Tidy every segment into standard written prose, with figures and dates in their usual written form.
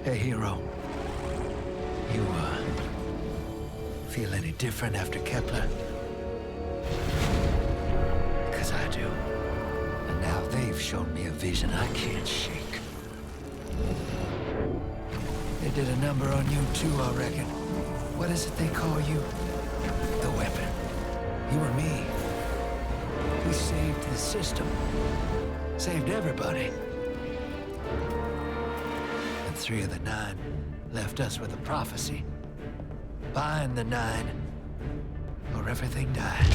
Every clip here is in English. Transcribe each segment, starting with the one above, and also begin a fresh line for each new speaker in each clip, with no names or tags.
Hey, hero. You, feel any different after Kepler? Because I do. And now they've shown me a vision I can't shake. They did a number on you too, I reckon. What is it they call you? The weapon. You and me. We saved the system. Saved everybody. And 3 of the 9 left us with a prophecy. Find the 9, or everything dies.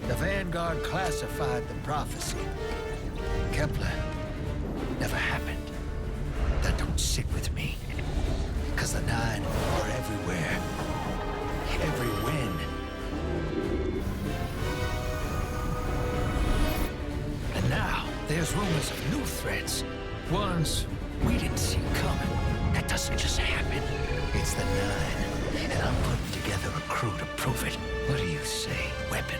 The Vanguard classified the prophecy. Kepler never happened. That don't sit with me. Because the 9 are everywhere. Every win. And now, there's rumors of new threats. Ones we didn't see coming. That doesn't just happen. It's the 9, and I'm putting together a crew to prove it. What do you say, weapon?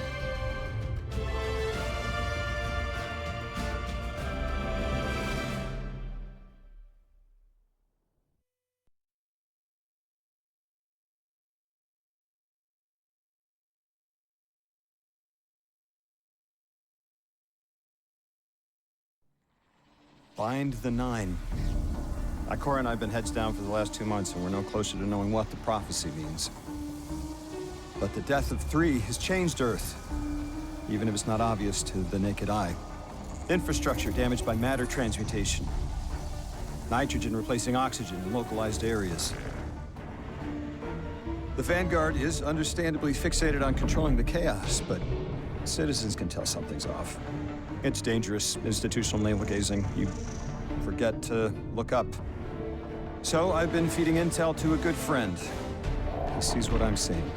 Find the 9. Ikora and I have been heads down for the last 2 months, and we're no closer to knowing what the prophecy means. But the death of 3 has changed Earth, even if it's not obvious to the naked eye. Infrastructure damaged by matter transmutation. Nitrogen replacing oxygen in localized areas. The Vanguard is understandably fixated on controlling the chaos, but citizens can tell something's off. It's dangerous, institutional navel-gazing. You forget to look up. So I've been feeding intel to a good friend. He sees what I'm seeing.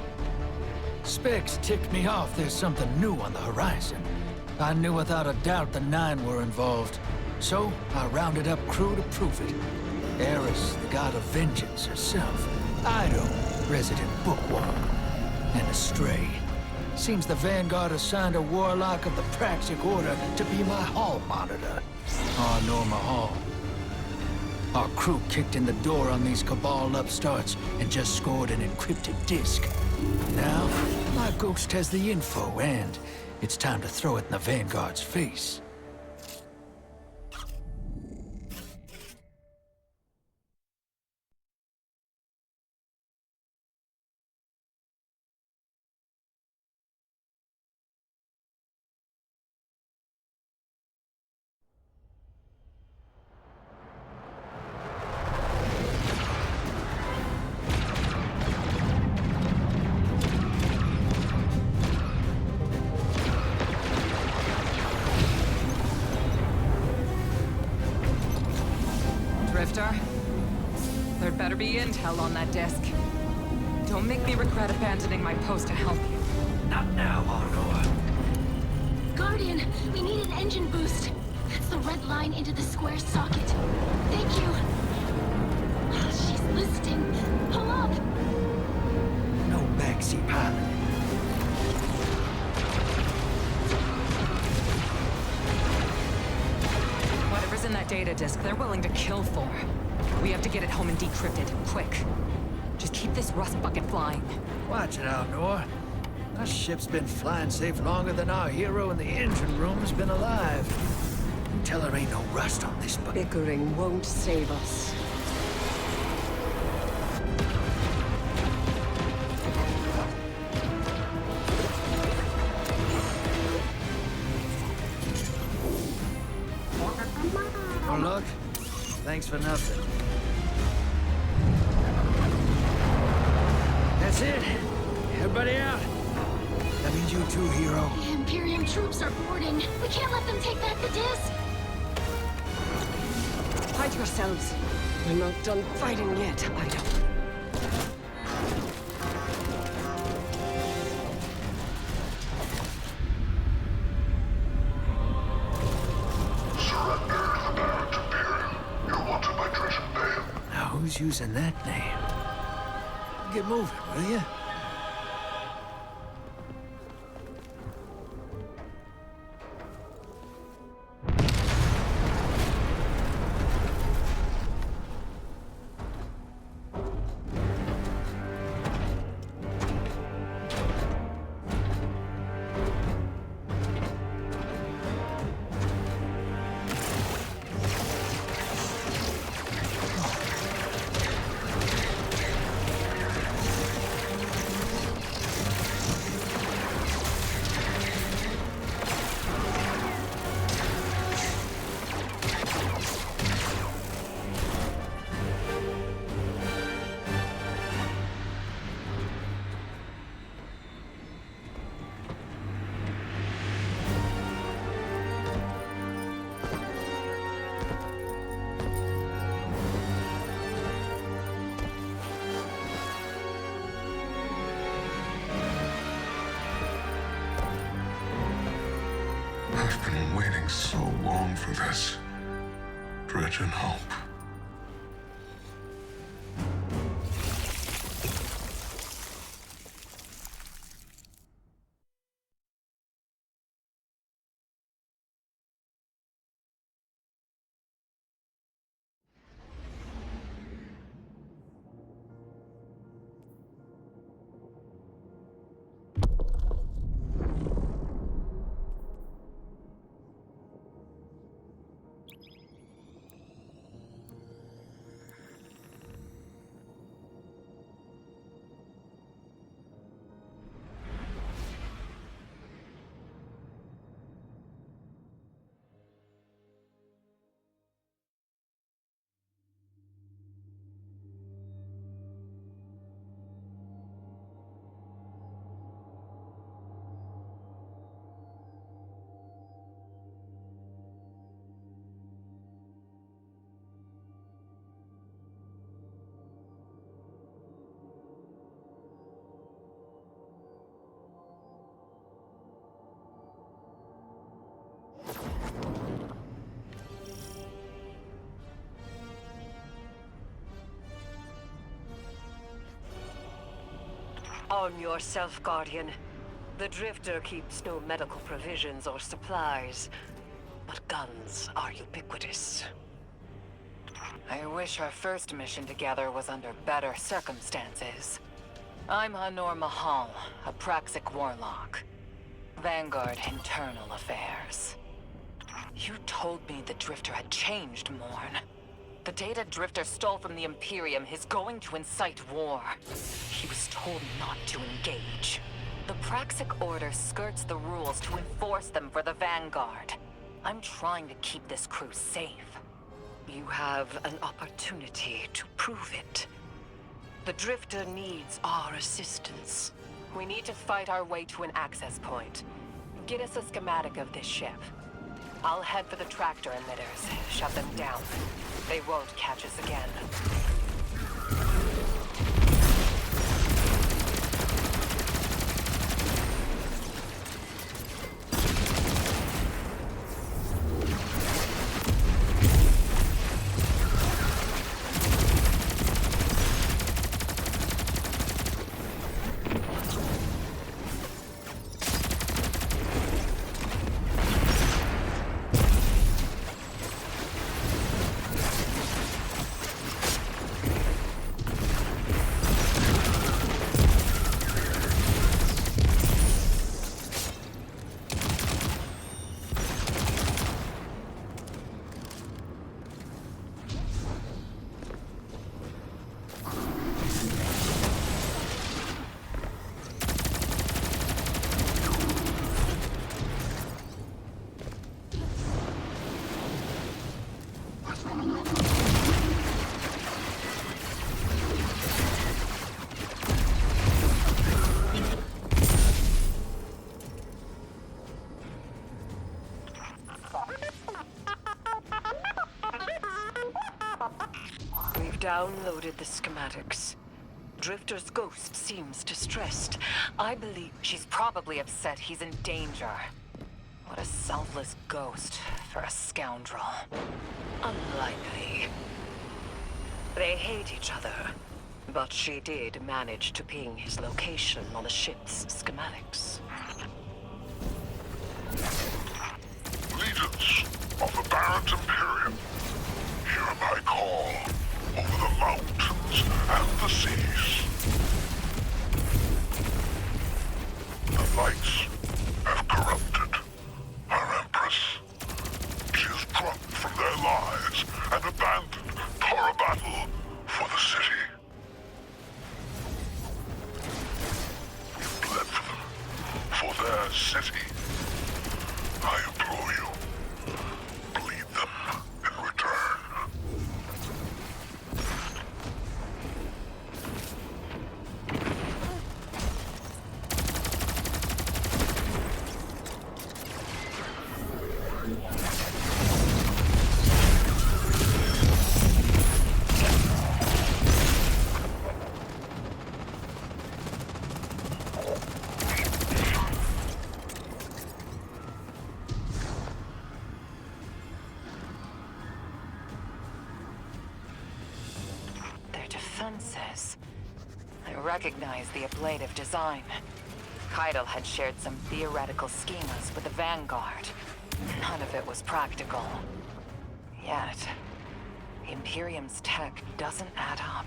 Specs ticked me off there's something new on the horizon. I knew without a doubt the 9 were involved. So I rounded up crew to prove it. Eris, the god of vengeance herself. Ido, resident bookworm. And Astray. Seems the Vanguard assigned a warlock of the Praxic order to be my hall monitor. Norma Hall. Our crew kicked in the door on these Cabal upstarts and just scored an encrypted disk. Now, my ghost has the info, and it's time to throw it in the Vanguard's face.
There'd better be intel on that desk. Don't make me regret abandoning my post to help you.
Not now, Honor.
Guardian, we need an engine boost. That's the red line into the square socket. Thank you. She's listening. Pull up.
No backseat pilot.
Whatever's in that data disk, they're willing to kill for. We have to get it home and decrypted, quick. Just keep this rust bucket flying.
Watch it, Alnor. Our ship's been flying safe longer than our hero in the engine room has been alive. You tell her ain't no rust on this bucket.
Bickering won't save us.
Oh, look. Thanks for nothing. That's it. Everybody out. That means you too, hero.
The Imperium troops are boarding. We can't let them take back the disc.
Hide yourselves. We're not done fighting yet, Ido.
Who's using that name? Get moving, will you?
been waiting so long for this. Dread and hope.
Arm yourself, Guardian. The Drifter keeps no medical provisions or supplies, but guns are ubiquitous.
I wish our first mission together was under better circumstances. I'm nrmgaminghd, a Praxic warlock. Vanguard Internal Affairs. You told me the Drifter had changed, Morn. The data Drifter stole from the Imperium is going to incite war. He was told not to engage. The Praxic Order skirts the rules to enforce them for the Vanguard. I'm trying to keep this crew safe.
You have an opportunity to prove it. The Drifter needs our assistance.
We need to fight our way to an access point. Get us a schematic of this ship. I'll head for the tractor emitters, shut them down. They won't catch us again.
Downloaded the schematics. Drifter's ghost seems distressed. I believe
She's probably upset he's in danger. What a selfless ghost for a scoundrel.
unlikely. They hate each other, but she did manage to ping his location on the ship's schematics.
Leaders of the Barrett Imperium, hear my call over the mountains and the seas. The lights have corrupted our Empress. She is dropped from their lives and abandoned for a battle for the city. You bled for them, for their city. I implore you,
defenses. I recognize the ablative design. Keitel had shared some theoretical schemas with the Vanguard. None of it was practical. Yet, the Imperium's tech doesn't add up.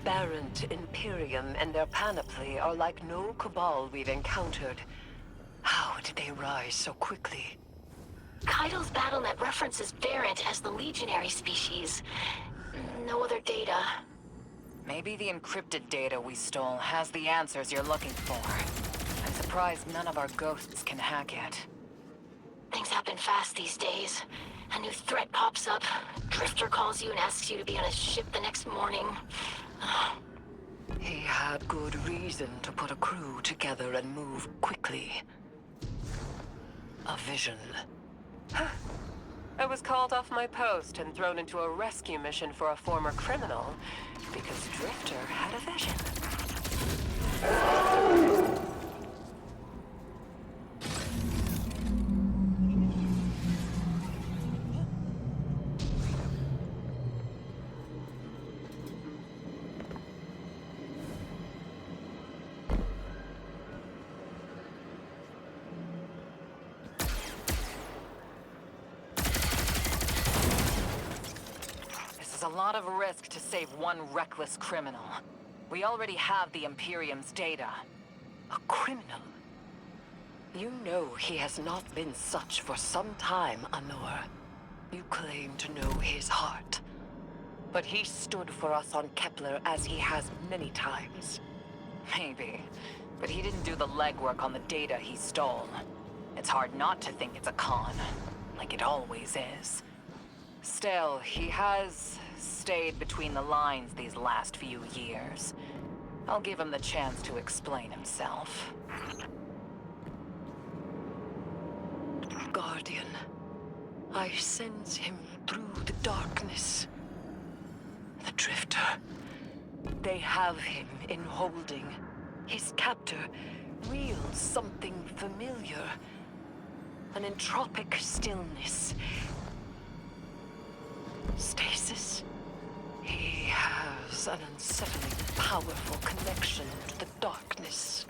Aberrant Imperium and their panoply are like no Cabal we've encountered. How did they rise so quickly?
Keitel's BattleNet references Variant as the legionary species. No other data.
Maybe the encrypted data we stole has the answers you're looking for. I'm surprised none of our ghosts can hack it.
Things happen fast these days. A new threat pops up. Drifter calls you and asks you to be on a ship the next morning.
He had good reason to put a crew together and move quickly. A vision. I was called off my post and thrown into a rescue mission for a former criminal because Drifter had a vision.
A lot of risk to save one reckless criminal. We already have the Imperium's data.
A criminal? You know he has not been such for some time, Anor. You claim to know his heart. But he stood for us on Kepler as he has many times.
Maybe. But he didn't do the legwork on the data he stole. It's hard not to think it's a con. Like it always is. Still, he has stayed between the lines these last few years. I'll give him the chance to explain himself.
Guardian, I sense him through the darkness. The Drifter. They have him in holding. His captor wields something familiar. An entropic stillness. Stasis. He has an unsettling, powerful connection to the darkness.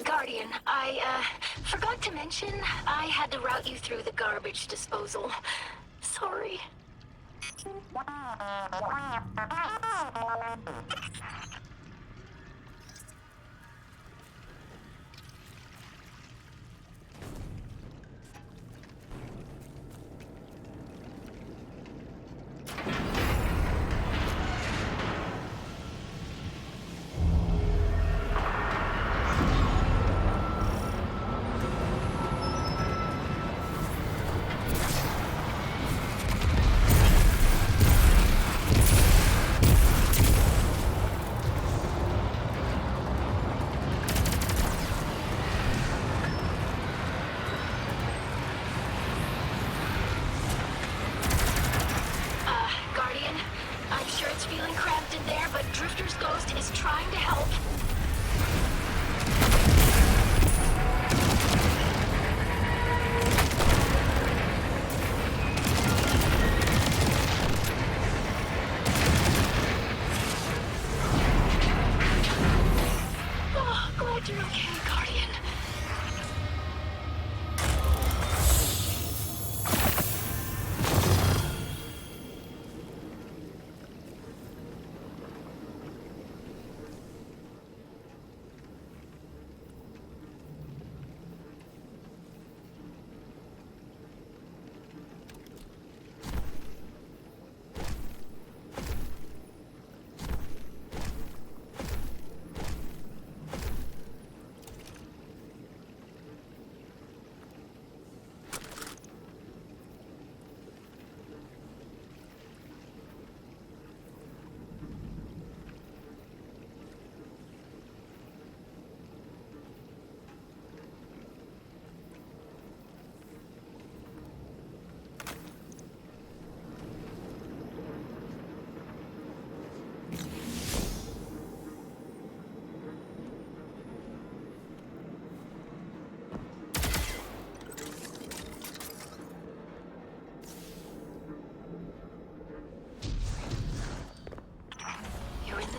Guardian, I forgot to mention I had to route you through the garbage disposal. Sorry. feeling cramped in there, but Drifter's ghost is trying to help. Oh, glad you're okay, Guardian.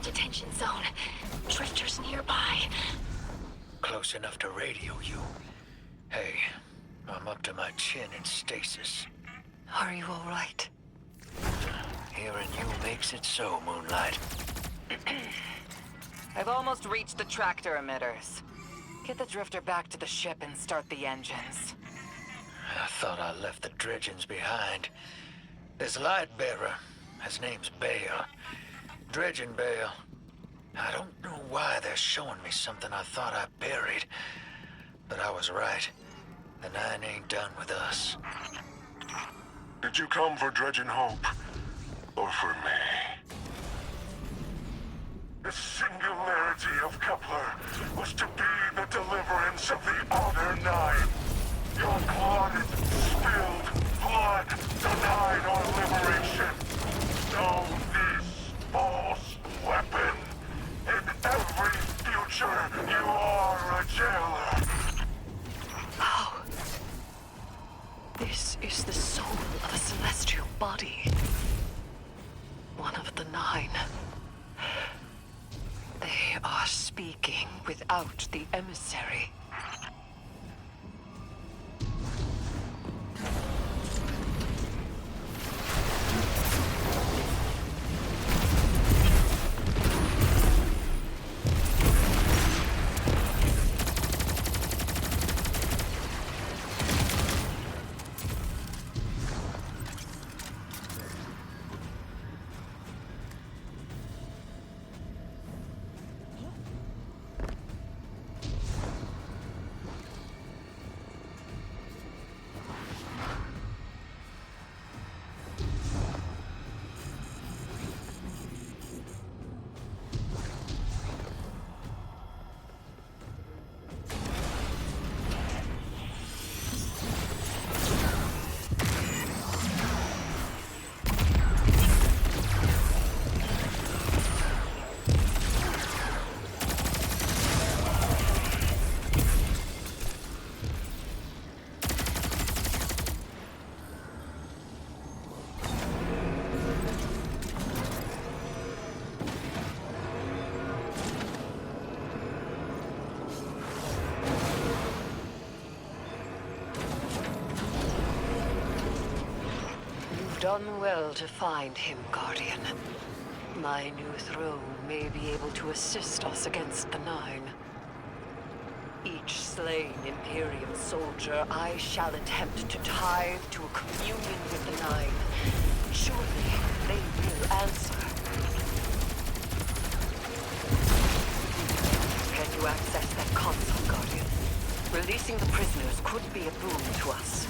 Detention zone. Drifter's nearby.
Close enough to radio you. Hey, I'm up to my chin in stasis.
Are you all right?
Hearing you makes it so, Moonlight.
I've almost reached the tractor emitters. Get the Drifter back to the ship and start the engines.
I thought I left the dredgings behind. This light bearer, his name's Bael. Dredging Bael. I don't know why they're showing me something I thought I buried. But I was right. The Nine ain't done with us.
Did you come for Dredging Hope? Or for me? The singularity of Kepler was to be the deliverance of the other Nine. Your clotted, spilled blood denied our liberation. Know this false weapon. In every future, you are a jailer.
Oh. This is the soul of a celestial body. One of the Nine. They are speaking without the Emissary. Done well to find him, Guardian. My new throne may be able to assist us against the Nine. Each slain Imperium soldier I shall attempt to tithe to a communion with the Nine. Surely they will answer. Can you access that console, Guardian? Releasing the prisoners could be a boon to us.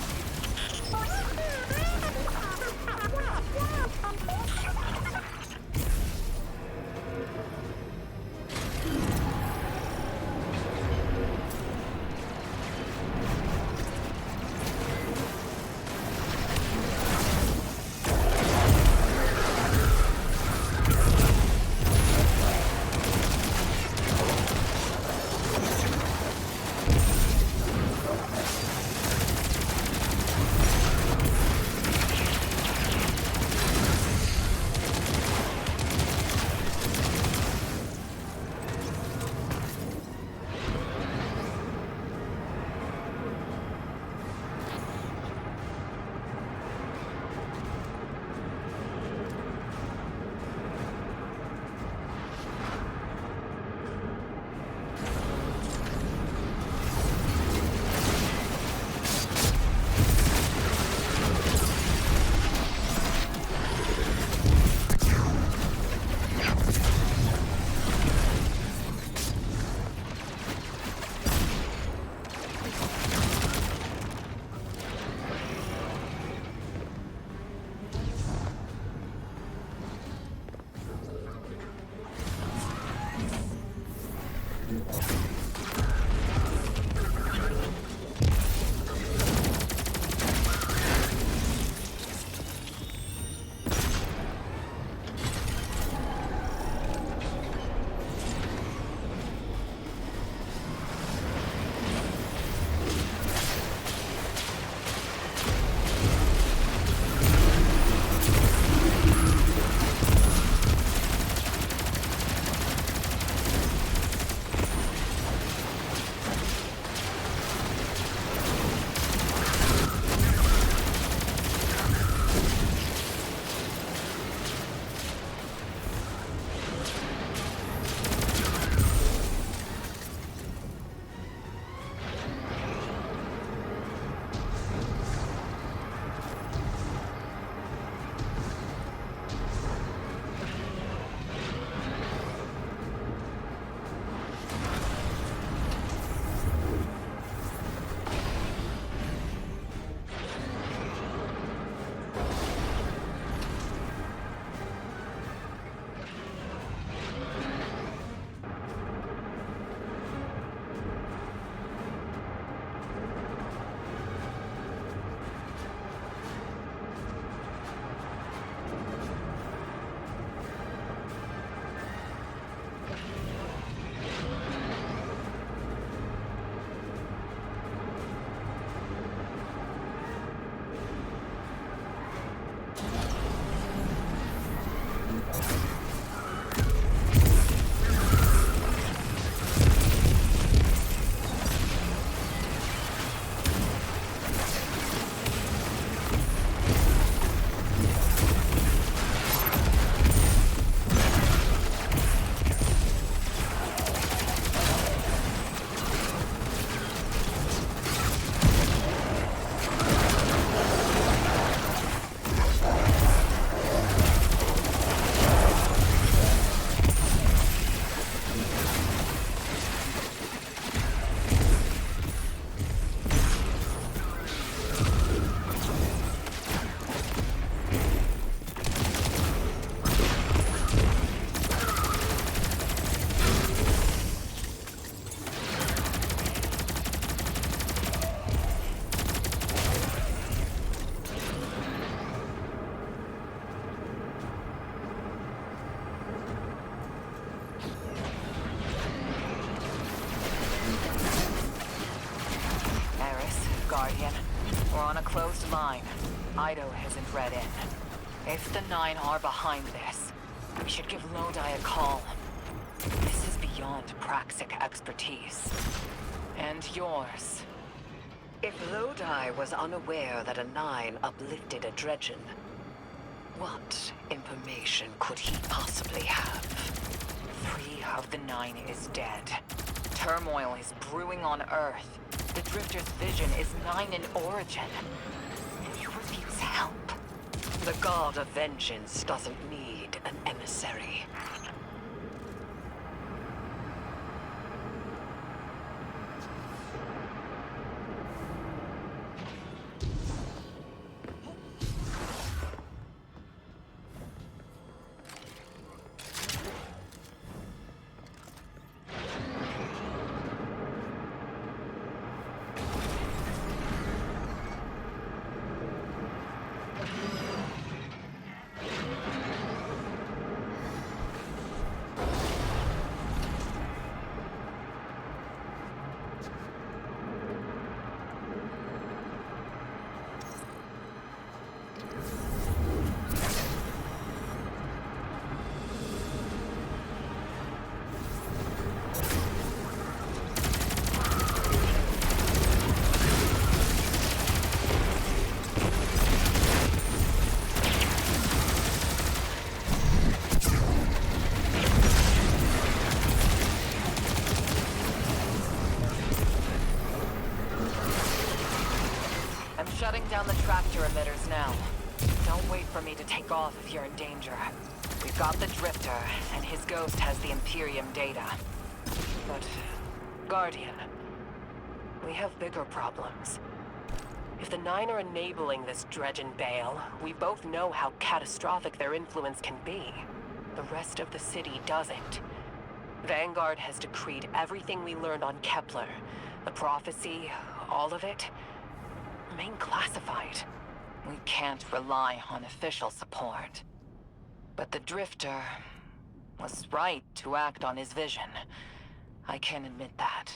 line. Ido isn't read in. If the Nine are behind this, we should give Lodi a call. This is beyond Praxic expertise. And yours.
If Lodi was unaware that a Nine uplifted a Dredgen, what information could he possibly have?
3 of the 9 is dead. Turmoil is brewing on Earth. The Drifter's vision is 9 in origin. And you refuse help.
The God of Vengeance doesn't need an emissary.
Shutting down the tractor emitters now. Don't wait for me to take off if you're in danger. We've got the Drifter, and his ghost has the Imperium data. But, Guardian, we have bigger problems.
If the Nine are enabling this Dredgen Bael, we both know how catastrophic their influence can be. The rest of the city doesn't. Vanguard has decreed everything we learned on Kepler. The prophecy, all of it, remain classified.
We can't rely on official support. But the Drifter was right to act on his vision. I can admit that.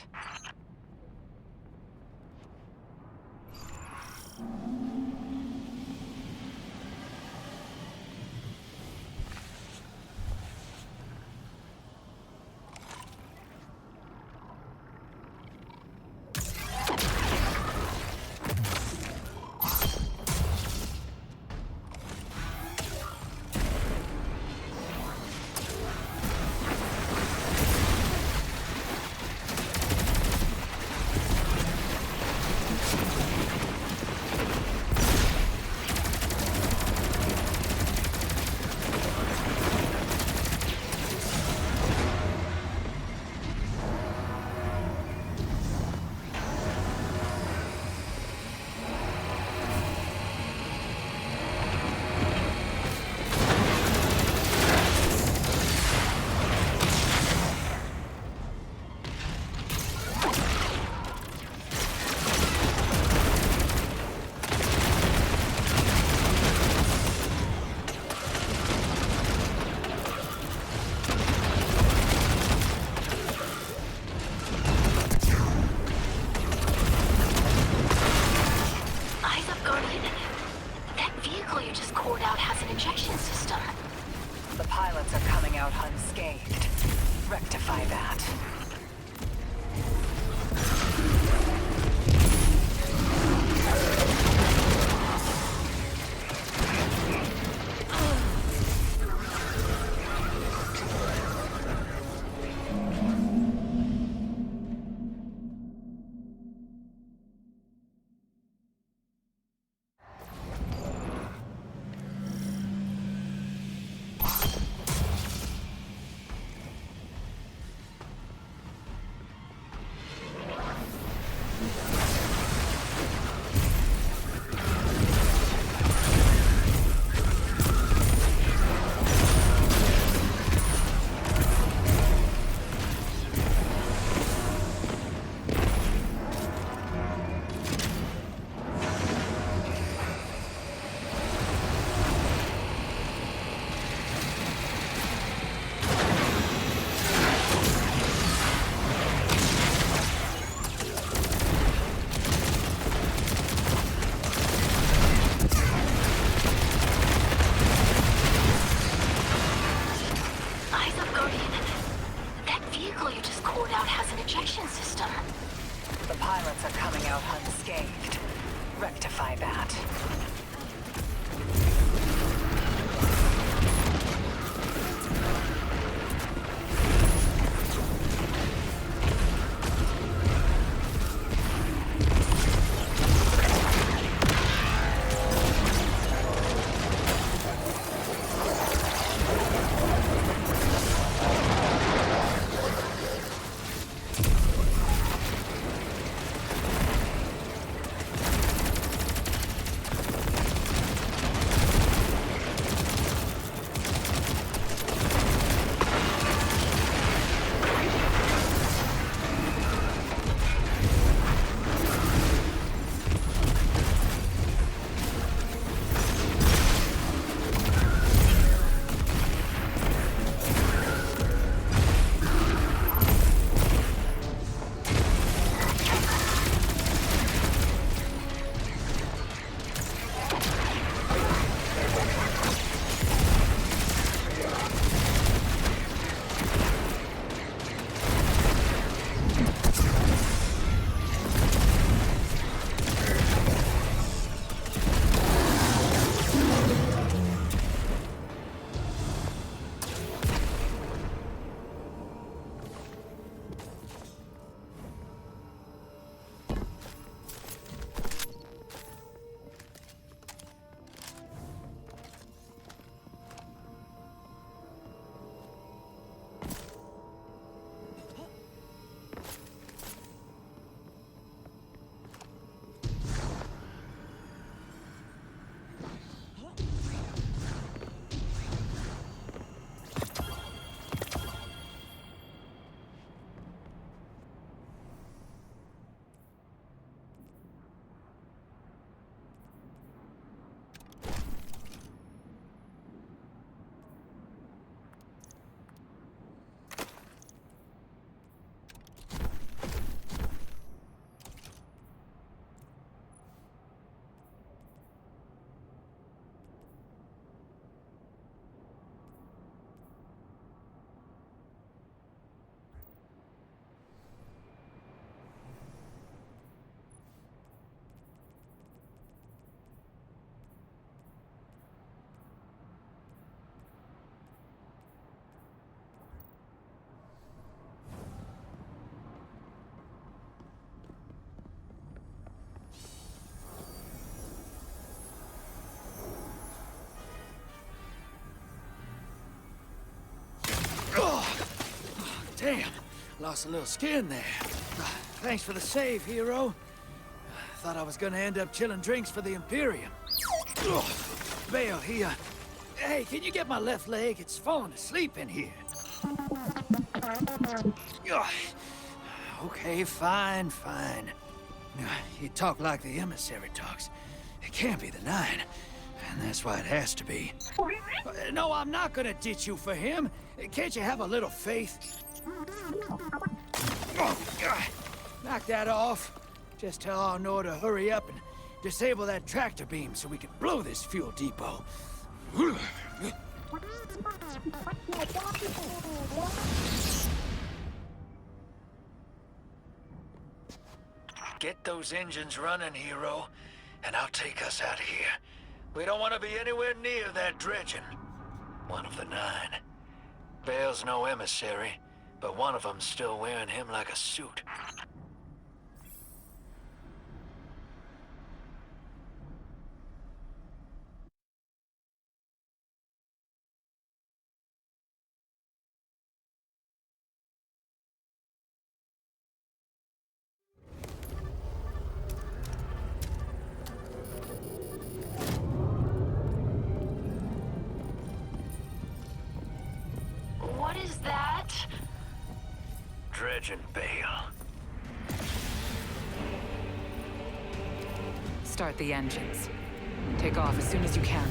Rectify that.
vehicle you just cored out has an ejection system.
The pilots are coming out unscathed. Rectify that.
Damn, lost a little skin there. Thanks for the save, hero. Thought I was gonna end up chilling drinks for the Imperium. Bael, hey, can you get my left leg? It's falling asleep in here. Okay, fine. You talk like the Emissary talks. It can't be the Nine, and that's why it has to be. No, I'm not gonna ditch you for him. Can't you have a little faith? Knock that off. Just tell Arnor to hurry up and disable that tractor beam so we can blow this fuel depot. Get those engines running, hero, and I'll take us out of here. We don't want to be anywhere near that dredging. One of the Nine. Bael's no emissary, but one of them's still wearing him like a suit.
What is that?
Dredging Bael.
Start the engines. Take off as soon as you can.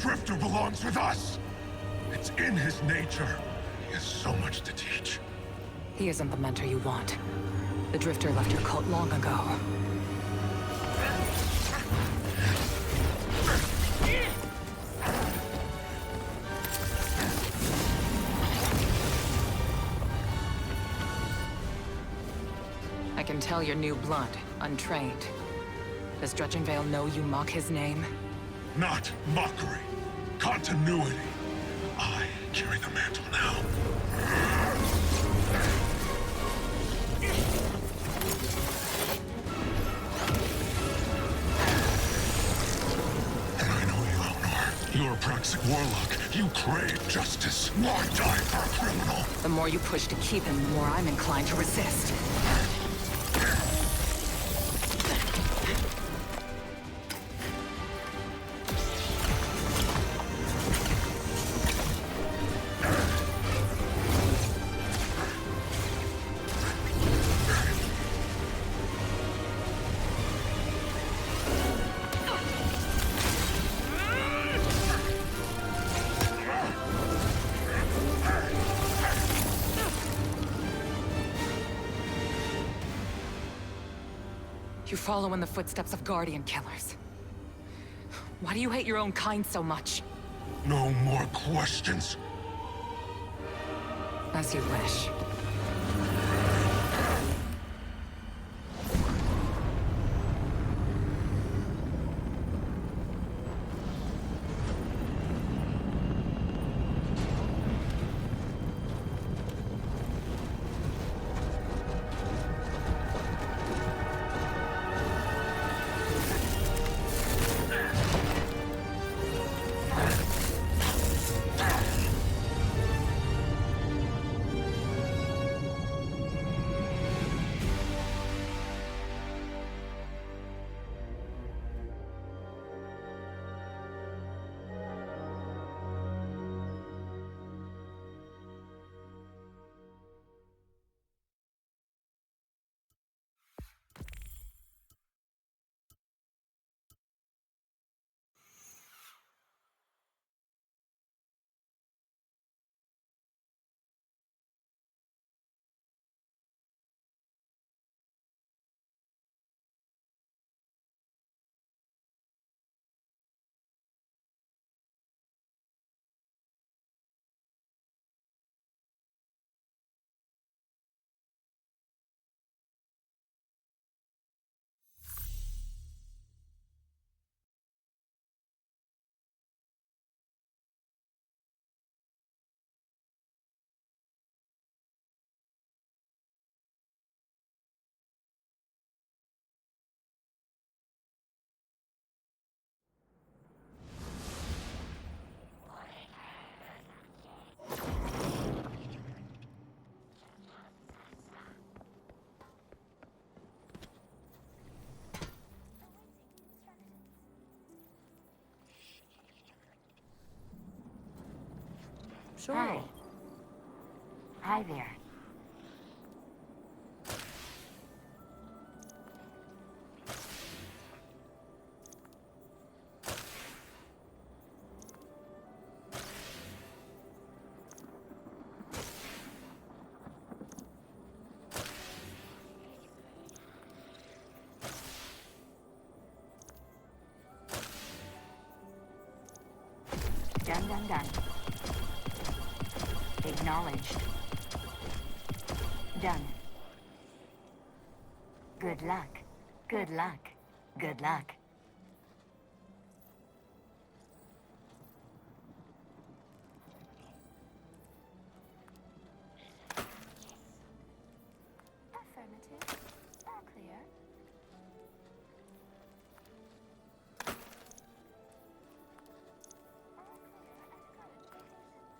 Drifter belongs with us! It's in his nature. He has so much to teach.
He isn't the mentor you want. The Drifter left your cult long ago. I can tell you're new blood, untrained. Does Dredging Bael know you mock his name?
Not mockery. Continuity. I carry the mantle now. And I know you, Elnor. You're a Praxic warlock. You crave justice. Why die for a criminal?
The more you push to keep him, the more I'm inclined to resist. You follow in the footsteps of Guardian killers. Why do you hate your own kind so much?
No more questions.
As you wish.
Sure. Hi. Hi there. Done. Acknowledged. Done. Good luck. Good luck. Good luck. Affirmative. All clear.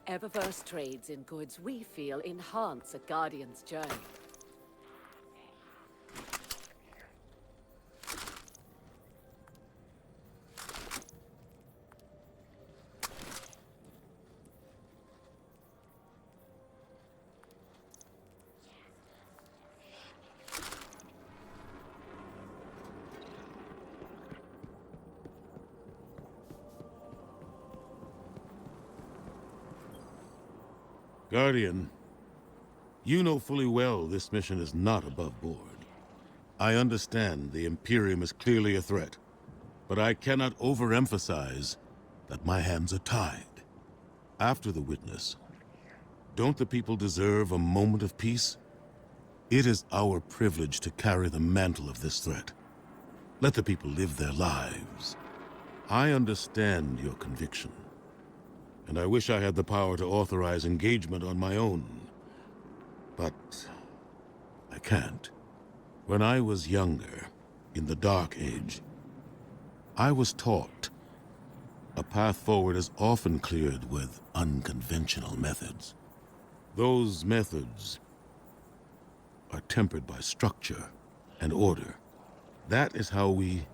Eververse trades in goods we feel enhance a Guardian's journey.
Guardian, you know fully well this mission is not above board. I understand the Imperium is clearly a threat, but I cannot overemphasize that my hands are tied. After the witness, don't the people deserve a moment of peace? It is our privilege to carry the mantle of this threat. Let the people live their lives. I understand your conviction, and I wish I had the power to authorize engagement on my own. But I can't. When I was younger, in the Dark Age, I was taught a path forward is often cleared with unconventional methods. Those methods are tempered by structure and order. That is how we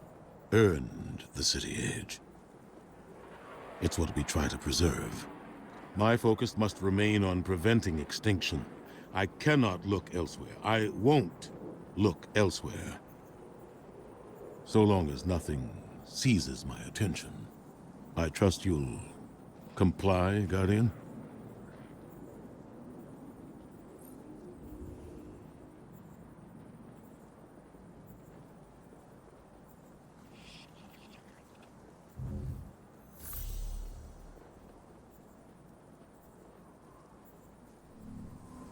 earned the City Age. It's what we try to preserve. My focus must remain on preventing extinction. I cannot look elsewhere. I won't look elsewhere. So long as nothing seizes my attention. I trust you'll comply, Guardian?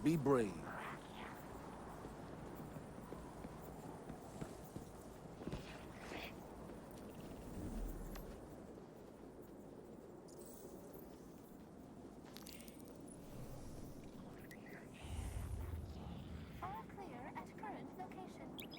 Be brave.
All clear at current location.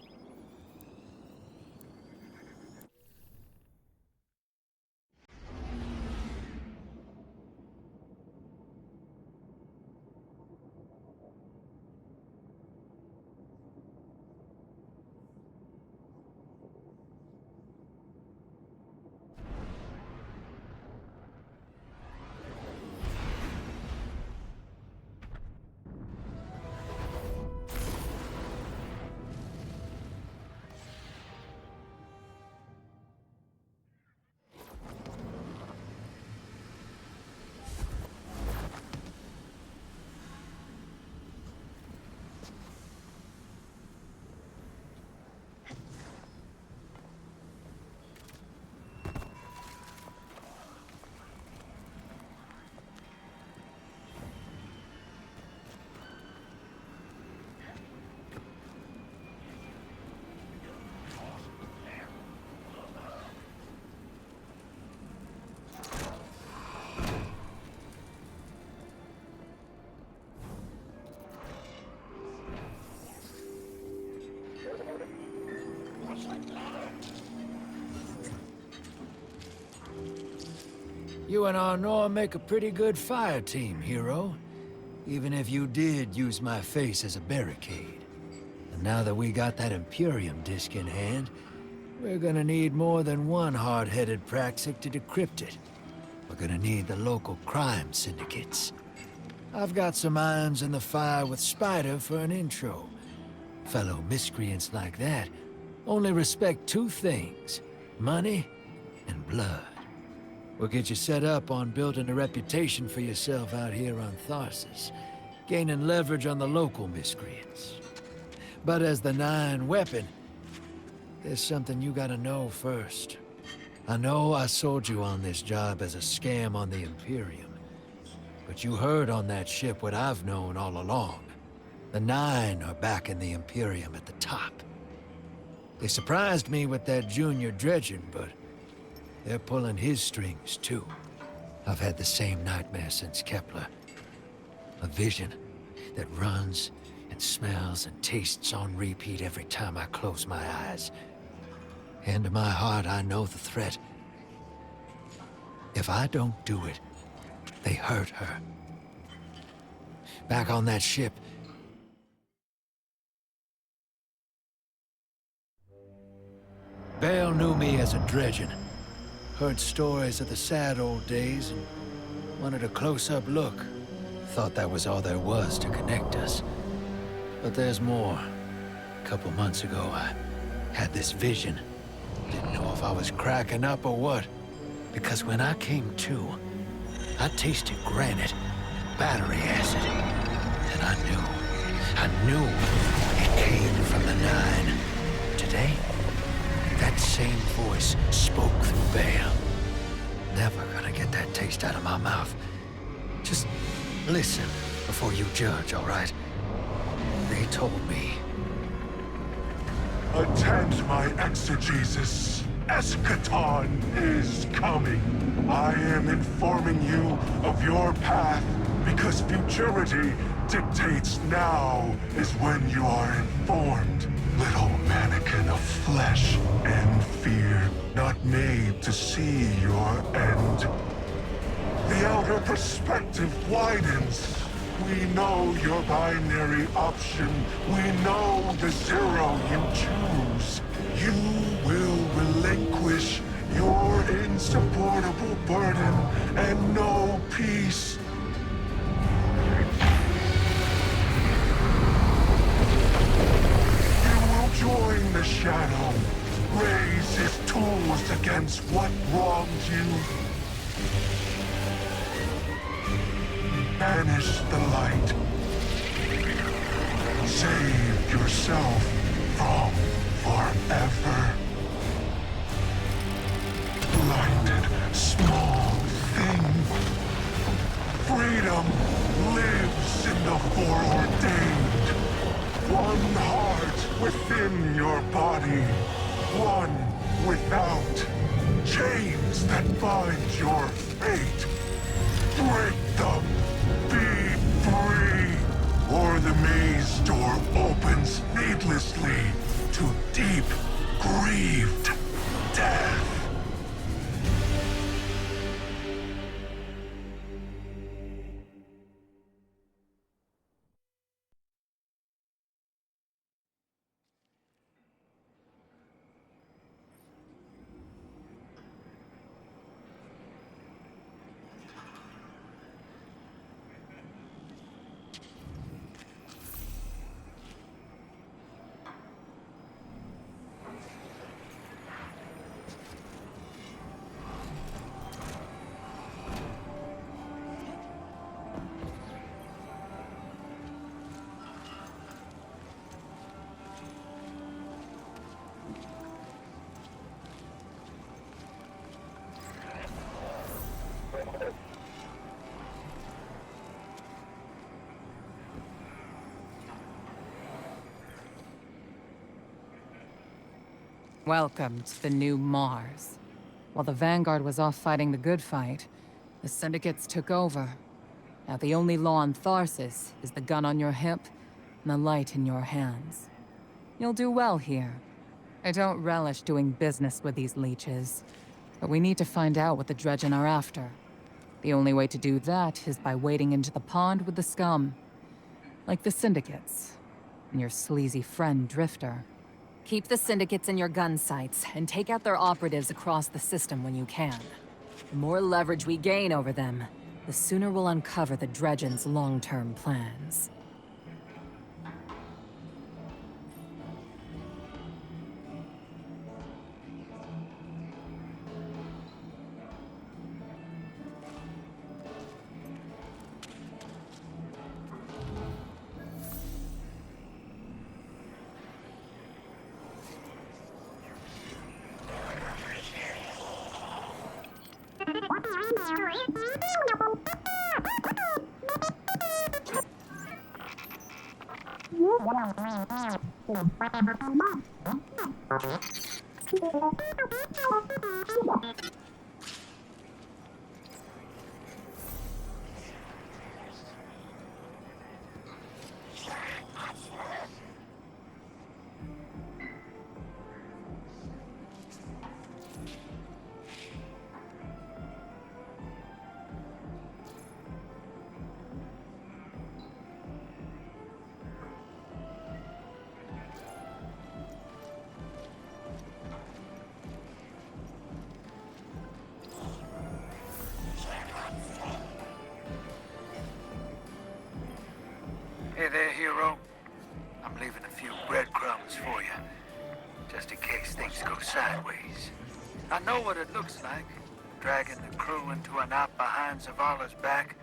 You and Arnor make a pretty good fire team, hero. Even if you did use my face as a barricade. And now that we got that Imperium disk in hand, we're gonna need more than one hard-headed Praxic to decrypt it. We're gonna need the local crime syndicates. I've got some irons in the fire with Spider for an intro. Fellow miscreants like that only respect two things: money and blood. We'll get you set up on building a reputation for yourself out here on Tharsis, gaining leverage on the local miscreants. But as the 9 weapon, there's something you gotta know first. I know I sold you on this job as a scam on the Imperium, but you heard on that ship what I've known all along. The 9 are backing the Imperium at the top. They surprised me with that junior dredging, but they're pulling his strings, too. I've had the same nightmare since Kepler. A vision that runs and smells and tastes on repeat every time I close my eyes. And in my heart, I know the threat. If I don't do it, they hurt her. Back on that ship, Bael knew me as a dredgen. Heard stories of the sad old days and wanted a close-up look. Thought that was all there was to connect us. But there's more. A couple months ago, I had this vision. Didn't know if I was cracking up or what. Because when I came to, I tasted granite, battery acid. And I knew it came from the Nine. Today, that same voice spoke through Bael. Never gonna get that taste out of my mouth. Just listen before you judge, all right? They told me.
Attend my exegesis. Eschaton is coming. I am informing you of your path because futurity dictates now is when you are informed. Little mannequin of flesh and fear, not made to see your end. The outer perspective widens. We know your binary option. We know the zero you choose. You will relinquish your insupportable burden and know peace. You will join the shadow, raise his tools against what wronged you. Banish the light. Save yourself from forever. Blinded, small thing. Freedom lives in the foreordained. One heart within your body. One without. Chains that bind your fate. Break them. Be free, or the maze door opens needlessly to deep, grieved death.
Welcome to the new Mars. While the Vanguard was off fighting the good fight, the Syndicates took over. Now the only law on Tharsis is the gun on your hip and the light in your hands. You'll do well here. I don't relish doing business with these leeches, but we need to find out what the Dredgen are after. The only way to do that is by wading into the pond with the scum. Like the Syndicates, and your sleazy friend Drifter. Keep the Syndicates in your gun sights, and take out their operatives across the system when you can. The more leverage we gain over them, the sooner we'll uncover the Dredgen's long-term plans.
Hey there, hero. I'm leaving a few breadcrumbs for you, just in case things go sideways. I know what it looks like, dragging the crew into an out behind Zavala's back.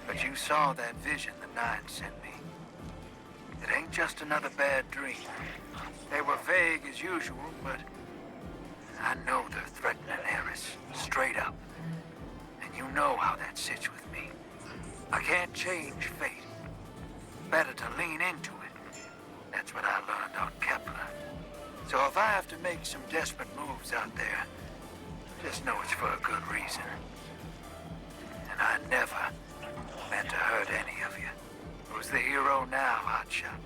But you saw that vision the Nine sent me. It ain't just another bad dream. They were vague as usual, but I know they're threatening Eris, straight up. And you know how that sits with me. I can't change fate. Better to lean into it. That's what I learned on Kepler. So if I have to make some desperate moves out there, just know it's for a good reason. And I never meant to hurt any of you. Who's the hero now, Hotshot?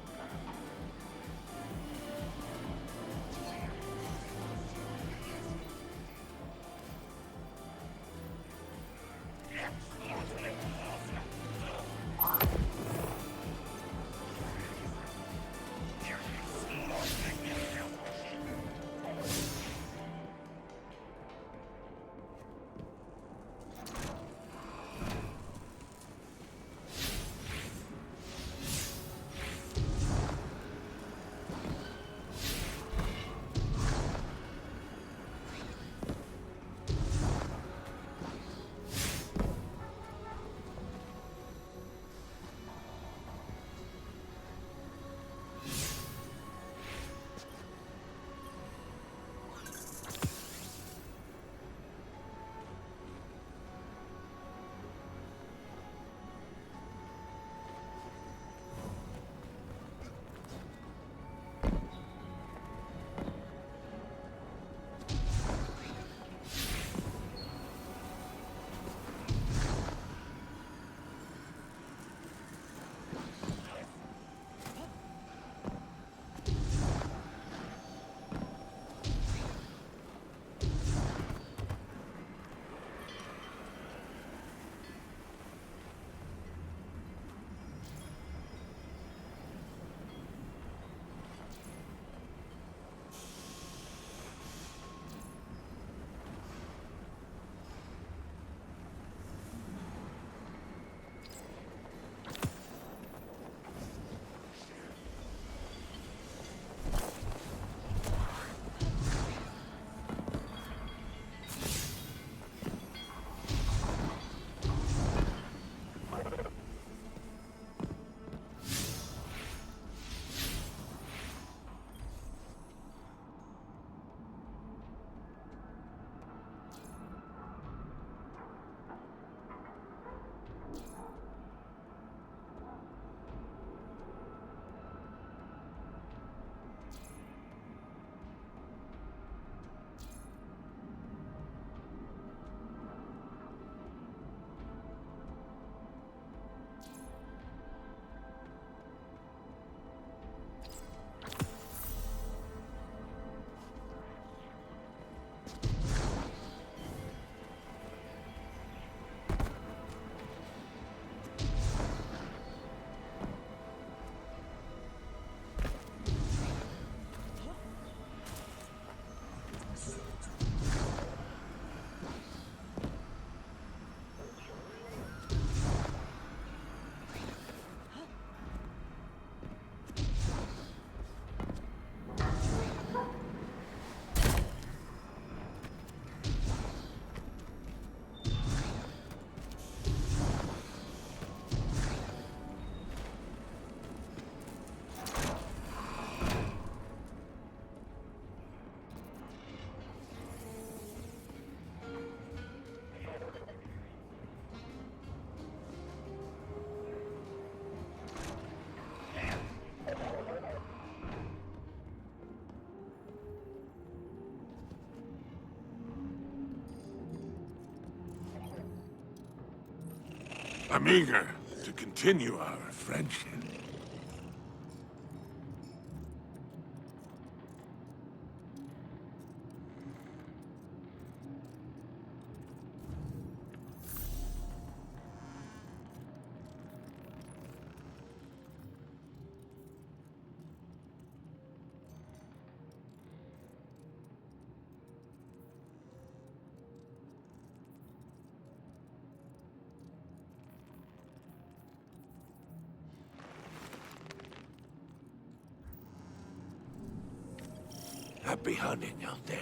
I'm eager to continue our friendship. Happy hunting out there.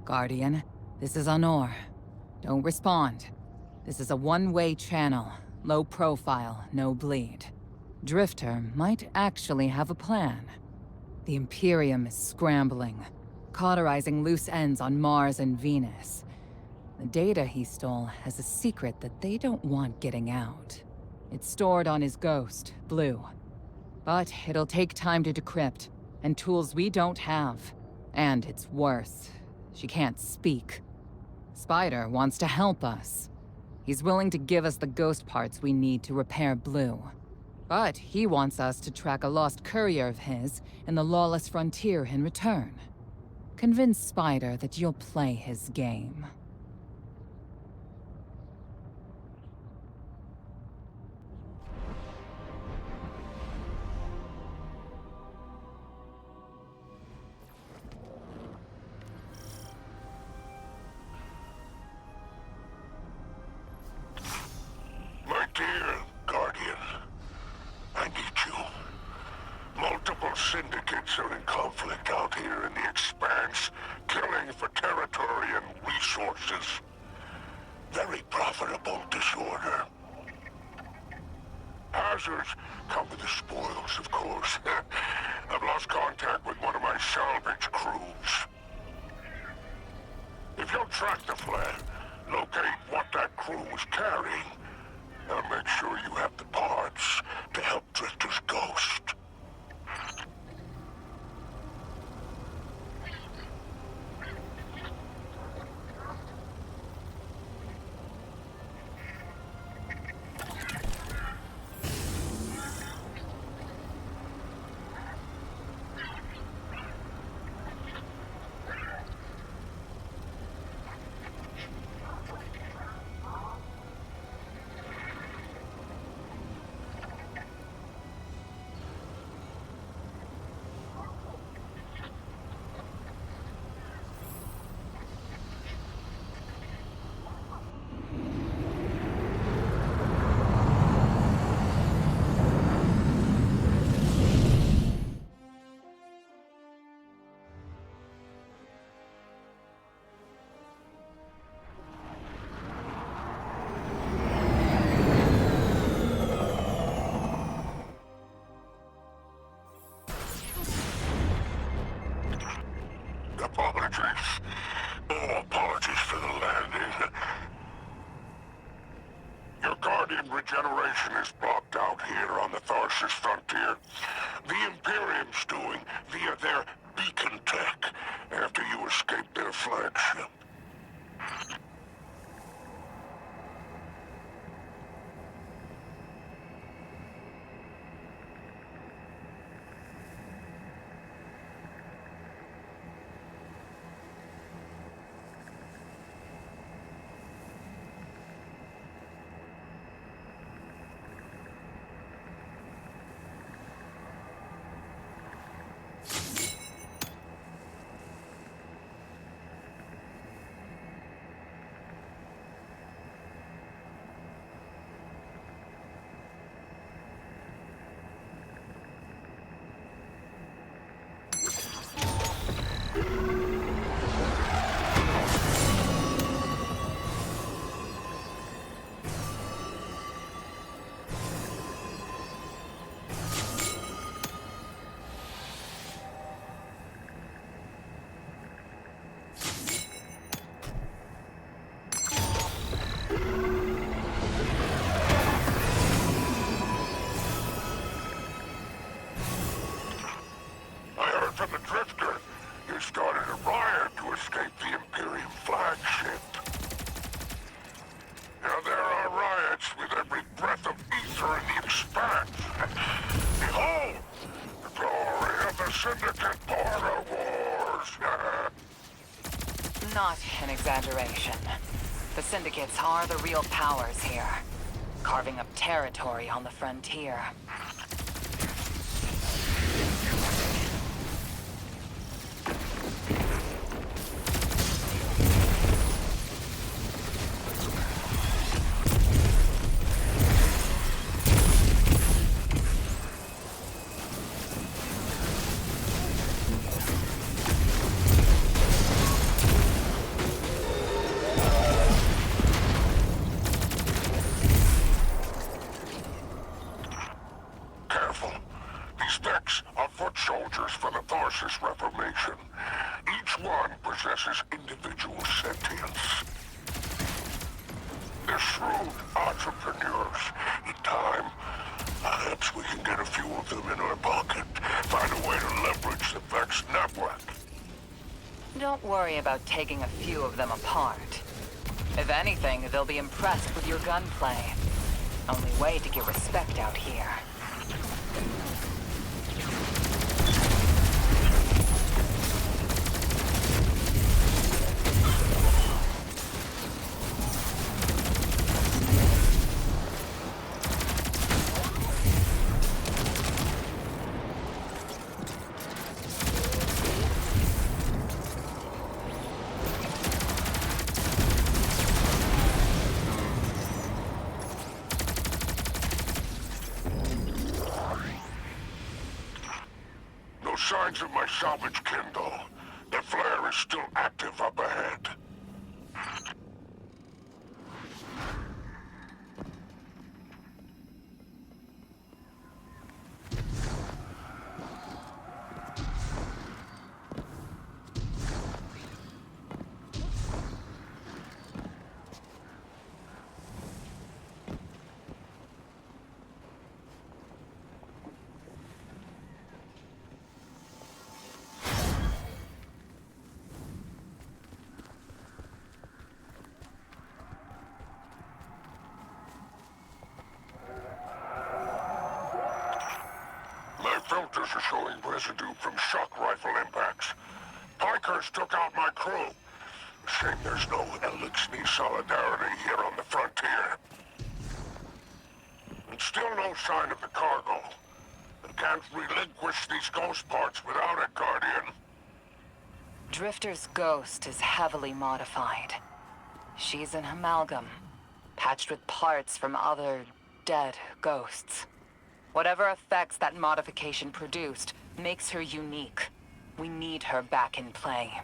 Guardian, this is Honor. Don't respond. This is a one-way channel. Low profile, no bleed. Drifter might actually have a plan. The Imperium is scrambling, cauterizing loose ends on Mars and Venus. The data he stole has a secret that they don't want getting out. It's stored on his ghost, Blue. But it'll take time to decrypt, and tools we don't have. And it's worse. She can't speak. Spider wants to help us. He's willing to give us the ghost parts we need to repair Blue. But he wants us to track a lost courier of his in the lawless frontier in return. Convince Spider that you'll play his game.
My dear Guardian, I need you. Multiple syndicates are in conflict out here in the Expanse, killing for territory and resources. Very profitable disorder. Hazards come with the spoils, of course. I've lost contact with one of my salvage crews. If you'll track the flag, locate what that crew was carrying, I'll make sure you have the parts to help Drifter's ghost. Apologies. Oh, apologies for the landing. Your Guardian regeneration is blocked out here on the Tharsis frontier. The Imperium's doing via their beacon tech after you escaped their flagship. From the Drifter, you started a riot to escape the Imperium flagship. Now there are riots with every breath of ether in the Expanse. Behold, the glory of the Syndicate border wars.
Not an exaggeration. The Syndicates are the real powers here, carving up territory on the frontier.
Specs are foot soldiers for the Tharsis Reformation. Each one possesses individual sentience. They're shrewd entrepreneurs. In time, perhaps we can get a few of them in our pocket. Find a way to leverage the Vex network.
Don't worry about taking a few of them apart. If anything, they'll be impressed with your gunplay. Only way to get respect out here.
Signs of my salvage kindle. The flare is still active up ahead. Filters are showing residue from shock rifle impacts. Pikers took out my crew. Shame there's no Elixir solidarity here on the frontier. And still no sign of the cargo. I can't relinquish these ghost parts without it, Guardian.
Drifter's ghost is heavily modified. She's an amalgam, patched with parts from other dead ghosts. Whatever effects that modification produced makes her unique. We need her back in play.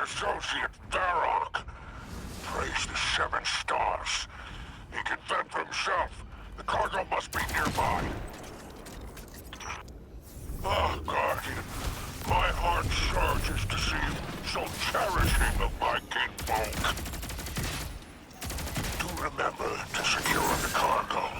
Associate Varrock. Praise the 7 stars. He can fend for himself. The cargo must be nearby. Oh, Guardian. My heart surges to see you so cherishing of my kinfolk. Do remember to secure the cargo.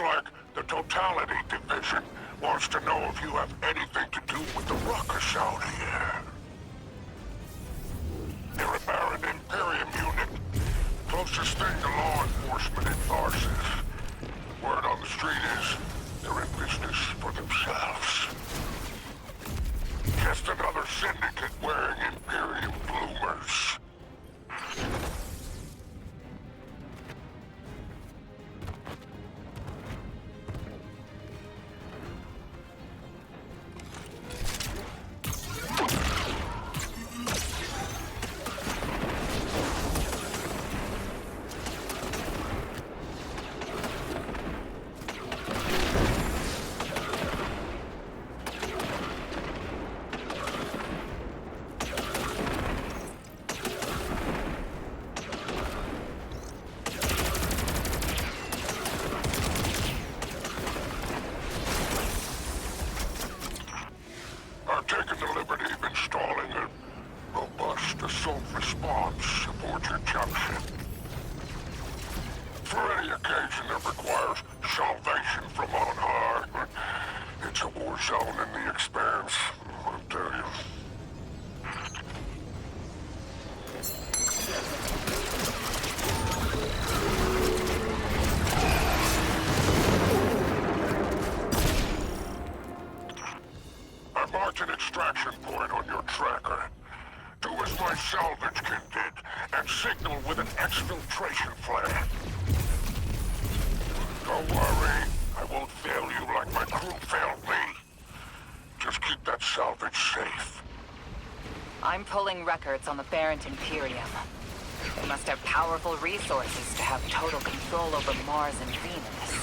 Looks like the Totality Division wants to know if you have anything to do with the ruckus out here. They're a Baron Imperium unit. Closest thing to law enforcement in Tharsis. Word on the street is they're in business for themselves. Just another syndicate wearing Imperium bloomers. I've taken the liberty of installing a robust assault response aboard your junction. For any occasion that requires salvation from on high, it's a war zone in the expanse, I'll tell you. I marked an extraction point on your tracker. Do as my salvage kit did, and signal with an exfiltration flare. Don't worry, I won't fail you like my crew failed me. Just keep that salvage safe.
I'm pulling records on the Barrent Imperium. They must have powerful resources to have total control over Mars and Venus.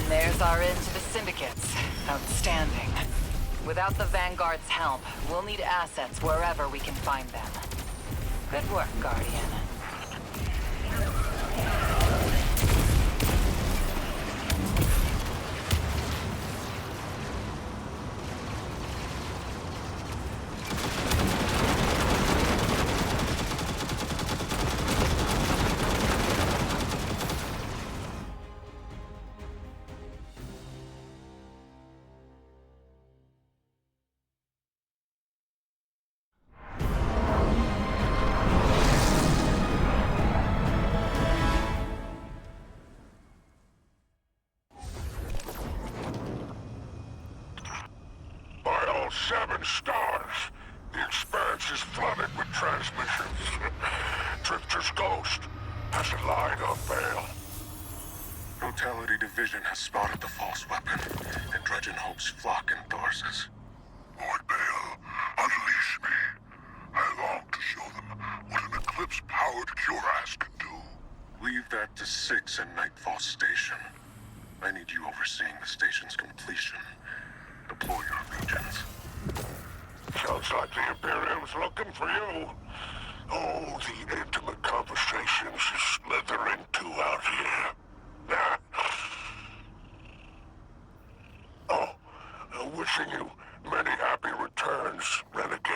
There's our end to the Syndicates. Outstanding. Without the Vanguard's help, we'll need assets wherever we can find them. Good work, Guardian.
By all 7 stars, the Expanse is flooded with transmissions. Drifter's ghost has a line on Bael.
Totality Division has spotted the false weapon, and Dredgen hopes flock endorses.
Lord Bael, unleash me. I long to show them what an Eclipse-powered cuirass can do.
Leave that to 6 and Nightfall Station. I need you overseeing the station's completion. Deploy your regions.
Sounds like the Imperium's looking for you. Oh, the intimate conversations you slither into out here. Oh, wishing you many happy returns, Renegade.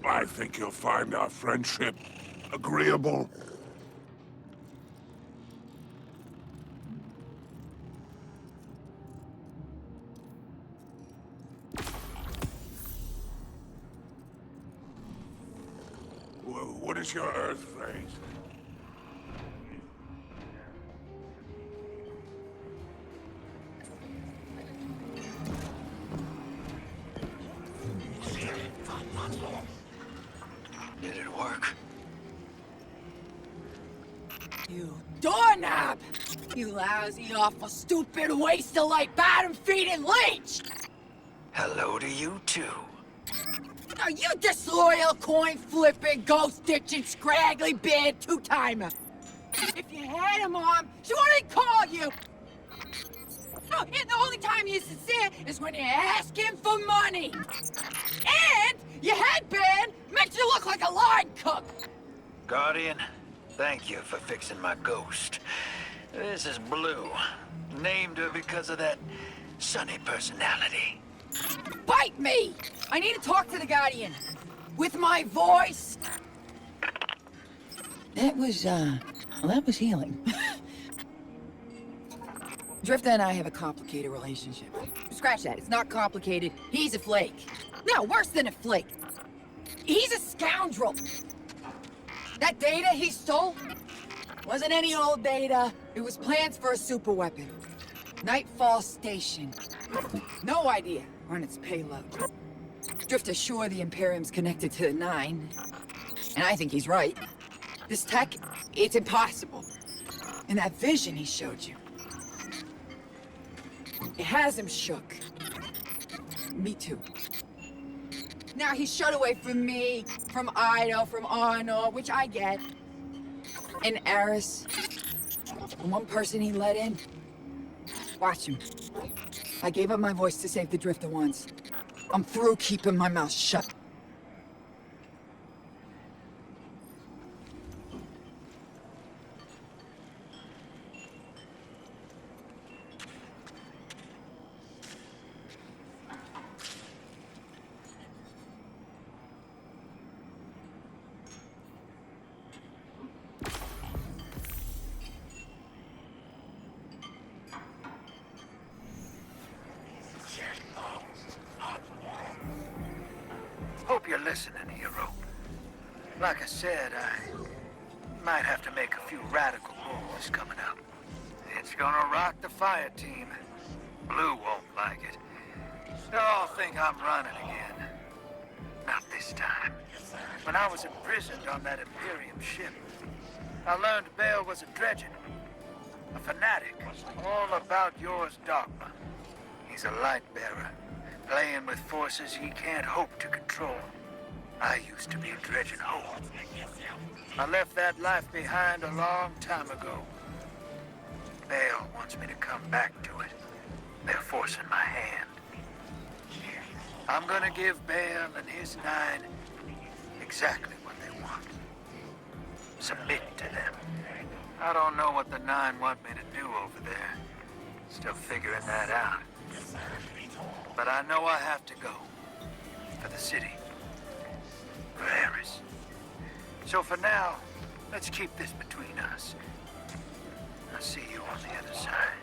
I think you'll find our friendship agreeable. What is your Earth phrase?
Did it work?
You doorknob! You lousy, awful, stupid, waste of light, bottom-feeding leech!
Hello to you, too.
Are you disloyal, coin-flipping, ghost-ditching, scraggly beard two-timer? If you had a mom, she wouldn't call you! No, and the only time you're sincere is when you're asking for money! And your headband makes you look like a line cook!
Guardian, thank you for fixing my ghost. This is Blue. Named her because of that sunny personality.
Bite me! I need to talk to the Guardian. With my voice. That was healing. Drifter and I have a complicated relationship. Scratch that, it's not complicated. He's a flake. No, worse than a flake. He's a scoundrel. That data he stole wasn't any old data. It was plans for a superweapon. Nightfall Station. No idea on its payload. Drifter's sure the Imperium's connected to the 9. And I think he's right. This tech, it's impossible. And that vision he showed you, it has him shook. Me too. Now he's shut away from me, from Ido, from Arno, which I get. And Eris. The one person he let in. Watch him. I gave up my voice to save the Drifter once. I'm through keeping my mouth shut.
Hope you're listening, hero. Like I said, I might have to make a few radical moves coming up. It's gonna rock the fire team. Blue won't like it. They'll all think I'm running again. Not this time. When I was imprisoned on that Imperium ship, I learned Bael was a dredgen. A fanatic, all about yours dogma. He's a light bearer, playing with forces he can't hope to control. I used to be a dredgen hope. I left that life behind a long time ago. Bael wants me to come back to it. They're forcing my hand. I'm gonna give Bael and his 9 exactly what they want. Submit to them. I don't know what the 9 want me to do over there. Still figuring that out. But I know I have to go. For the city. For Eris. So for now, let's keep this between us. I'll see you on the other side.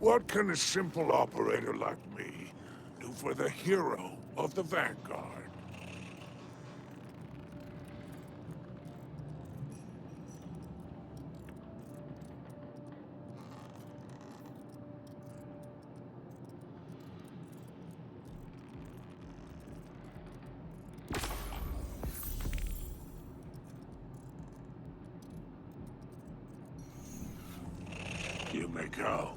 What can a simple operator like me do for the hero of the Vanguard? You may go.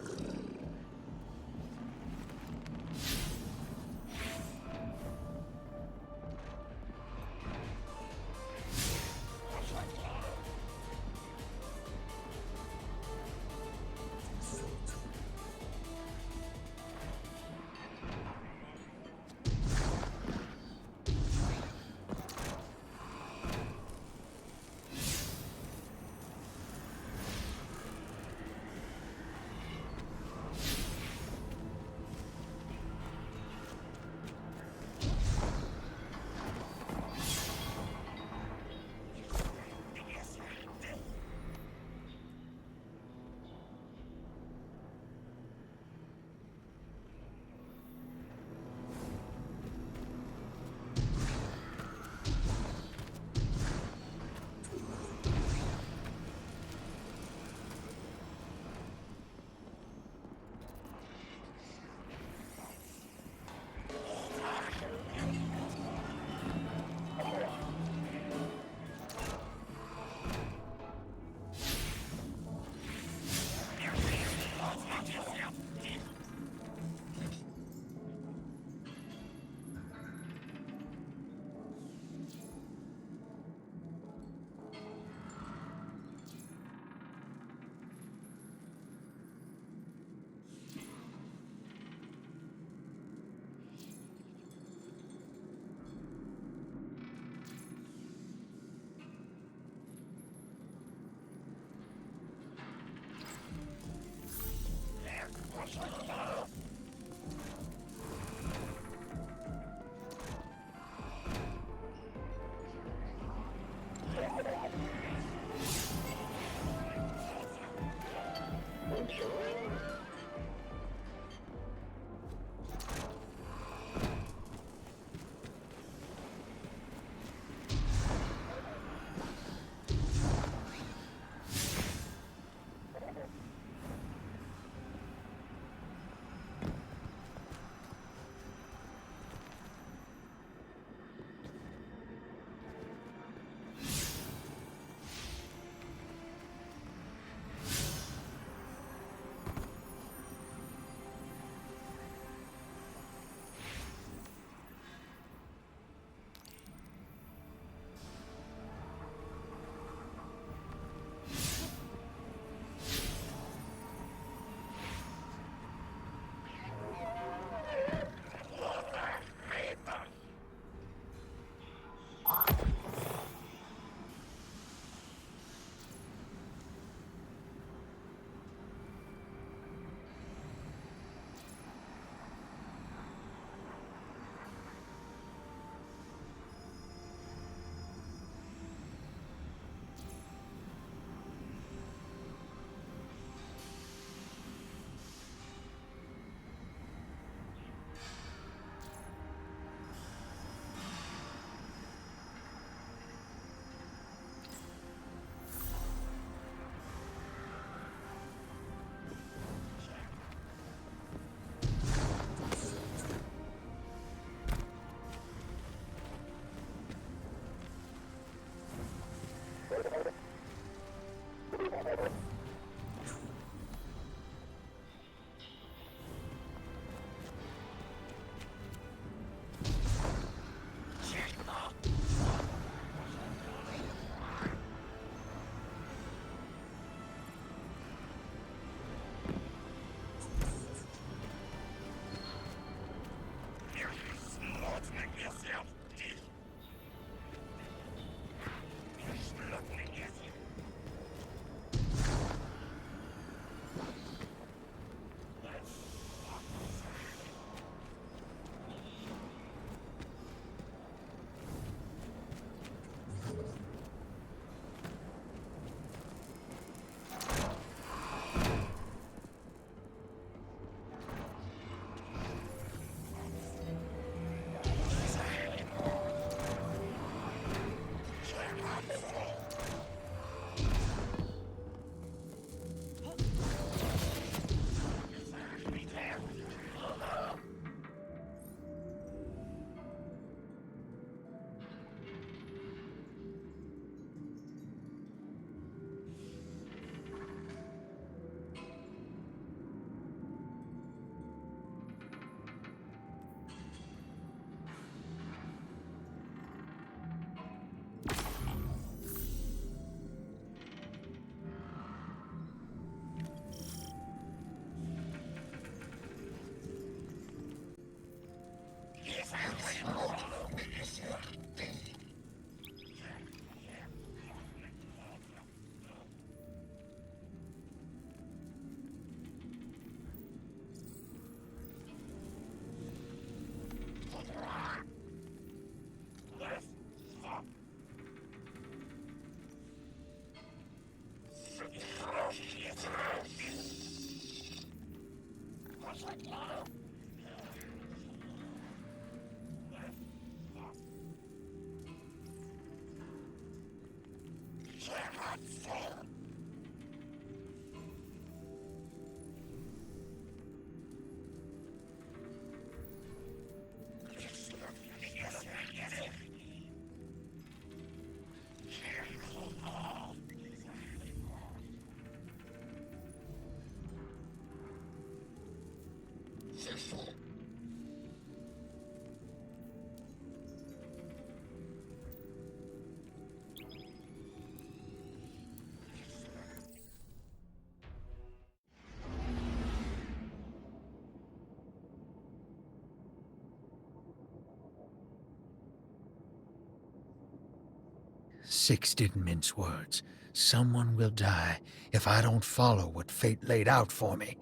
Six didn't mince words. Someone will die if I don't follow what fate laid out for me.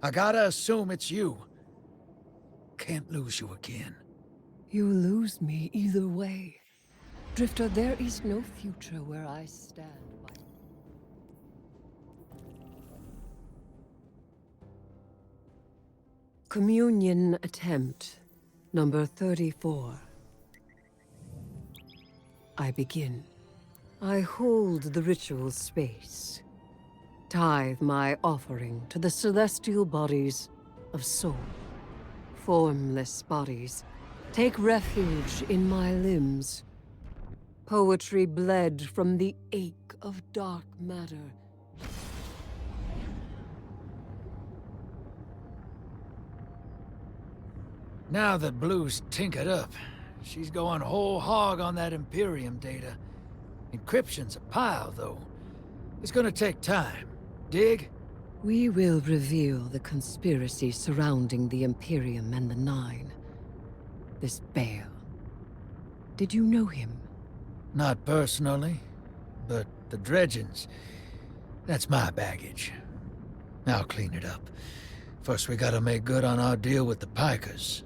I gotta assume it's you. Can't lose you again.
You lose me either way. Drifter, there is no future where I stand by. Communion attempt, number 34. I begin. I hold the ritual space. Tithe my offering to the celestial bodies of soul. Formless bodies, take refuge in my limbs. Poetry bled from the ache of dark matter.
Now that Blue's tinkered up, she's going whole hog on that Imperium data. Encryption's a pile, though. It's gonna take time. Dig?
We will reveal the conspiracy surrounding the Imperium and the Nine. This Bael. Did you know him?
Not personally, but the dredgings, that's my baggage. I'll clean it up. First we gotta make good on our deal with the Pikers.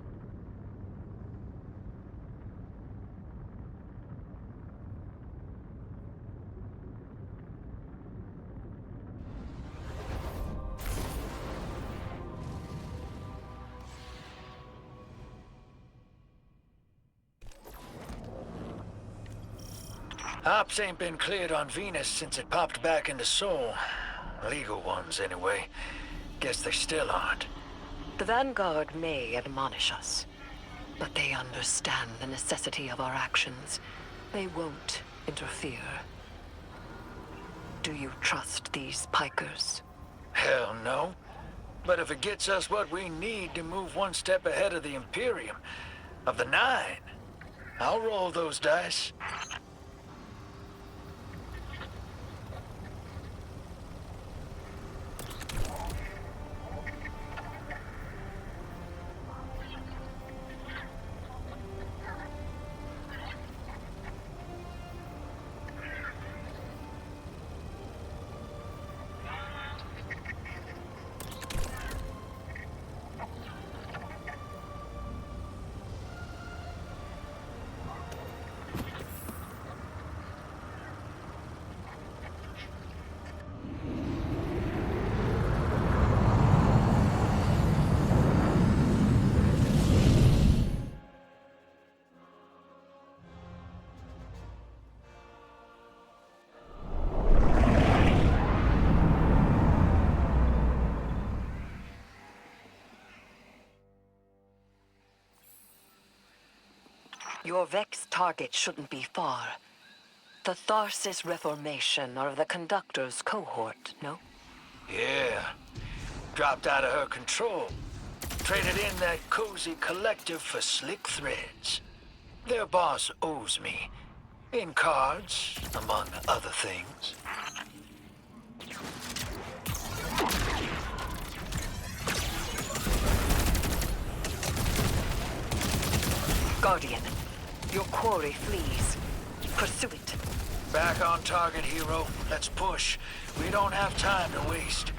Ops ain't been cleared on Venus since it popped back into Sol. Legal ones, anyway. Guess they still aren't.
The Vanguard may admonish us, but they understand the necessity of our actions. They won't interfere. Do you trust these Pikers?
Hell no. But if it gets us what we need to move one step ahead of the Imperium, of the Nine, I'll roll those dice.
Your Vex target shouldn't be far. The Tharsis Reformation are the Conductor's cohort, no?
Yeah. Dropped out of her control. Traded in that cozy collective for slick threads. Their boss owes me. In cards, among other things.
Guardian, your quarry flees. Pursue it.
Back on target, hero. Let's push. We don't have time to waste.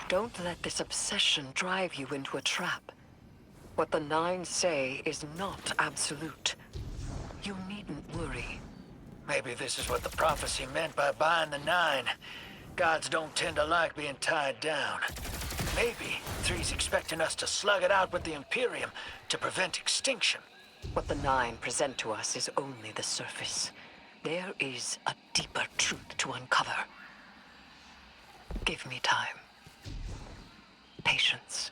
Don't let this obsession drive you into a trap. What the Nine say is not absolute. You needn't worry.
Maybe this is what the prophecy meant by buying the Nine. Gods don't tend to like being tied down. Maybe 3's expecting us to slug it out with the Imperium to prevent extinction.
What the Nine present to us is only the surface. There is a deeper truth to uncover. Give me time. Patience.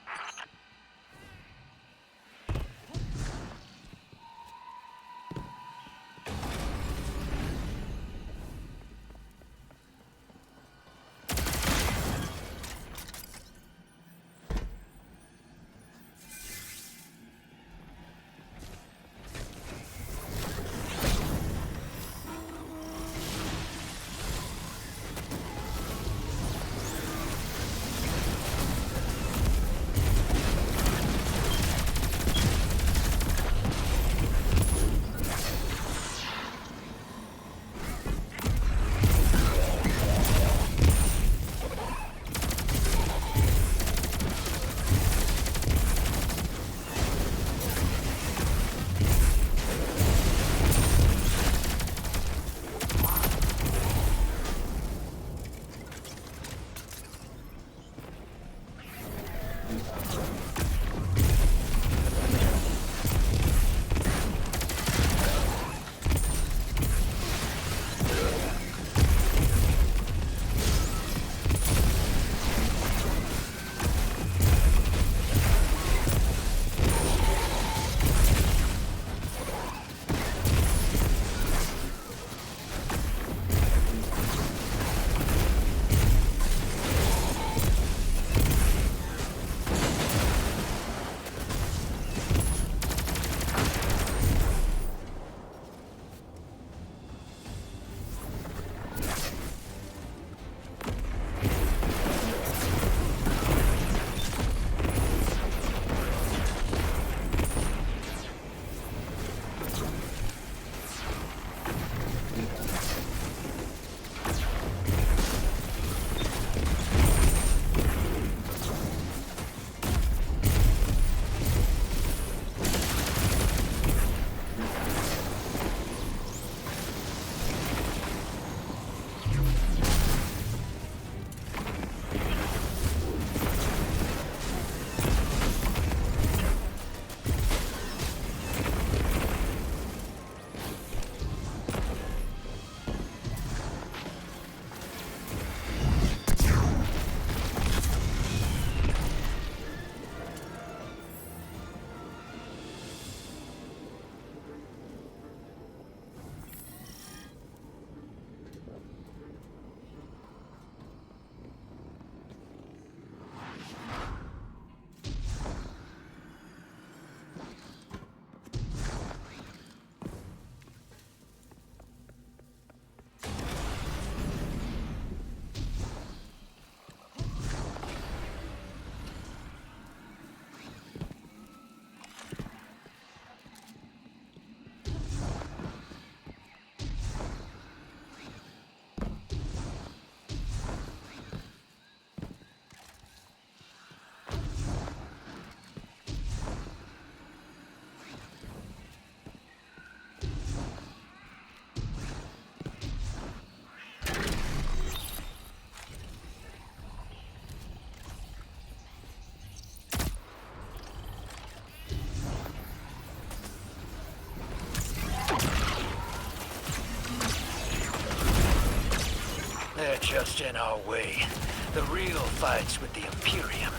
They're just in our way. The real fight's with the Imperium.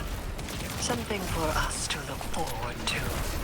Something for us to look forward to.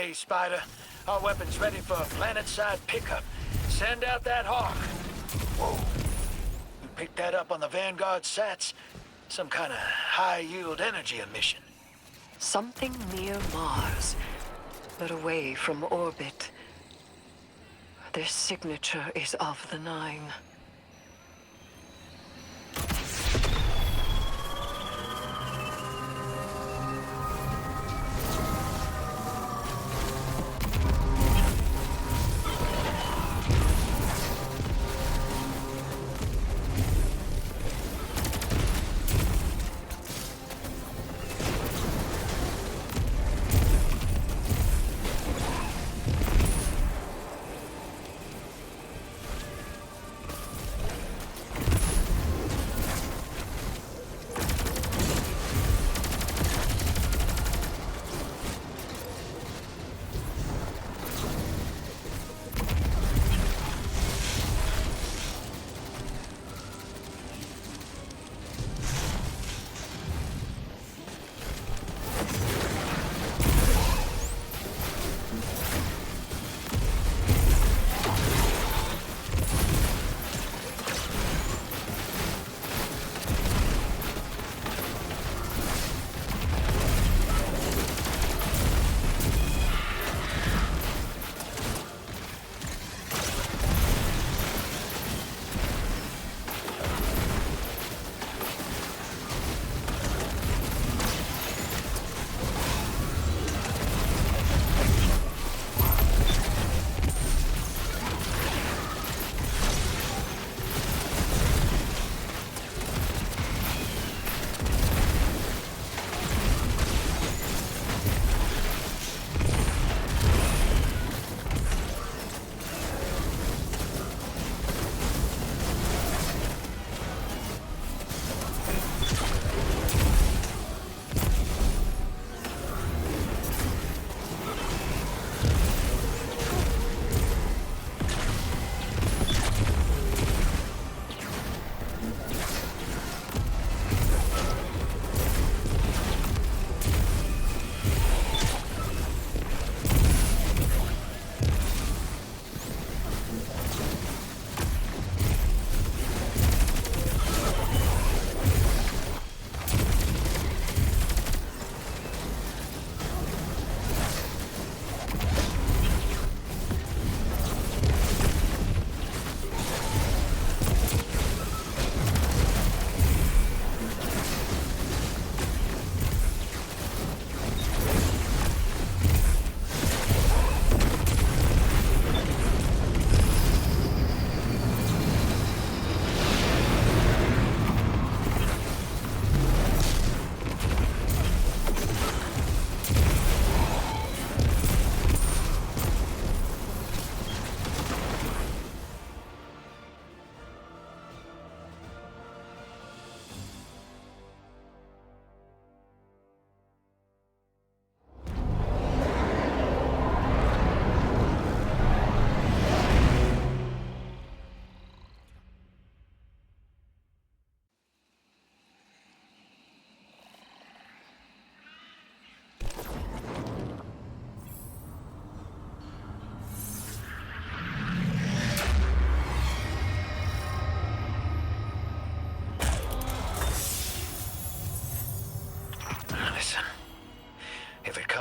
way, Spider. Our weapon's ready for a planet-side pickup. Send out that hawk. Whoa. You picked that up on the Vanguard sats? Some kind of high-yield energy emission.
Something near Mars, but away from orbit. Their signature is of the Nine.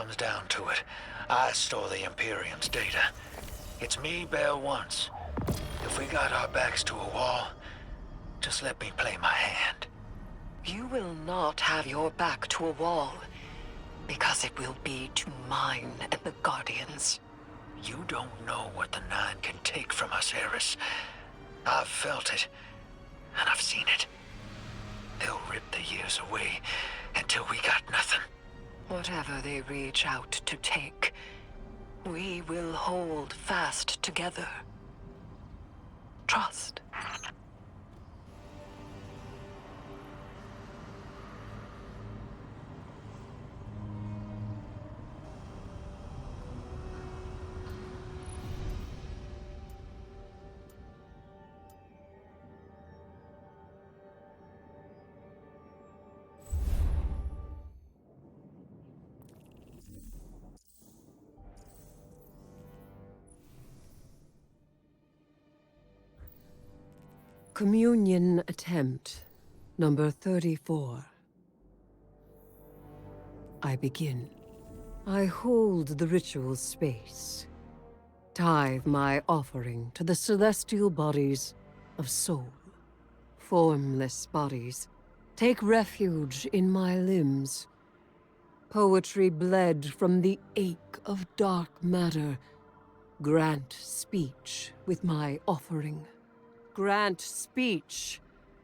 comes down to it, I store the Imperium's data. It's me Bael wants. If we got our backs to a wall, just let me play my hand.
You will not have your back to a wall, because it will be to mine and the Guardians.
You don't know what the Nine can take from us, Eris. I've felt it, and I've seen it. They'll rip the years away until we got nothing.
Whatever they reach out to take, we will hold fast together. Trust.
Communion attempt number 34. I begin. I hold the ritual space. Tithe my offering to the celestial bodies of soul. Formless bodies, take refuge in my limbs. Poetry bled from the ache of dark matter. Grant speech with my offering. Grant speech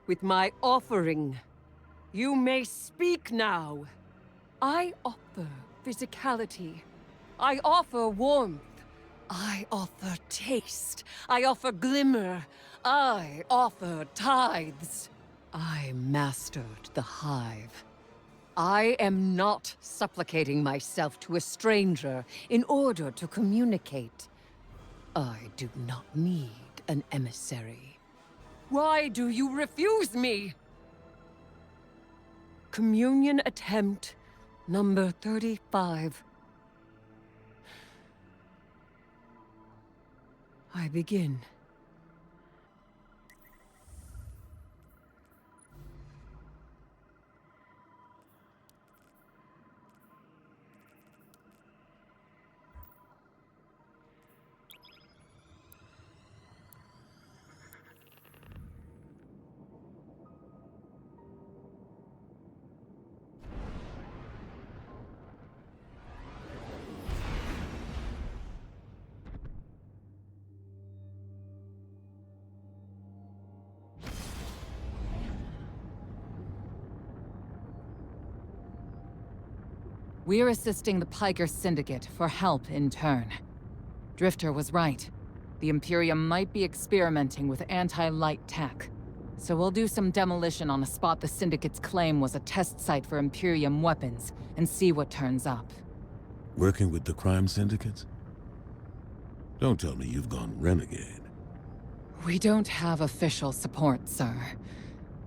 with my offering. You may speak now. I offer physicality. I offer warmth. I offer taste. I offer glimmer. I offer tithes. I mastered the hive. I am not supplicating myself to a stranger in order to communicate. I do not need an emissary. Why do you refuse me? Communion attempt number 35. I begin.
We're assisting the Piker Syndicate for help in turn. Drifter was right. The Imperium might be experimenting with anti-light tech. So we'll do some demolition on a spot the Syndicate's claim was a test site for Imperium weapons, and see what turns up.
Working with the crime syndicates? Don't tell me you've gone renegade.
We don't have official support, sir.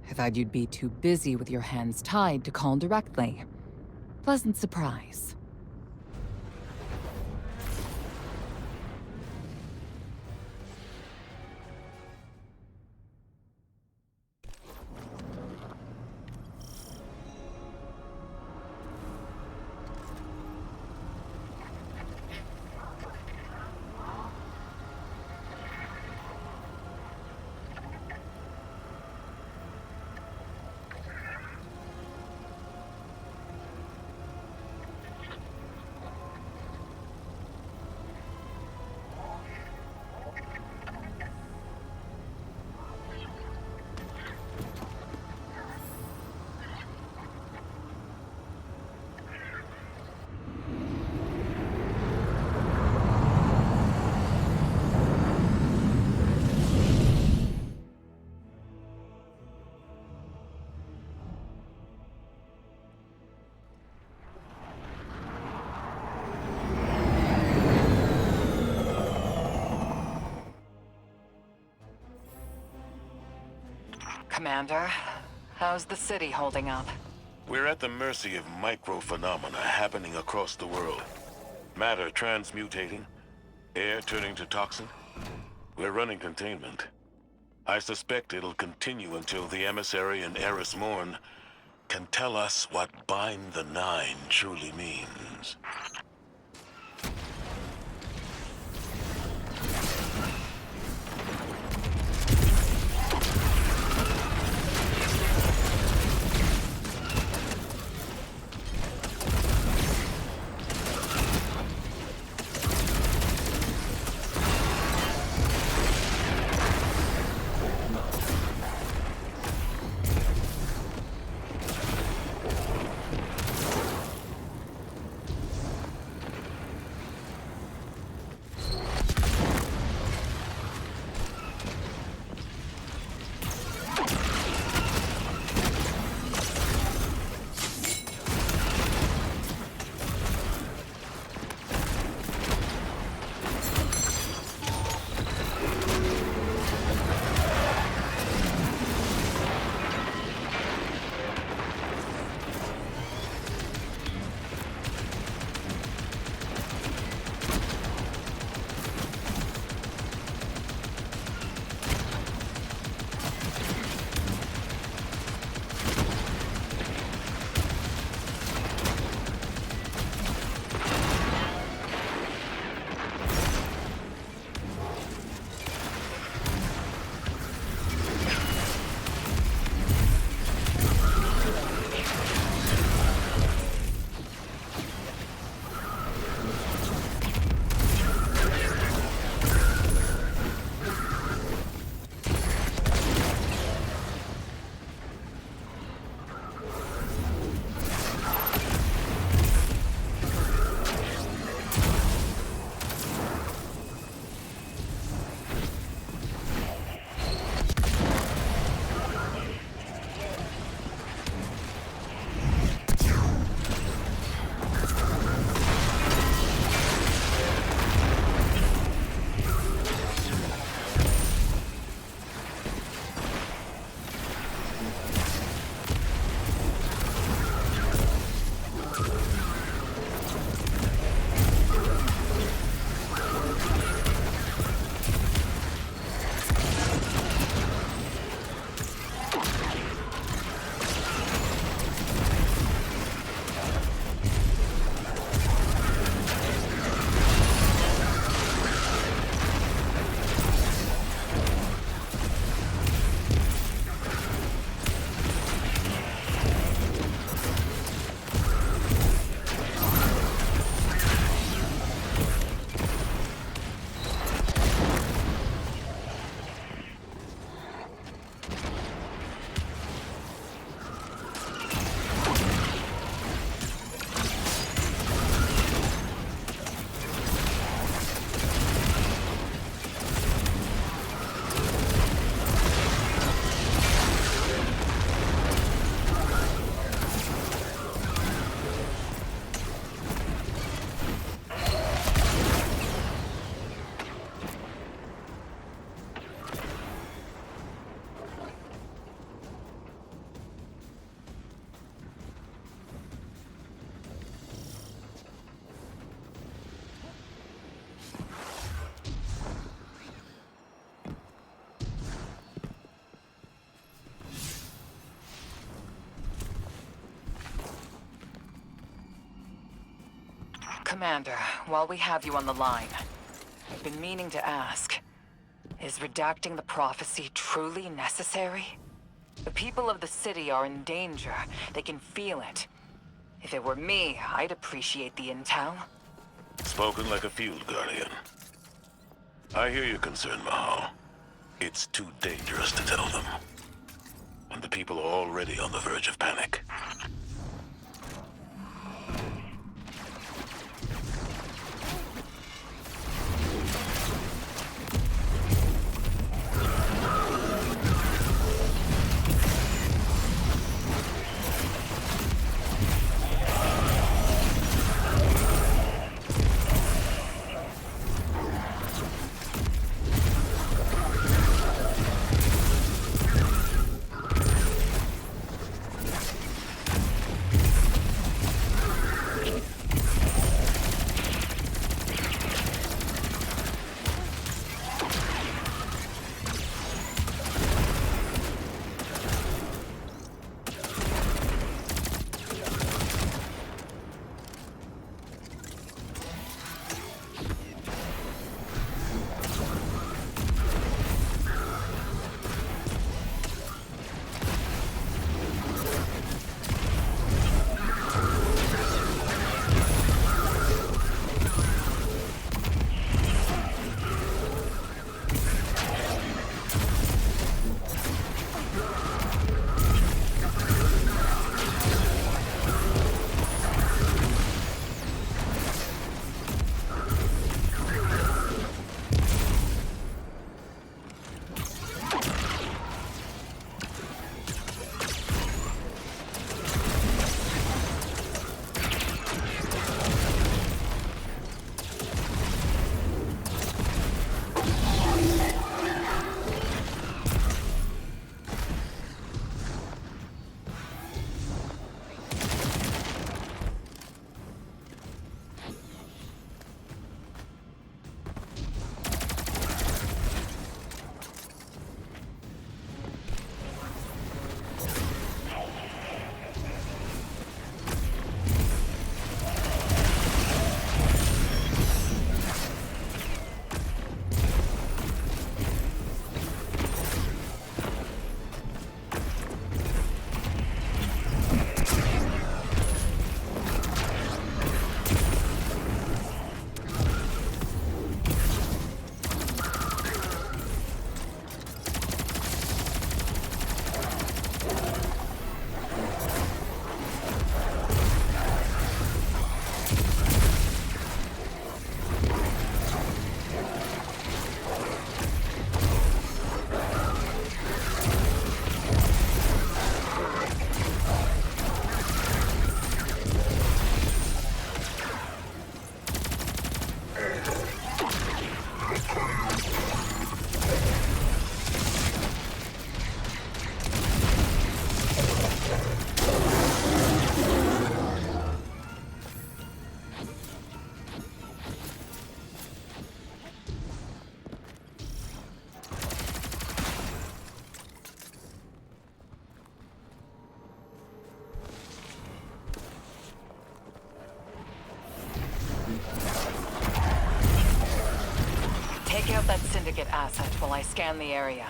I thought you'd be too busy with your hands tied to call directly. Pleasant surprise. Commander, how's the city holding up?
We're at the mercy of micro-phenomena happening across the world. Matter transmutating, air turning to toxin. We're running containment. I suspect it'll continue until the Emissary and Eris Morn can tell us what Bind the Nine truly means.
Commander, while we have you on the line, I've been meaning to ask, is redacting the prophecy truly necessary? The people of the city are in danger. They can feel it. If it were me, I'd appreciate the intel.
Spoken like a field guardian. I hear your concern, Mahal. It's too dangerous to tell them. And the people are already on the verge of panic.
Take out that Syndicate asset while I scan the area.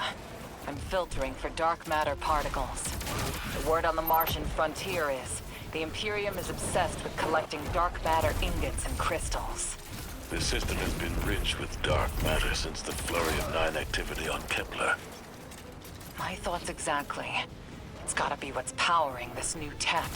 I'm filtering for dark matter particles. The word on the Martian frontier is, the Imperium is obsessed with collecting dark matter ingots and crystals.
The system has been rich with dark matter since the flurry of 9 activity on Kepler.
My thoughts exactly. It's gotta be what's powering this new tech.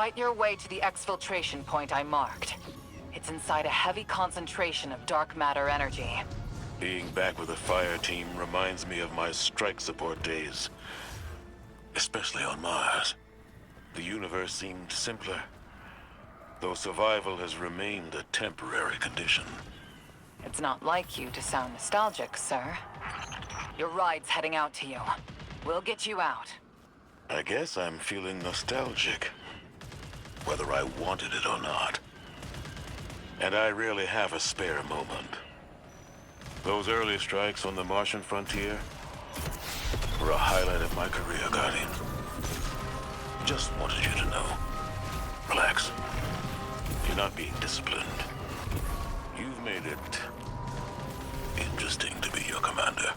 Fight your way to the exfiltration point I marked. It's inside a heavy concentration of dark matter energy.
Being back with the fire team reminds me of my strike support days. Especially on Mars. The universe seemed simpler, though survival has remained a temporary condition.
It's not like you to sound nostalgic, sir. Your ride's heading out to you. We'll get you out.
I guess I'm feeling nostalgic, whether I wanted it or not. And I rarely have a spare moment. Those early strikes on the Martian frontier were a highlight of my career, Guardian. Just wanted you to know. Relax. You're not being disciplined. You've made it interesting to be your commander.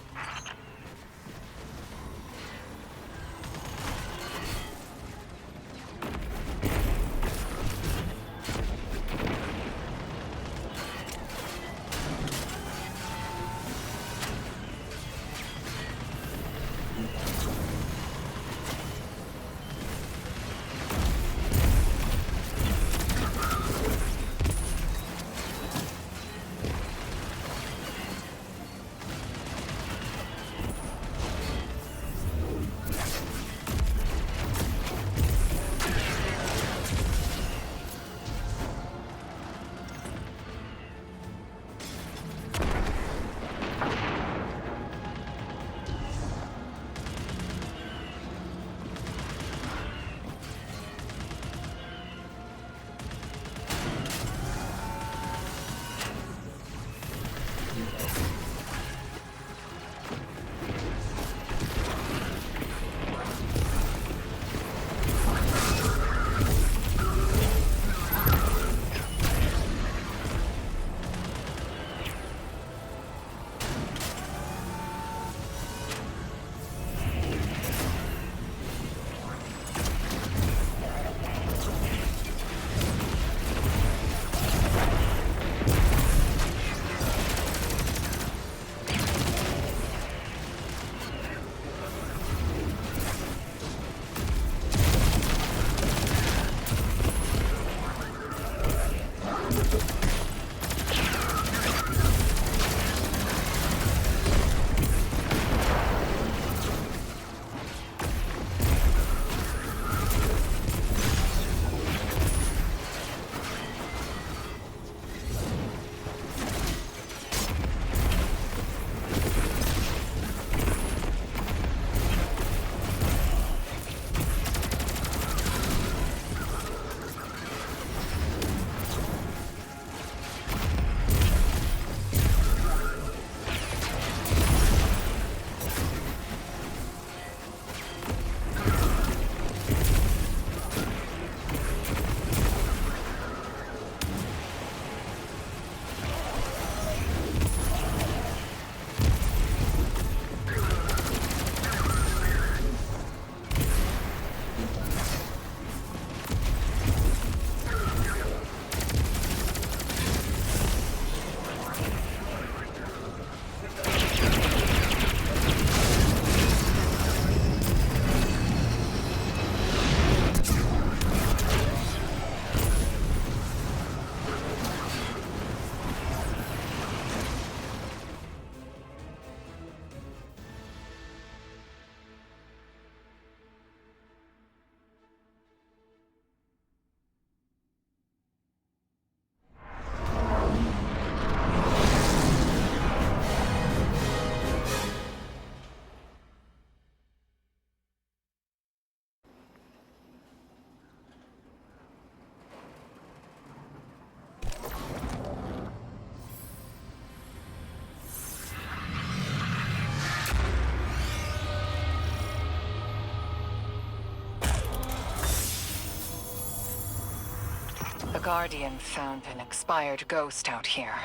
The Guardian found an expired ghost out here.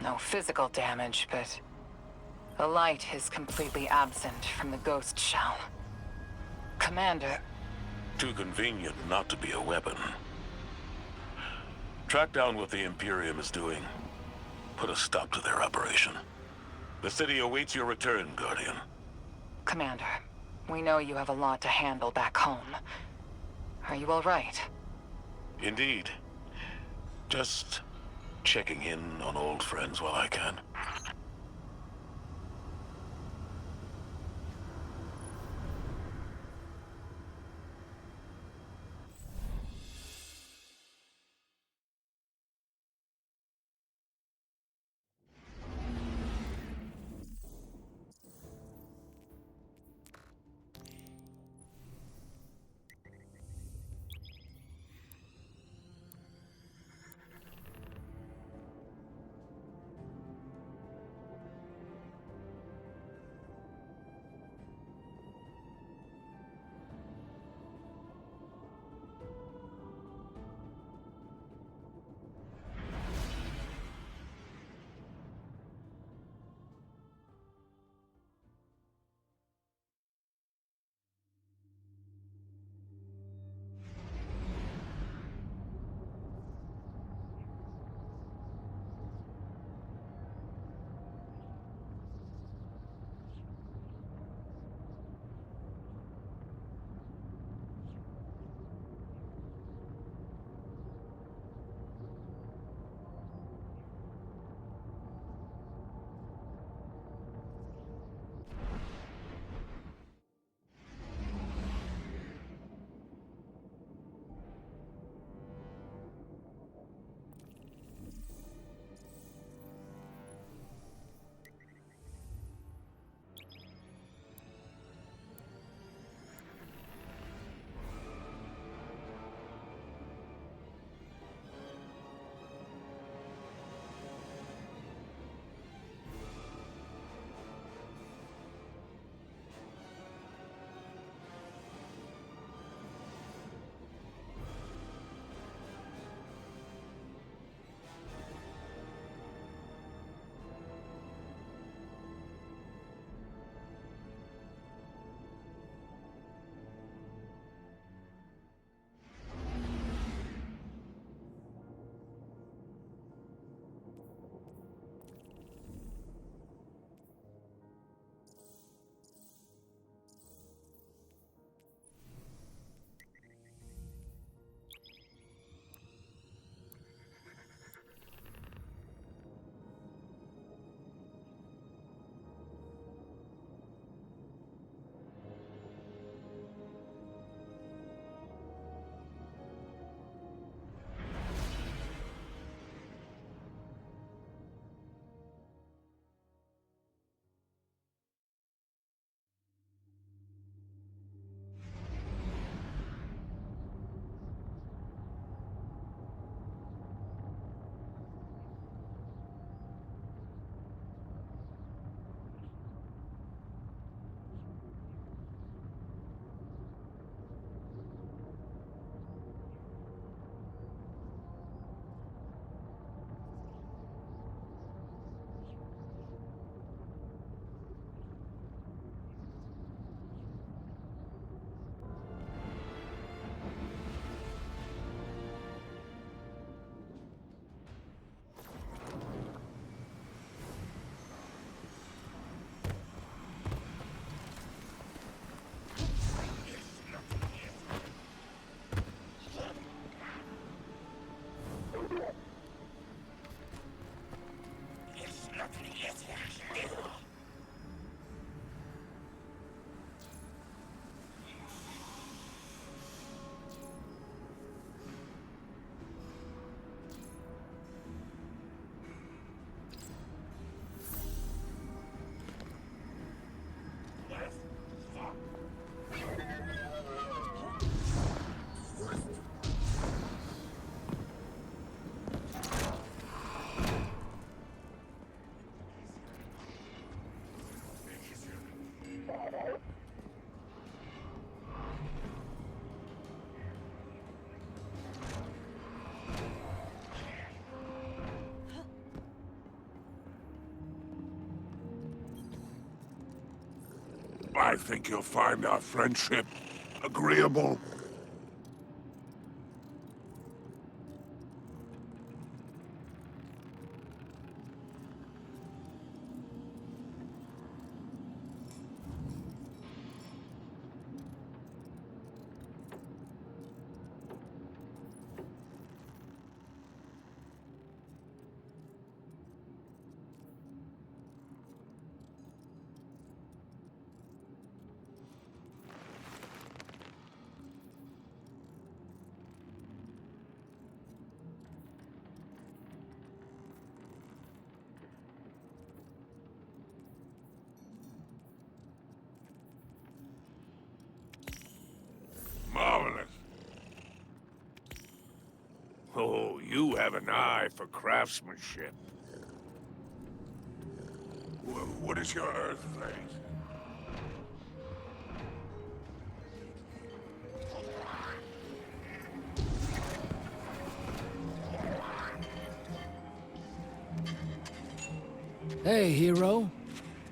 No physical damage, but the light is completely absent from the ghost shell. Commander...
Too convenient not to be a weapon. Track down what the Imperium is doing. Put a stop to their operation. The city awaits your return, Guardian.
Commander, we know you have a lot to handle back home. Are you all right?
Indeed. Just checking in on old friends while I can.
I think you'll find our friendship agreeable. Oh, you have an eye for craftsmanship. What is your Earth fate?
Hey, hero.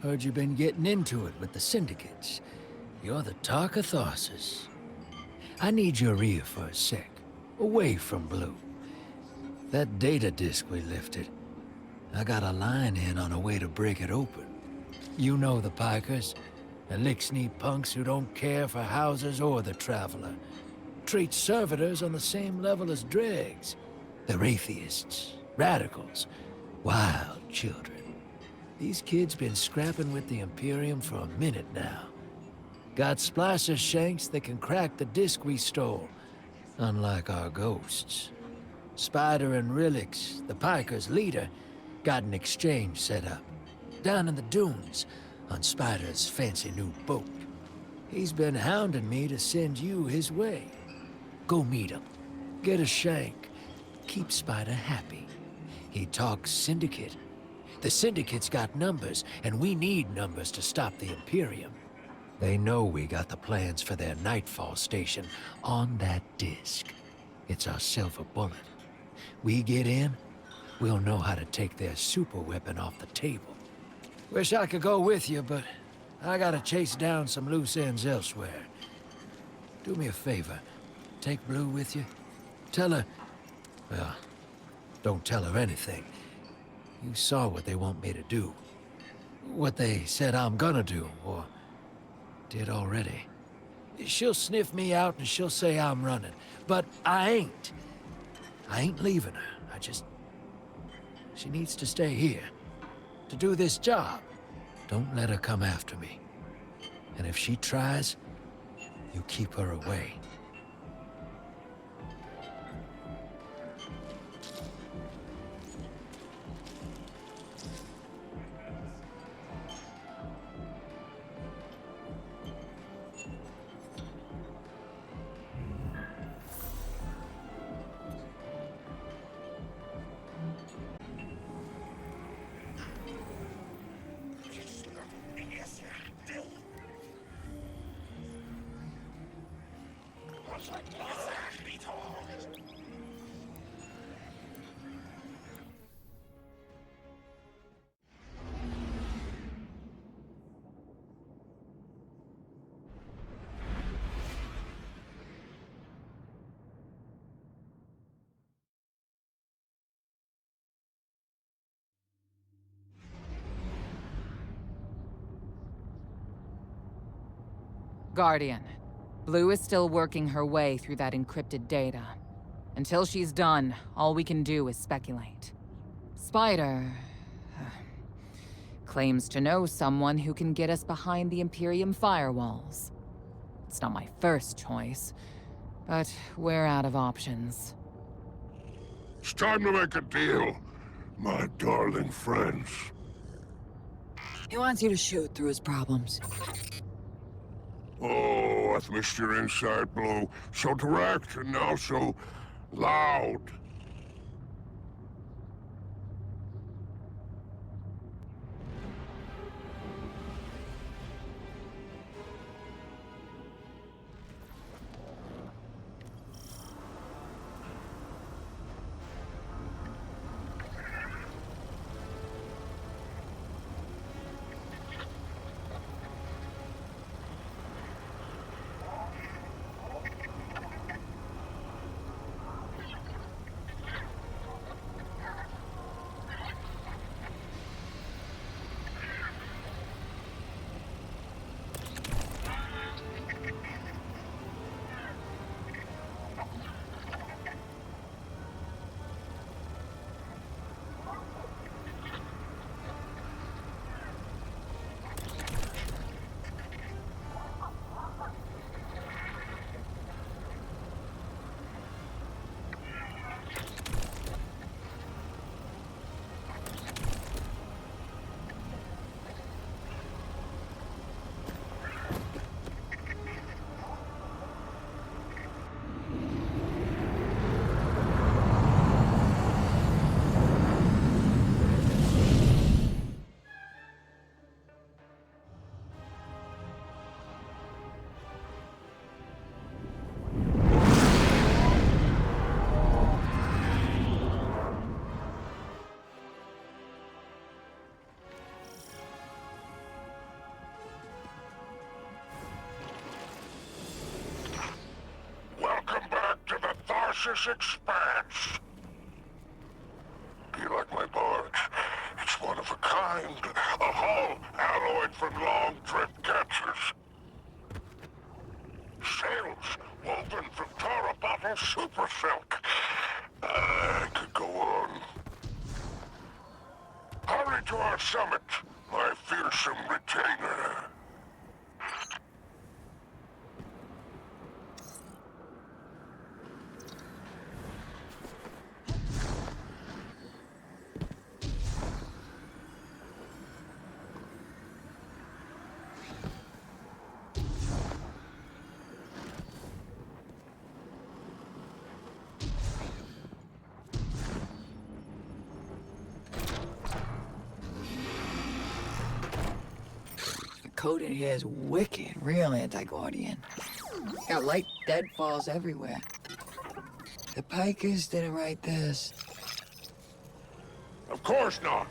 Heard you've been getting into it with the Syndicates. You're the talk of Tharsis. I need your ear for a sec. Away from Blue. That data disk we lifted. I got a line in on a way to break it open. You know the Pikers. The lick-sneak punks who don't care for houses or the Traveler. Treat servitors on the same level as dregs. They're atheists, radicals, wild children. These kids been scrapping with the Imperium for a minute now. Got splicer shanks that can crack the disk we stole, unlike our ghosts. Spider and Rilix, the Pikers' leader, got an exchange set up, down in the dunes, on Spider's fancy new boat. He's been hounding me to send you his way. Go meet him, get a shank, keep Spider happy. He talks Syndicate. The Syndicate's got numbers, and we need numbers to stop the Imperium. They know we got the plans for their Nightfall station on that disk. It's our silver bullet. We get in, we'll know how to take their super weapon off the table. Wish I could go with you, but I gotta chase down some loose ends elsewhere. Do me a favor. Take Blue with you. Tell her... well, don't tell her anything. You saw what they want me to do. What they said I'm gonna do, or did already. She'll sniff me out and she'll say I'm running. But I ain't. I ain't leaving her. She needs to stay here. To do this job. Don't let her come after me. And if she tries, you keep her away.
Guardian, Blue is still working her way through that encrypted data. Until she's done, all we can do is speculate. Spider... claims to know someone who can get us behind the Imperium firewalls. It's not my first choice, but we're out of options.
It's time to make a deal, my darling friends.
He wants you to shoot through his problems.
Oh, I've missed your inside blow. So direct and now so loud. precious expanse. You like my barge? It's one of a kind. A hull alloyed from long drift catchers. Sails woven from Tara bottle super silk. I could go on. Hurry to our summit, my fearsome retainer.
Code in here is wicked, real anti-Guardian. Got light deadfalls everywhere. The Pikers didn't write this.
Of course not.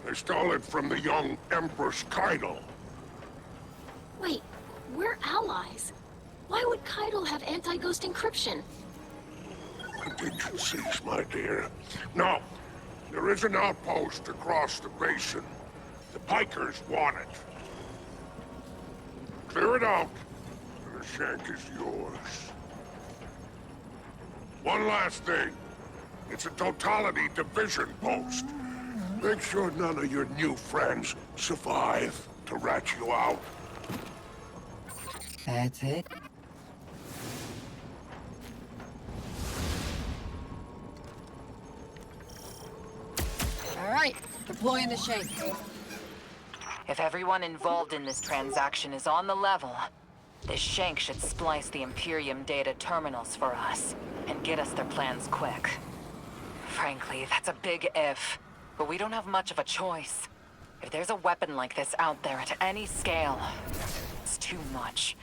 They stole it from the young Empress Keitel.
Wait, we're allies. Why would Keitel have anti-ghost encryption?
Contingencies, my dear. No, there is an outpost across the basin. The Pikers want it. Clear it out, and the shank is yours. One last thing. It's a totality division post. Make sure none of your new friends survive to rat you out.
That's it? All right, deploying the shank.
If everyone involved in this transaction is on the level, this shank should splice the Imperium data terminals for us, and get us their plans quick. Frankly, that's a big if, but we don't have much of a choice. If there's a weapon like this out there at any scale, it's too much.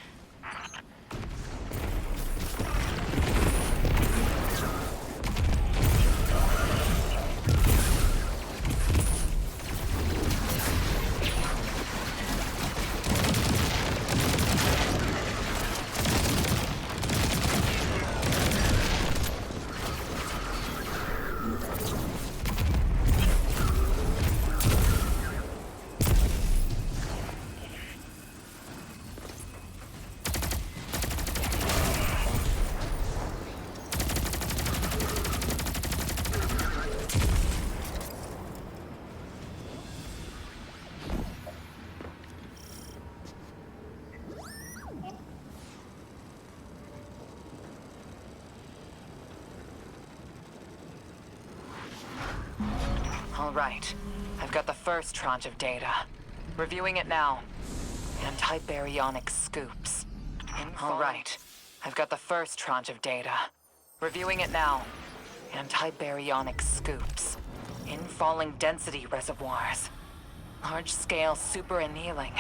All right. I've got the first tranche of data. Reviewing it now. Anti-baryonic scoops. All right. I've got the first tranche of data. Reviewing it now. Anti-baryonic scoops. Infalling density reservoirs. Large-scale super annealing.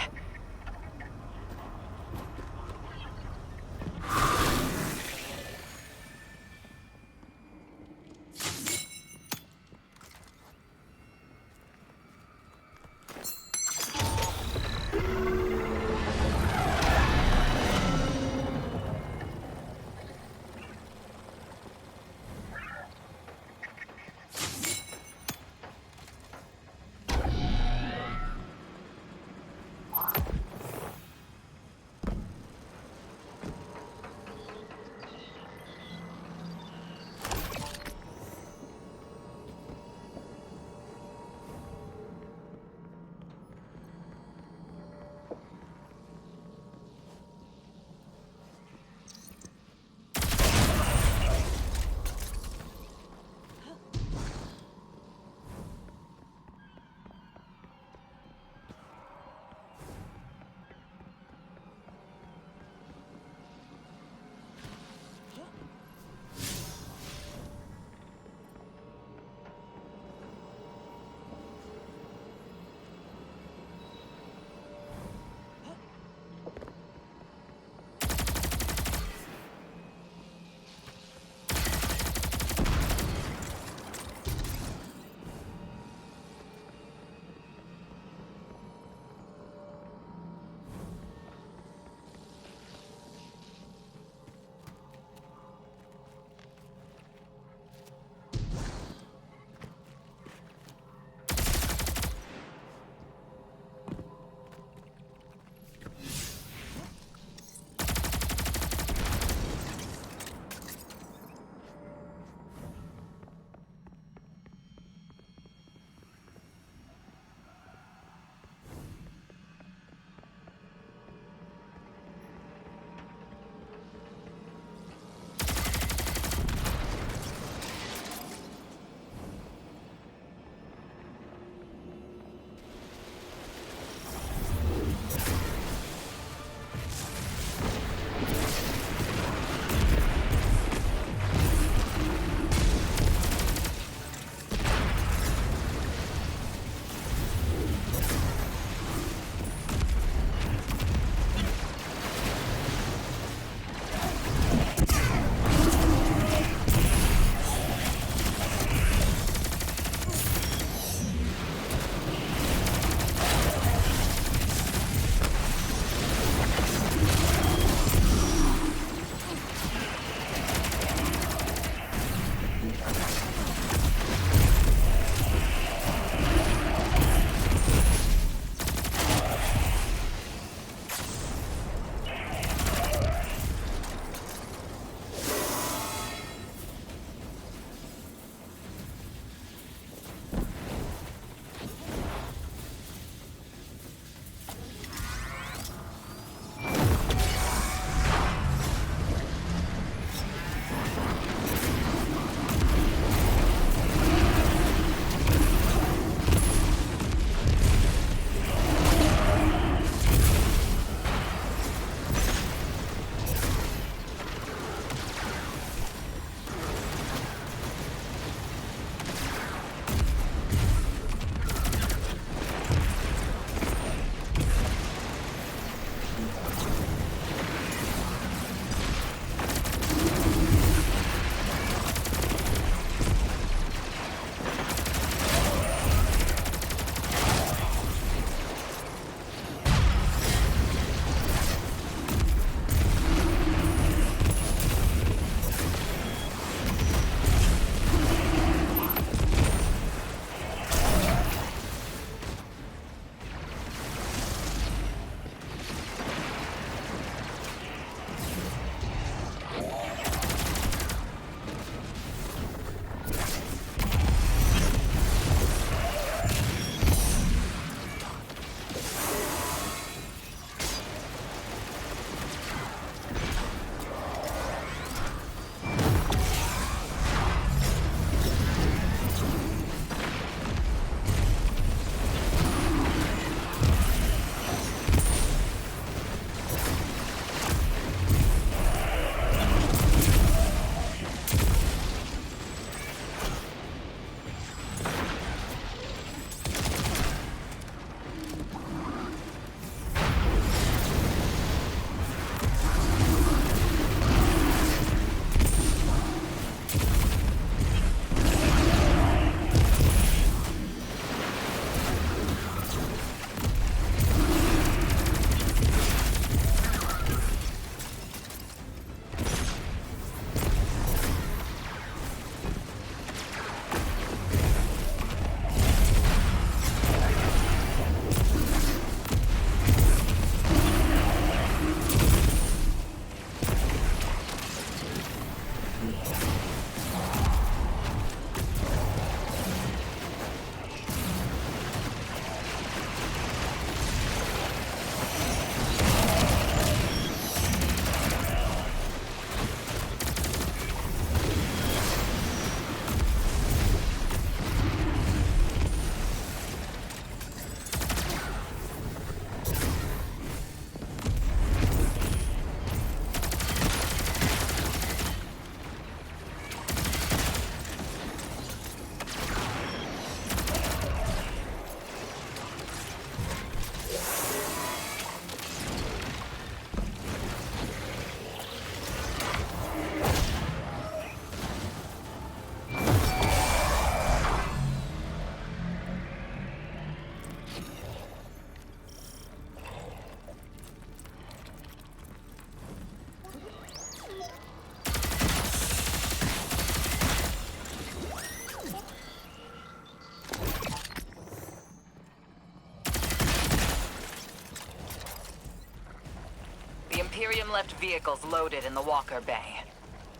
Time left vehicles loaded in the Walker Bay.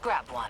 Grab one.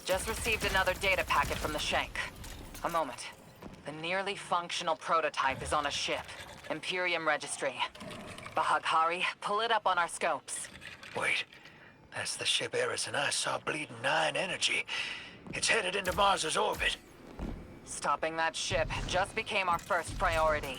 Just received another data packet from the Shank. A moment. The nearly functional prototype is on a ship. Imperium Registry. Bahaghari, pull it up on our scopes.
Wait. That's the ship Eris and I saw bleeding 9 energy. It's headed into Mars's orbit.
Stopping that ship just became our first priority.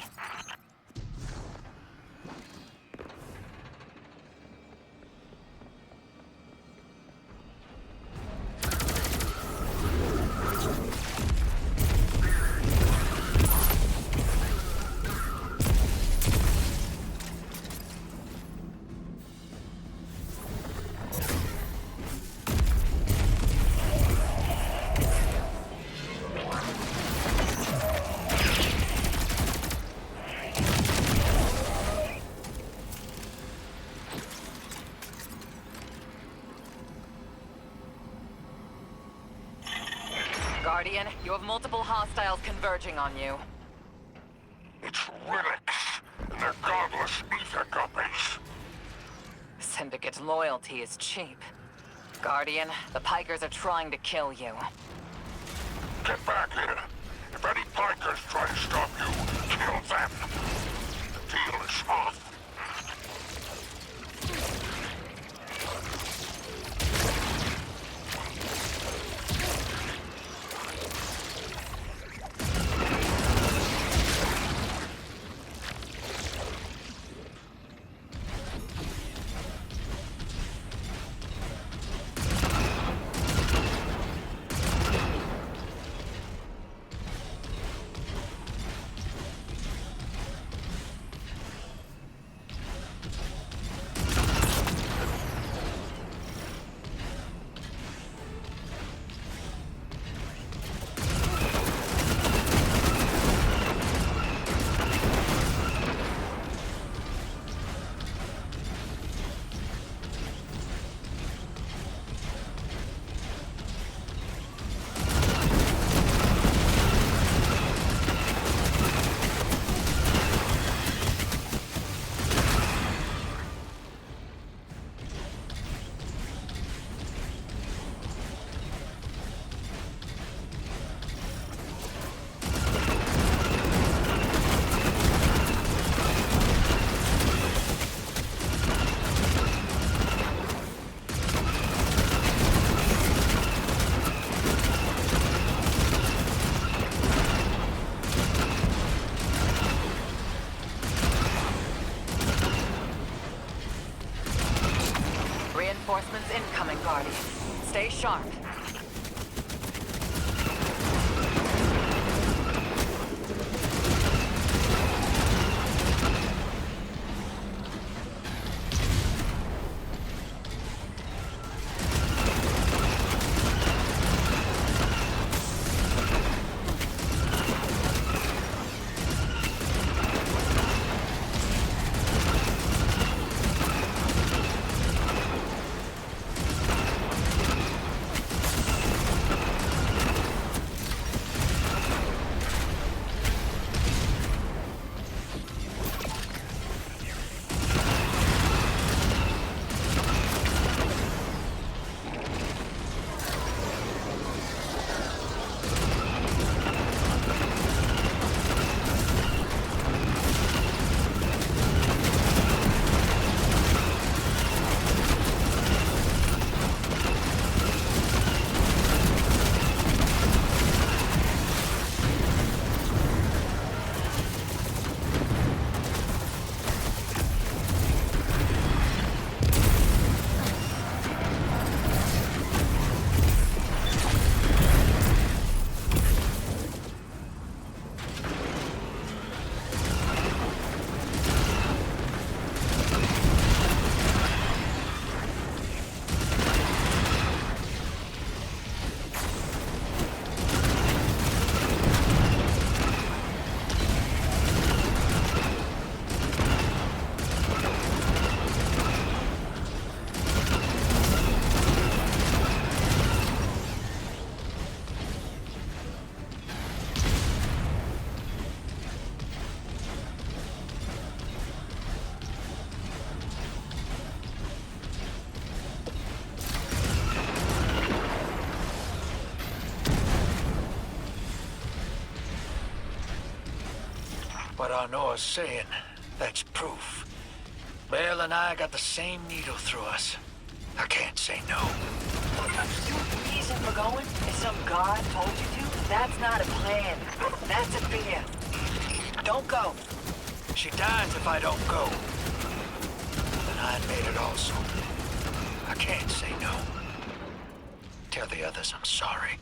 Guardian, you have multiple hostiles converging on you.
It's relics, and they're godless ether guppies.
Syndicate's loyalty is cheap. Guardian, the Pikers are trying to kill you.
Get back here. If any Pikers try to stop you, kill them. The deal is off.
Reinforcements incoming, Guardian. Stay sharp.
what Arnor's saying, that's proof. Bael and I got the same needle through us. I can't say no.
Your reason for going is some god told you to? That's not a plan. That's a fear. Don't go.
She dies if I don't go. And I made it also. I can't say no. Tell the others I'm sorry.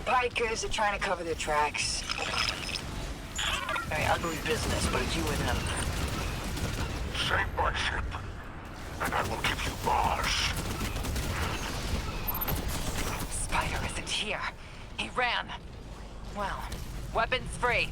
Bikers are trying to cover their tracks. Very ugly business, but it's you and them.
Save my ship, and I will give you Mars.
Spider isn't here. He ran. Well, weapons free.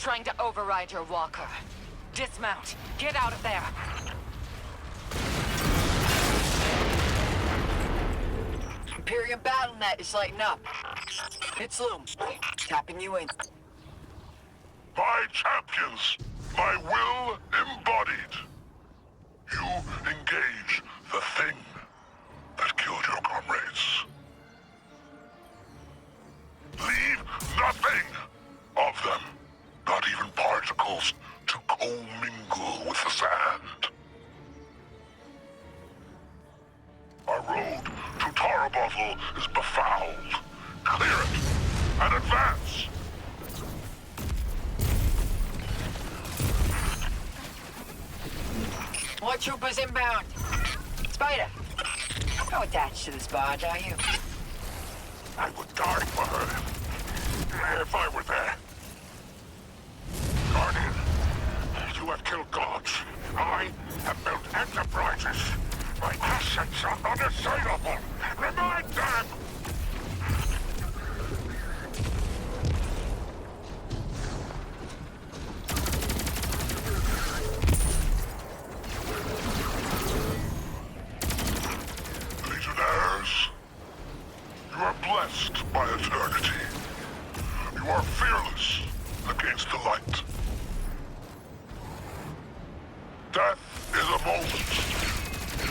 trying to override your walker. Dismount. Get out of there.
Imperium BattleNet is lighting up. It's Loom. Tapping you in.
My champions, my will embodied. You engage the thing that killed your comrades. Leave nothing of them, not even particles, to commingle with the sand. Our road to Tarabuffle is befouled. Clear it and advance!
More troopers inbound. Spider, how attached to this barge are you?
I would die for her, if I were there. Guardian, you have killed gods. I have built enterprises. My assets are unassailable. Remind them! Legionnaires, you are blessed by eternity. You are fearless against the light. Death is a moment.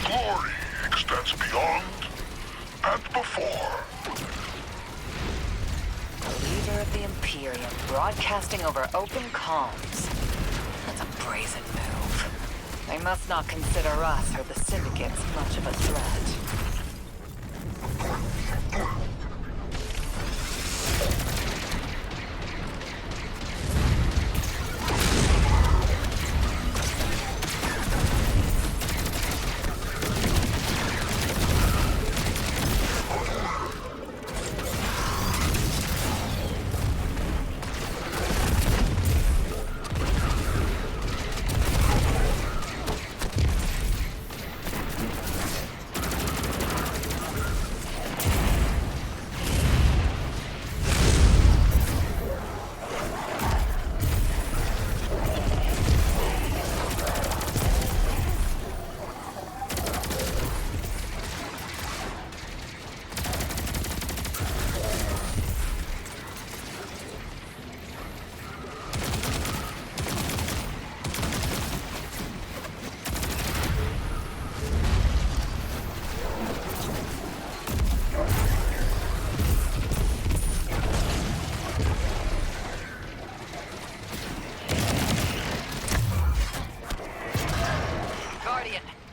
Glory extends beyond and before.
The leader of the Imperium broadcasting over open comms. That's a brazen move. They must not consider us or the Syndicate much of a threat.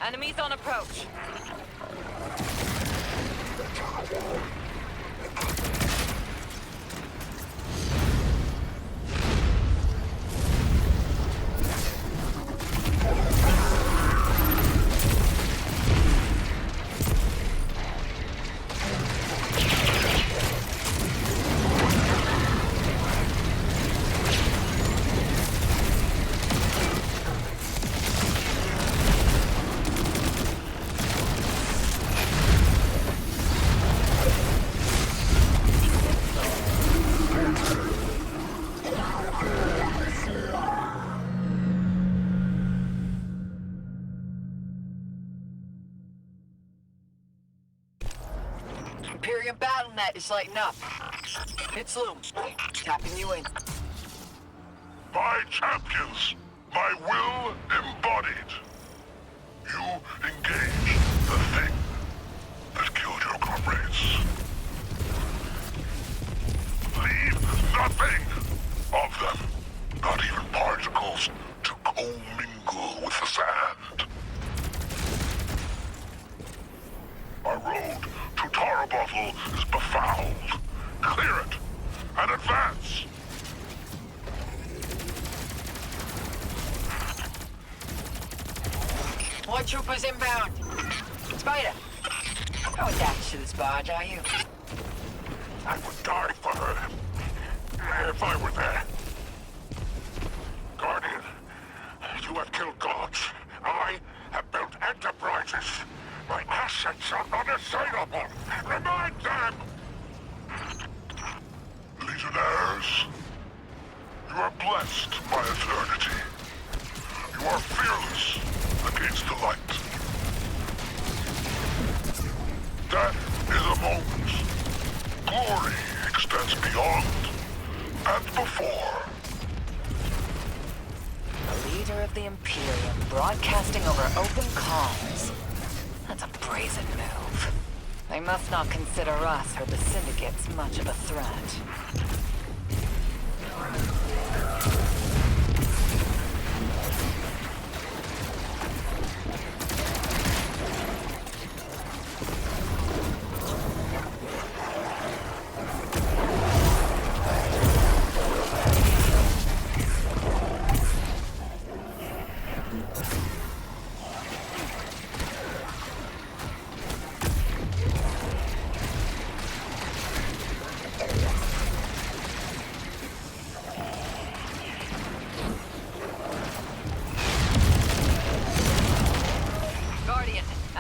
Enemies on approach.
Imperium BattleNet is lighting up. It's Loom. Tapping you in.
My champions, my will embodied. You engage the thing that killed your comrades. Leave nothing of them, not even particles, to commingle with the sand. Our road to Tarabuffle is befouled. Clear it and advance!
More troopers inbound. Spider, how attached to this barge are you?
I would die for her, if I were there. Guardian, you have killed gods. I have built enterprises. My assets are unassailable. Remind them! Legionnaires, you are blessed absurdity. You are fearless against the light. Death is a moment. Glory extends beyond and before.
The leader of the Imperium broadcasting over open comms. That's a brazen move. They must not consider us or the Syndicates much of a threat.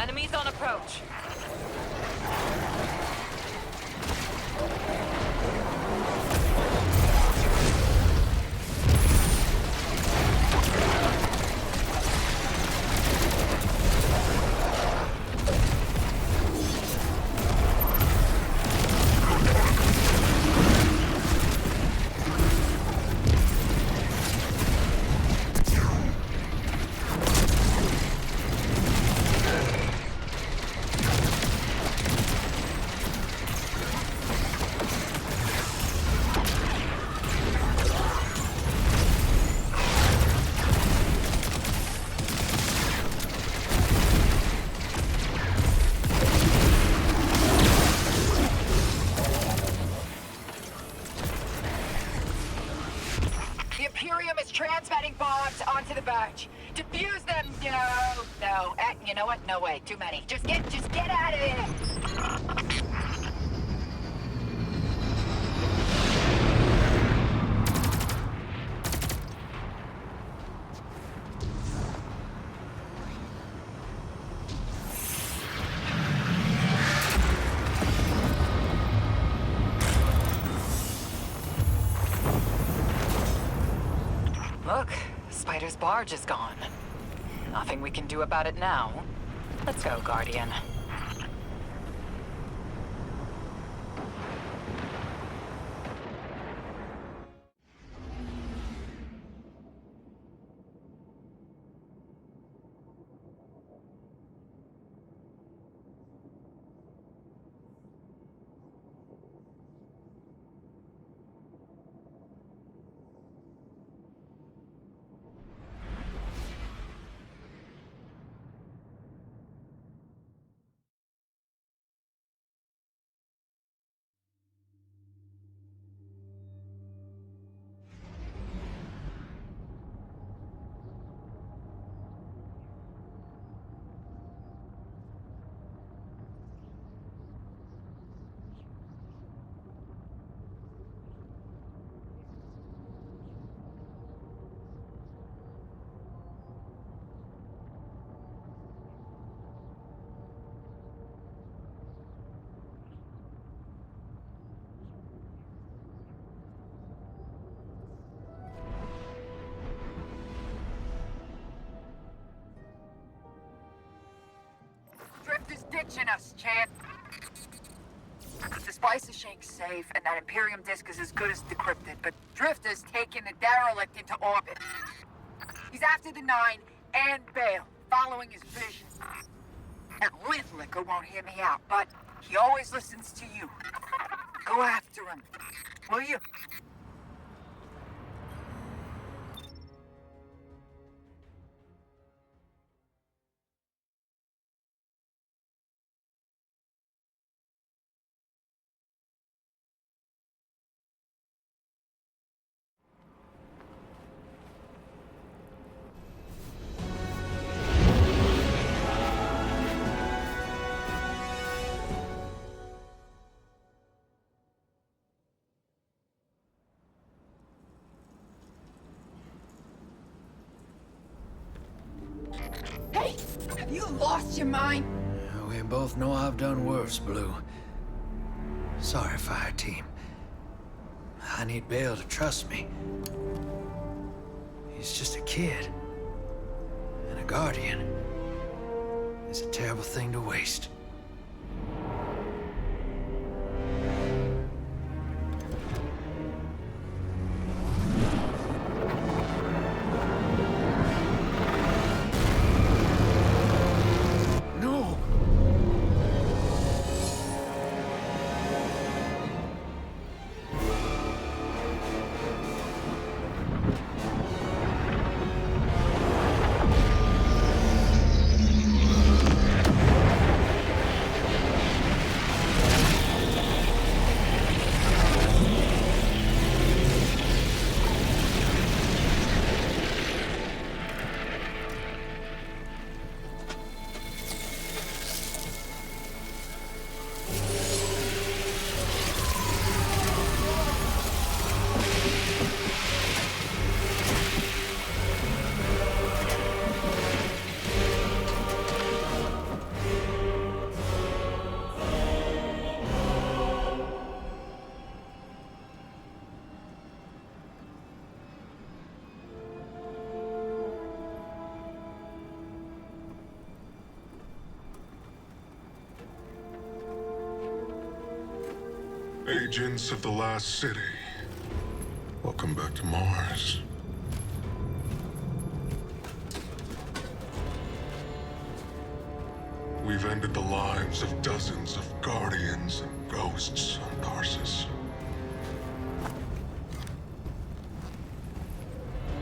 Enemies on approach.
Transmitting bombs onto the barge. Defuse them. No. You know what? No way. Too many. Just get out of there.
Look, Spider's barge is gone. Nothing we can do about it now. Let's go, Guardian.
Is ditching us, Chad. The Spicer Shake's safe, and that Imperium disk is as good as decrypted, but Drifter's taking the derelict into orbit. He's after the Nine and Bael, following his vision. That lint liquor won't hear me out, but he always listens to you. Go after him, will you? Hey! Have you lost your mind?
We both know I've done worse, Blue. Sorry, Fire Team. I need Bael to trust me. He's just a kid. And a guardian. It's a terrible thing to waste.
Agents of the Last City, welcome back to Mars. We've ended the lives of dozens of Guardians and Ghosts on Tarsus.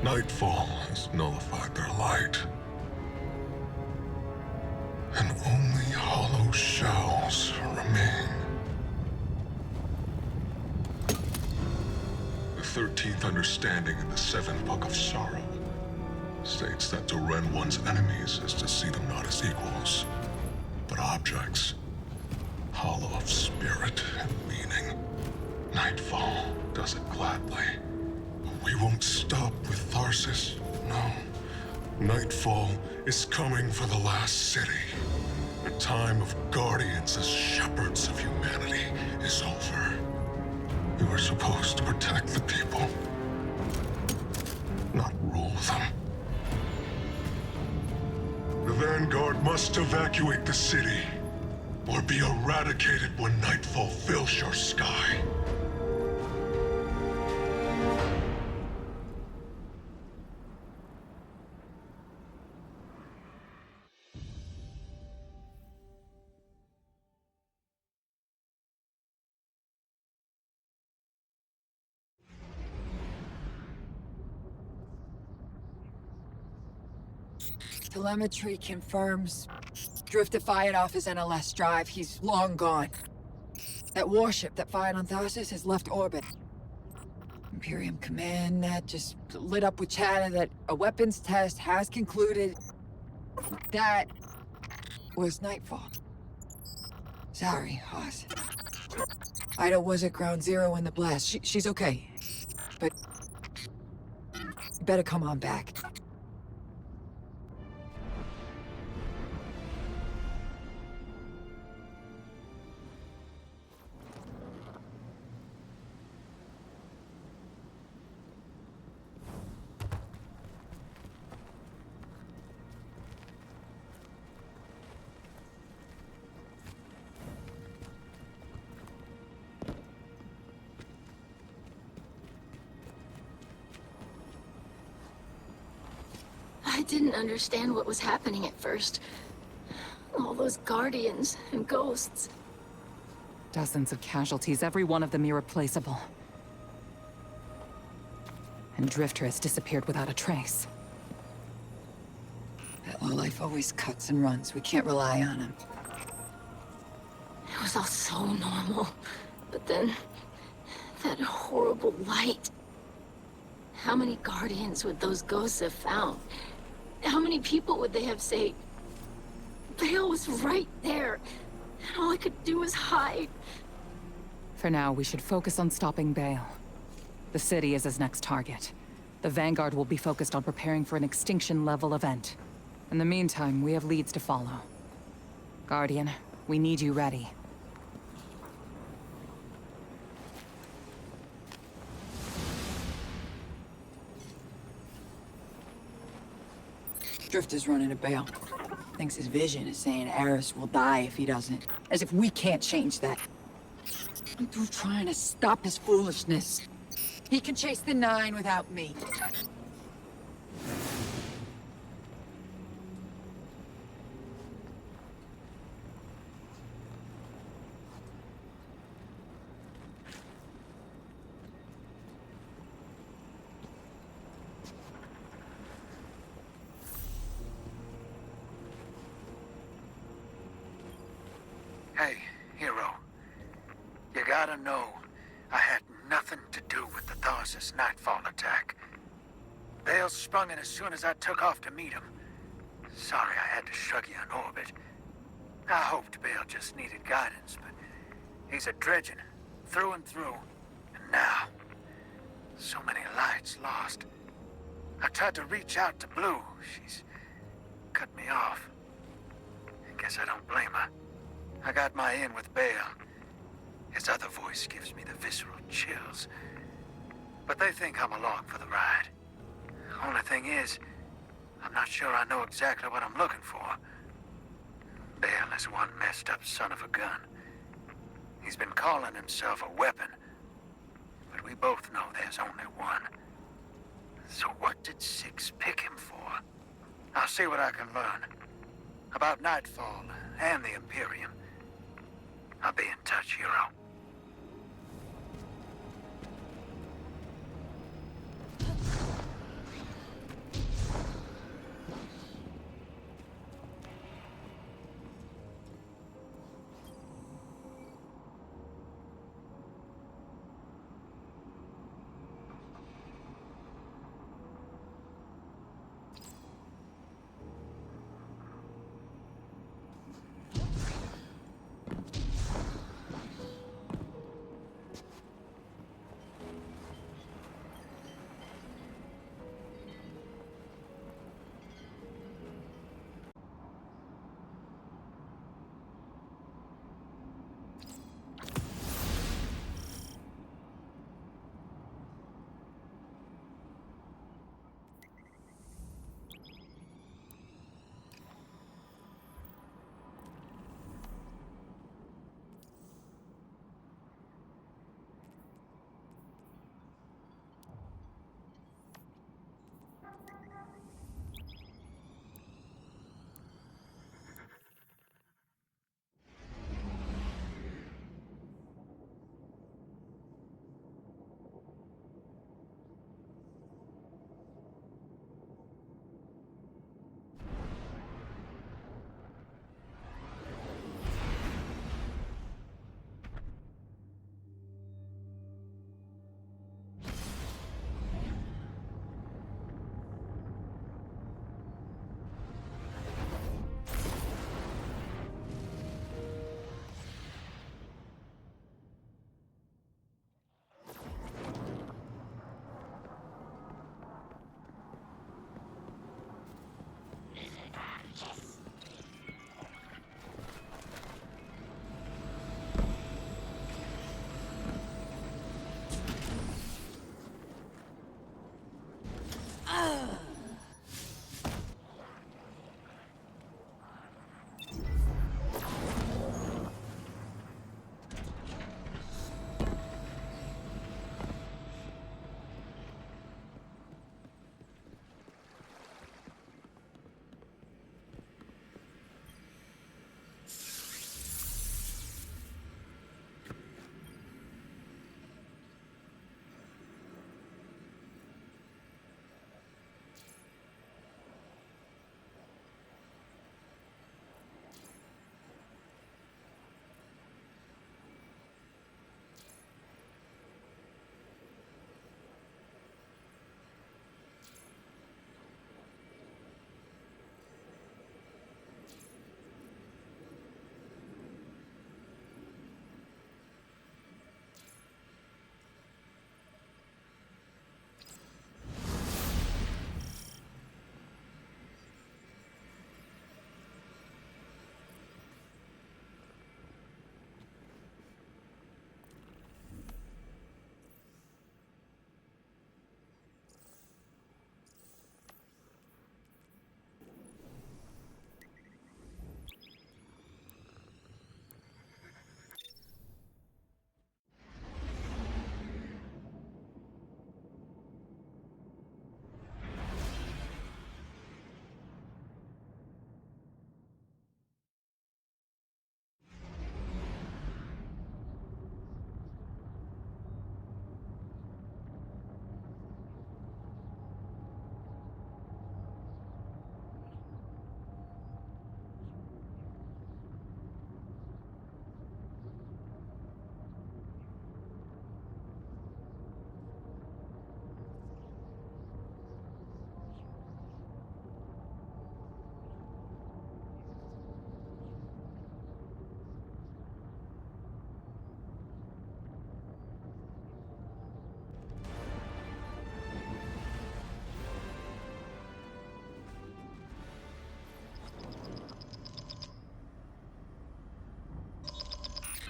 Nightfall has nullified their light. And only hollow shells remain. The 13th understanding in the 7th Book of Sorrow states that to rend one's enemies is to see them not as equals, but objects, hollow of spirit and meaning. Nightfall does it gladly. But we won't stop with Tarsus, no. Nightfall is coming for the Last City. The time of Guardians as shepherds of humanity is over. You are supposed to protect the people, not rule them. The Vanguard must evacuate the city, or be eradicated when Nightfall fills your sky.
Telemetry confirms Drifter fired off his NLS drive. He's long gone. That warship that fired on Tarsus has left orbit. Imperium Command Net just lit up with chatter that a weapons test has concluded. That was Nightfall. Sorry, Hoss. Ida was at ground zero in the blast. She's okay. But you better come on back.
I didn't understand what was happening at first. All those Guardians and Ghosts.
Dozens of casualties, every one of them irreplaceable. And Drifter has disappeared without a trace.
That lowlife always cuts and runs. We can't rely on him.
It was all so normal. But then, that horrible light. How many Guardians would those ghosts have found? How many people would they have saved? Bael was right there, and all I could do was hide.
For now, we should focus on stopping Bael. The city is his next target. The Vanguard will be focused on preparing for an extinction-level event. In the meantime, we have leads to follow. Guardian, we need you ready.
Drifter's running a Bael. Thinks his vision is saying Eris will die if he doesn't. As if we can't change that. I'm through trying to stop his foolishness. He can chase the 9 without me.
Hey, hero. You gotta know, I had nothing to do with the Tharsis Nightfall attack. Bael sprung it as soon as I took off to meet him. Sorry I had to shrug you in orbit. I hoped Bael just needed guidance, but he's a dredgen, through and through. And now, so many lights lost. I tried to reach out to Blue. She's cut me off. I guess I don't blame her. I got my in with Bael. His other voice gives me the visceral chills. But they think I'm along for the ride. Only thing is, I'm not sure I know exactly what I'm looking for. Bael is one messed up son of a gun. He's been calling himself a weapon. But we both know there's only one. So what did Six pick him for? I'll see what I can learn. About Nightfall and the Imperium. I'll be in touch, hero.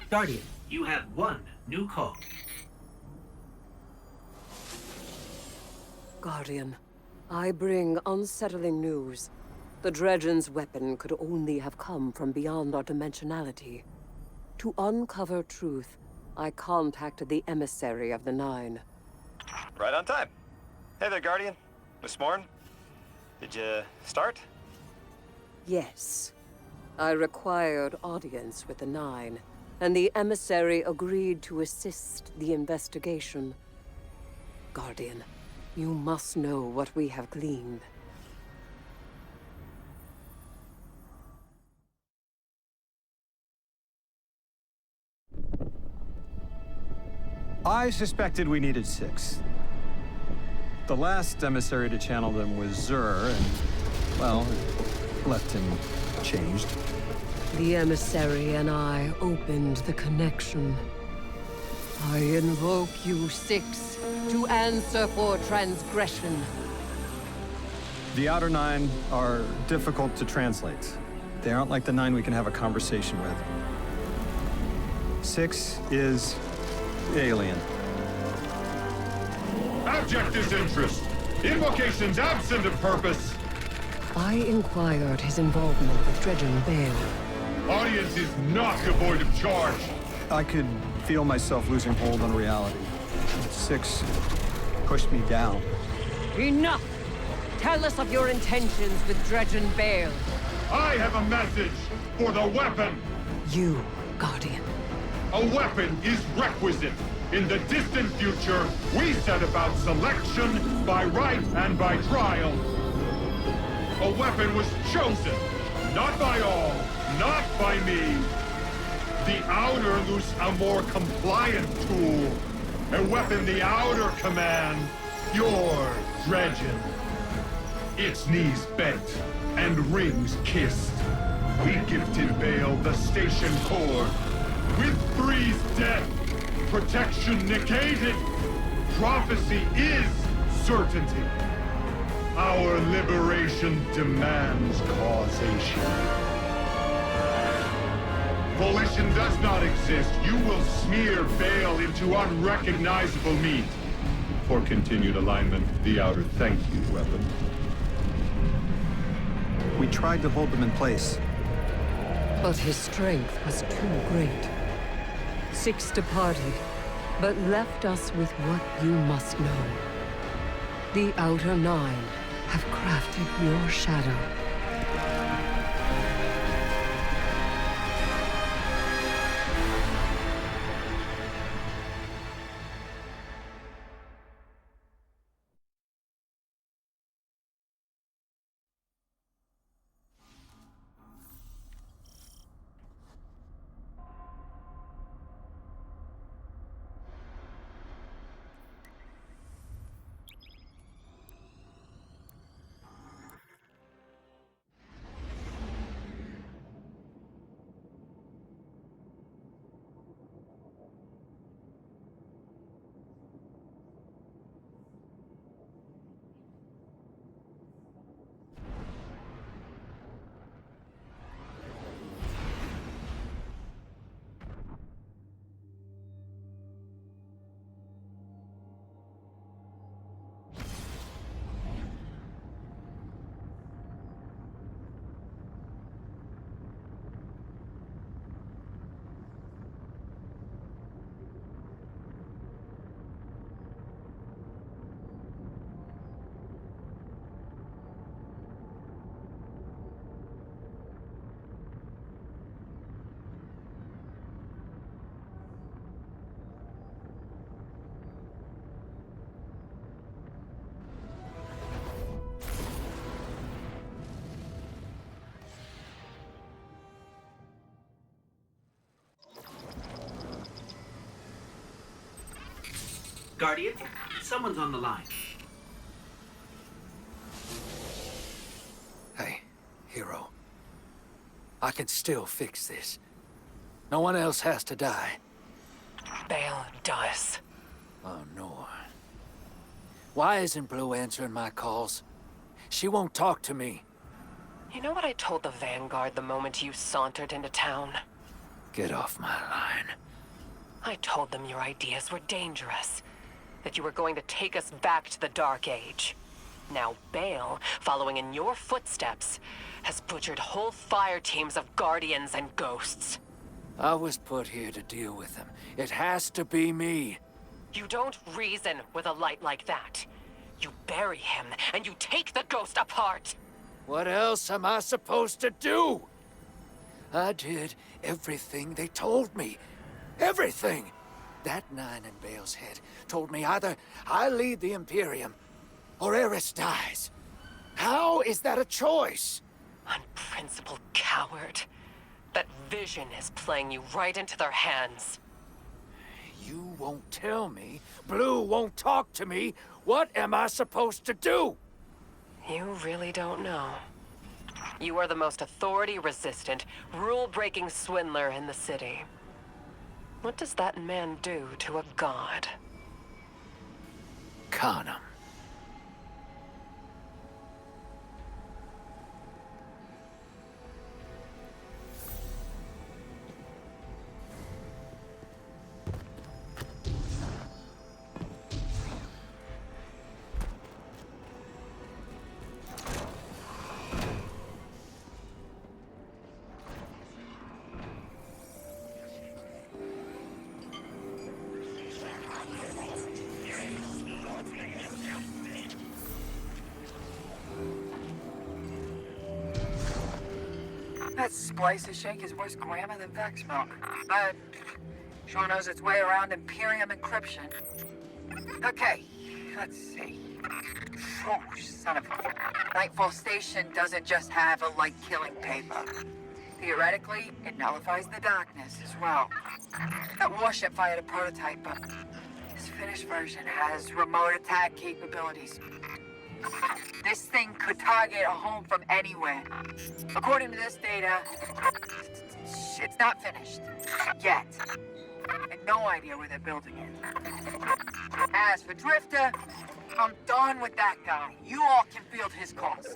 Guardian, you have one new call.
Guardian, I bring unsettling news. The Dredgen's weapon could only have come from beyond our dimensionality. To uncover truth, I contacted the Emissary of the Nine.
Right on time. Hey there, Guardian. Miss Morn. Did you start?
Yes. I required audience with the Nine, and the Emissary agreed to assist the investigation. Guardian, you must know what we have gleaned.
I suspected we needed 6. The last emissary to channel them was Zur, and, well, it left him changed.
The Emissary and I opened the connection. I invoke you 6 to answer for transgression.
The Outer Nine are difficult to translate. They aren't like the 9 we can have a conversation with. 6 is alien.
Abject disinterest. Invocations absent of purpose.
I inquired his involvement with Dredgen Bael.
Audience is not devoid of charge.
I could feel myself losing hold on reality. 6 pushed me down.
Enough! Tell us of your intentions with Dredgen Bael.
I have a message for the weapon.
You, Guardian.
A weapon is requisite. In the distant future, we set about selection by right and by trial. A weapon was chosen, not by all, not by me. The Outer loose a more compliant tool. A weapon the Outer command, your Dredgen. Its knees bent and rings kissed. We gifted Bael the station core. With Three's death, protection negated. Prophecy is certainty. Our liberation demands causation. Volition does not exist. You will smear Bael into unrecognizable meat. For continued alignment, the Outer thank you, weapon.
We tried to hold them in place.
But his strength was too great. 6 departed, but left us with what you must know. The Outer Nine have crafted your shadow.
Guardian, someone's on the line.
Hey, Hero. I can still fix this. No one else has to die.
Bael does.
Oh, no. Why isn't Blue answering my calls? She won't talk to me.
You know what I told the Vanguard the moment you sauntered into town?
Get off my line.
I told them your ideas were dangerous. That you were going to take us back to the Dark Age. Now Bael, following in your footsteps, has butchered whole fire teams of Guardians and Ghosts.
I was put here to deal with him. It has to be me.
You don't reason with a light like that. You bury him, and you take the Ghost apart!
What else am I supposed to do? I did everything they told me. Everything! That nine in Bael's head told me either I lead the Imperium, or Eris dies. How is that a choice?
Unprincipled coward. That vision is playing you right into their hands.
You won't tell me. Blue won't talk to me. What am I supposed to do?
You really don't know. You are the most authority-resistant, rule-breaking swindler in the city. What does that man do to a god?
Con him.
That splicer shake is worse grammar than Vex milk. But sure knows its way around Imperium encryption. Okay, let's see. Oh, son of a... Nightfall Station doesn't just have a light-killing paper. Theoretically, it nullifies the darkness as well. That warship fired a prototype, but this finished version has remote attack capabilities. This thing could target a home from anywhere. According to this data, it's not finished. Yet. And no idea where they're building it. As for Drifter, I'm done with that guy. You all can field his calls.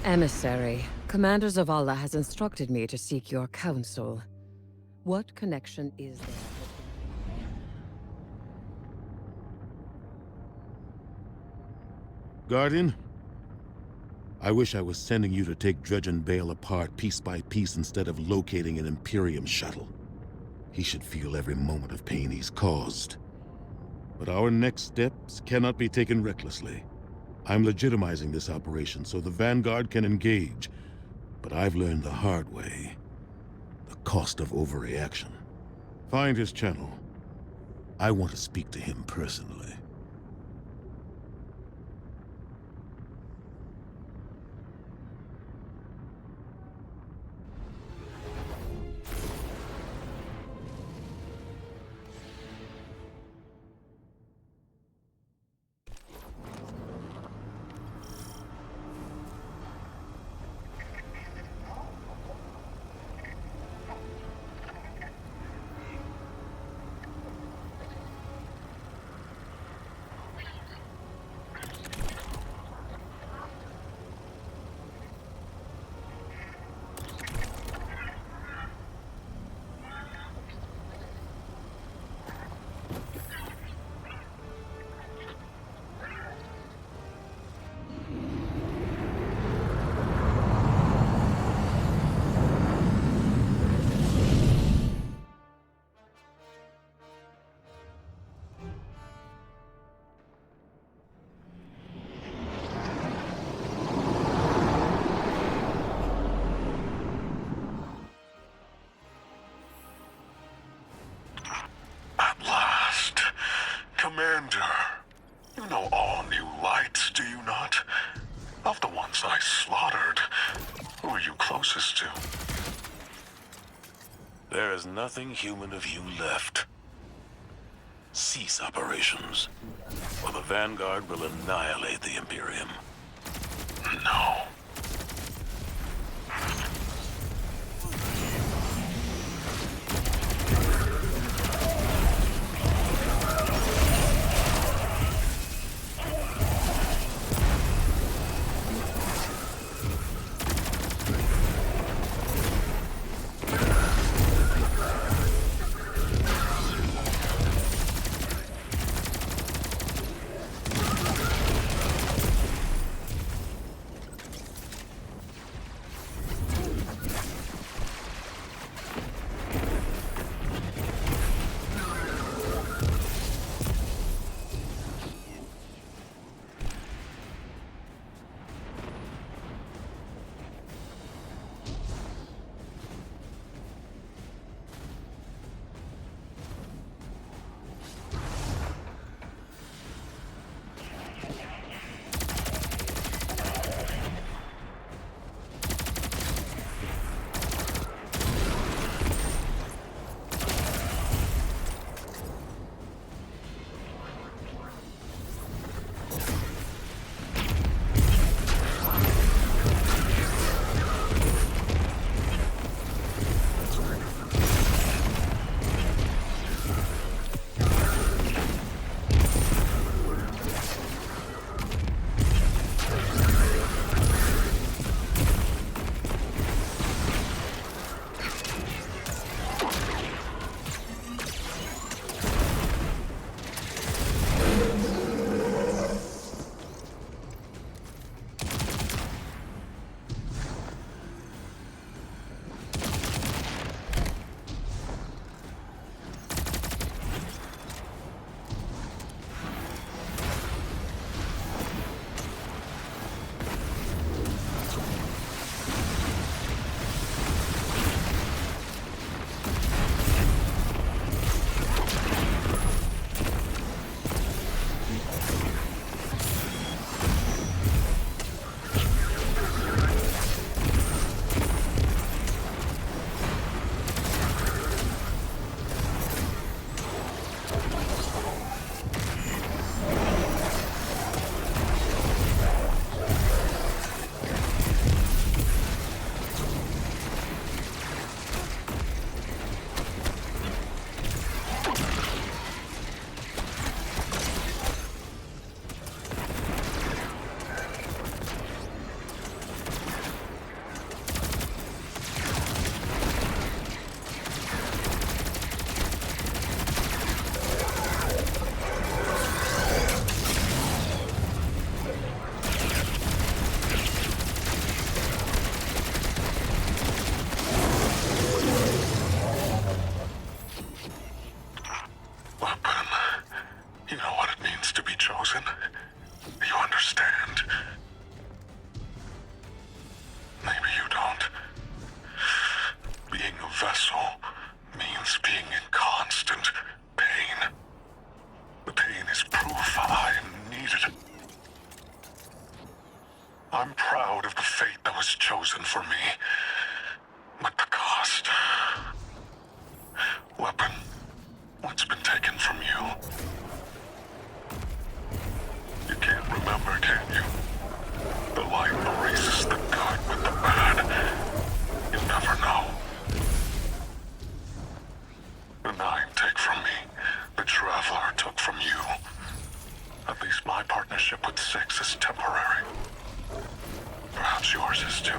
Emissary, Commander Zavala has instructed me to seek your counsel. What connection is there?
Guardian? I wish I was sending you to take Dredge and Bael apart piece by piece instead of locating an Imperium shuttle. He should feel every moment of pain he's caused. But our next steps cannot be taken recklessly. I'm legitimizing this operation so the Vanguard can engage, but I've learned the hard way. The cost of overreaction. Find his channel. I want to speak to him personally.
Commander, you know all new lights, do you not? Of the ones I slaughtered, who are you closest to?
There is nothing human of you left. Cease operations, or the Vanguard will annihilate the Imperium.
No. for me, but the cost. Weapon, what's been taken from you? You can't remember, can you? The light erases the good with the bad. You never know. The 9 take from me. The Traveler took from you. At least my partnership with 6 is temporary. Perhaps yours is too.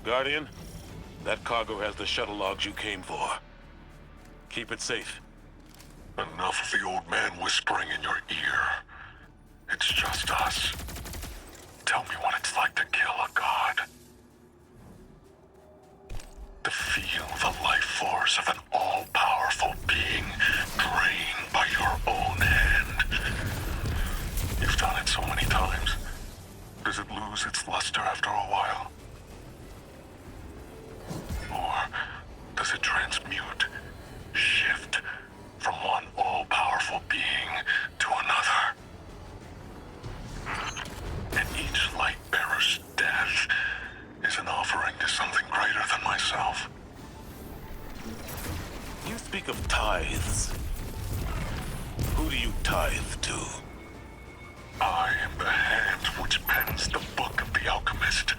Guardian, that cargo has the shuttle logs you came for. Keep it safe.
Enough of the old man whispering in your ear. It's just us. Tell me what it's like to kill a god. To feel the life force of an all-powerful being drained by your own hand. You've done it so many times. Does it lose its luster after a while? Or does it transmute, shift from one all-powerful being to another? And each light-bearer's death is an offering to something greater than myself.
You speak of tithes. Who do you tithe to?
I am the hand which pens the book of the alchemist.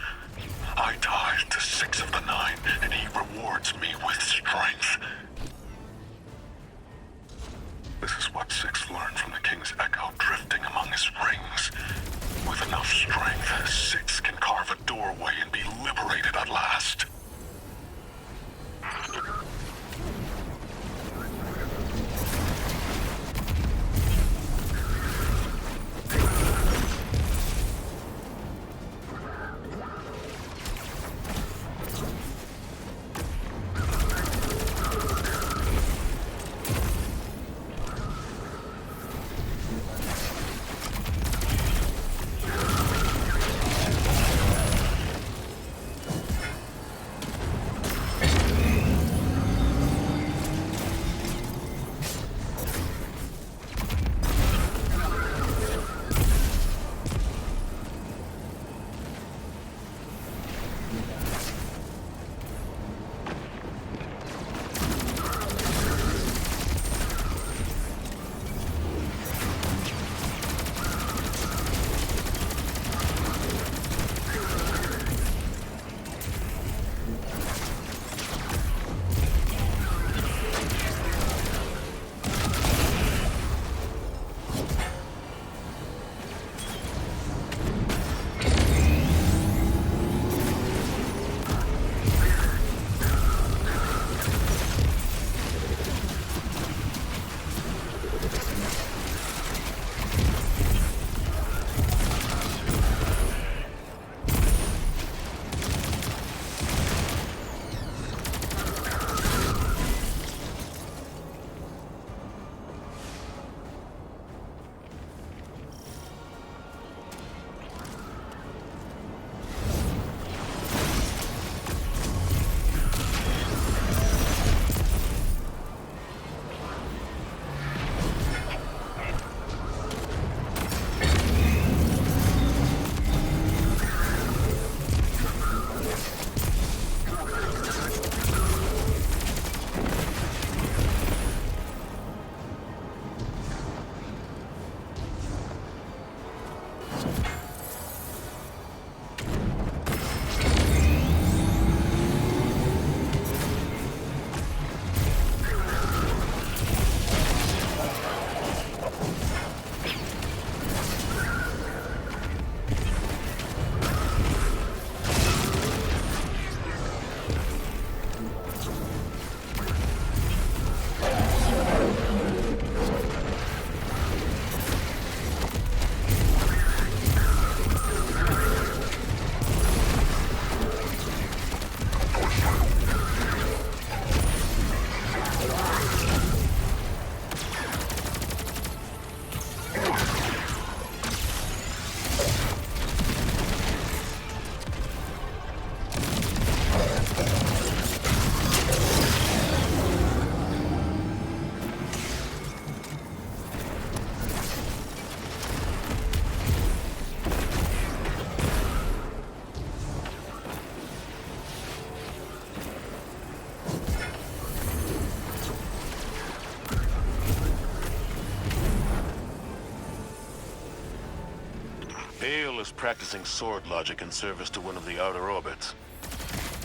Bael is practicing sword logic in service to one of the outer orbits.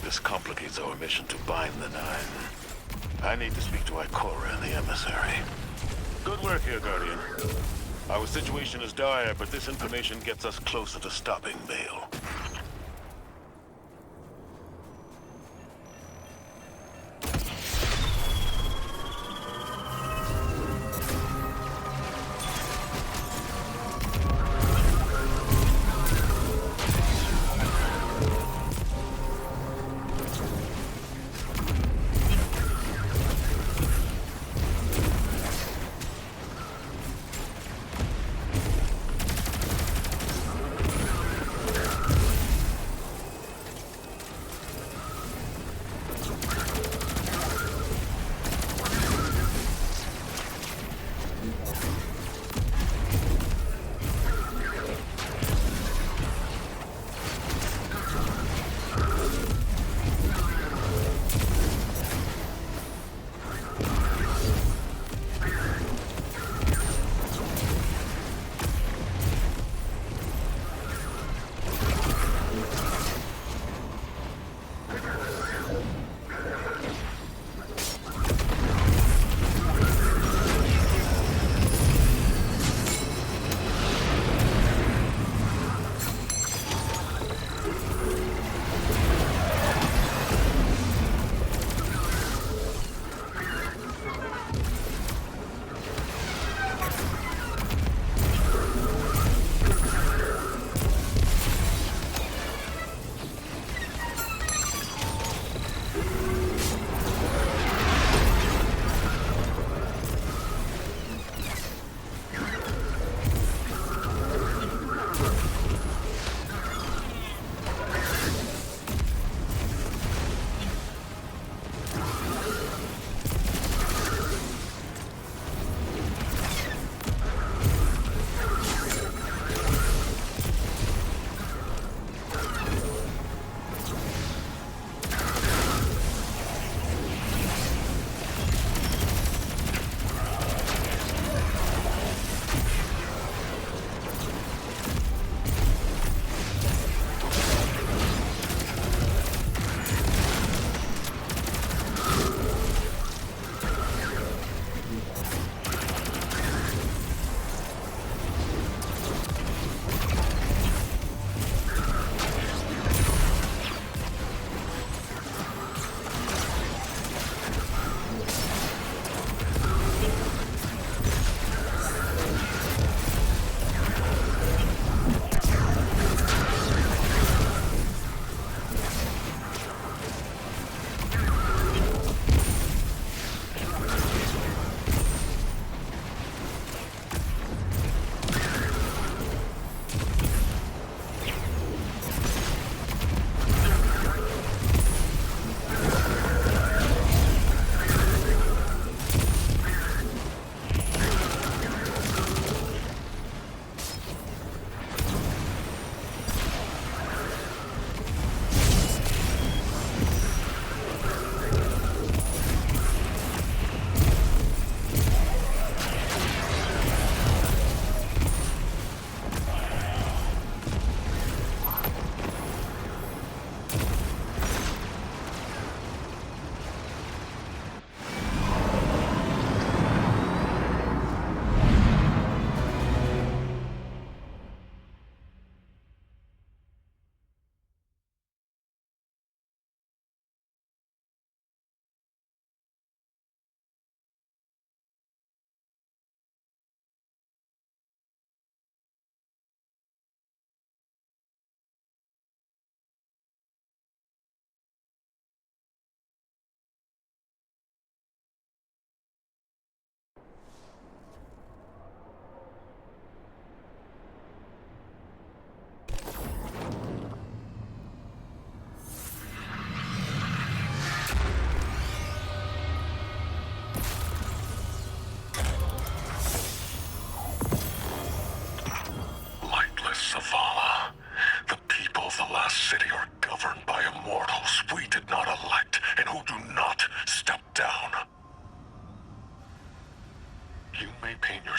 This complicates our mission to bind the Nine. I need to speak to Ikora and the Emissary. Good work here, Guardian. Our situation is dire, but this information gets us closer to stopping Bael.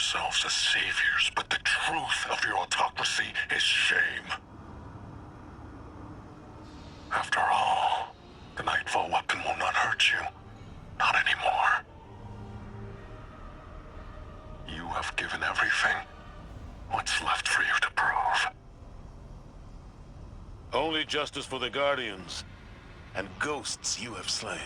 yourselves as saviors, but the truth of your autonomy
hypocrisy is shame. After all, the Nightfall weapon will not hurt you. Not anymore. You have given everything. What's left for you to prove?
Only justice for the Guardians, and ghosts you have slain.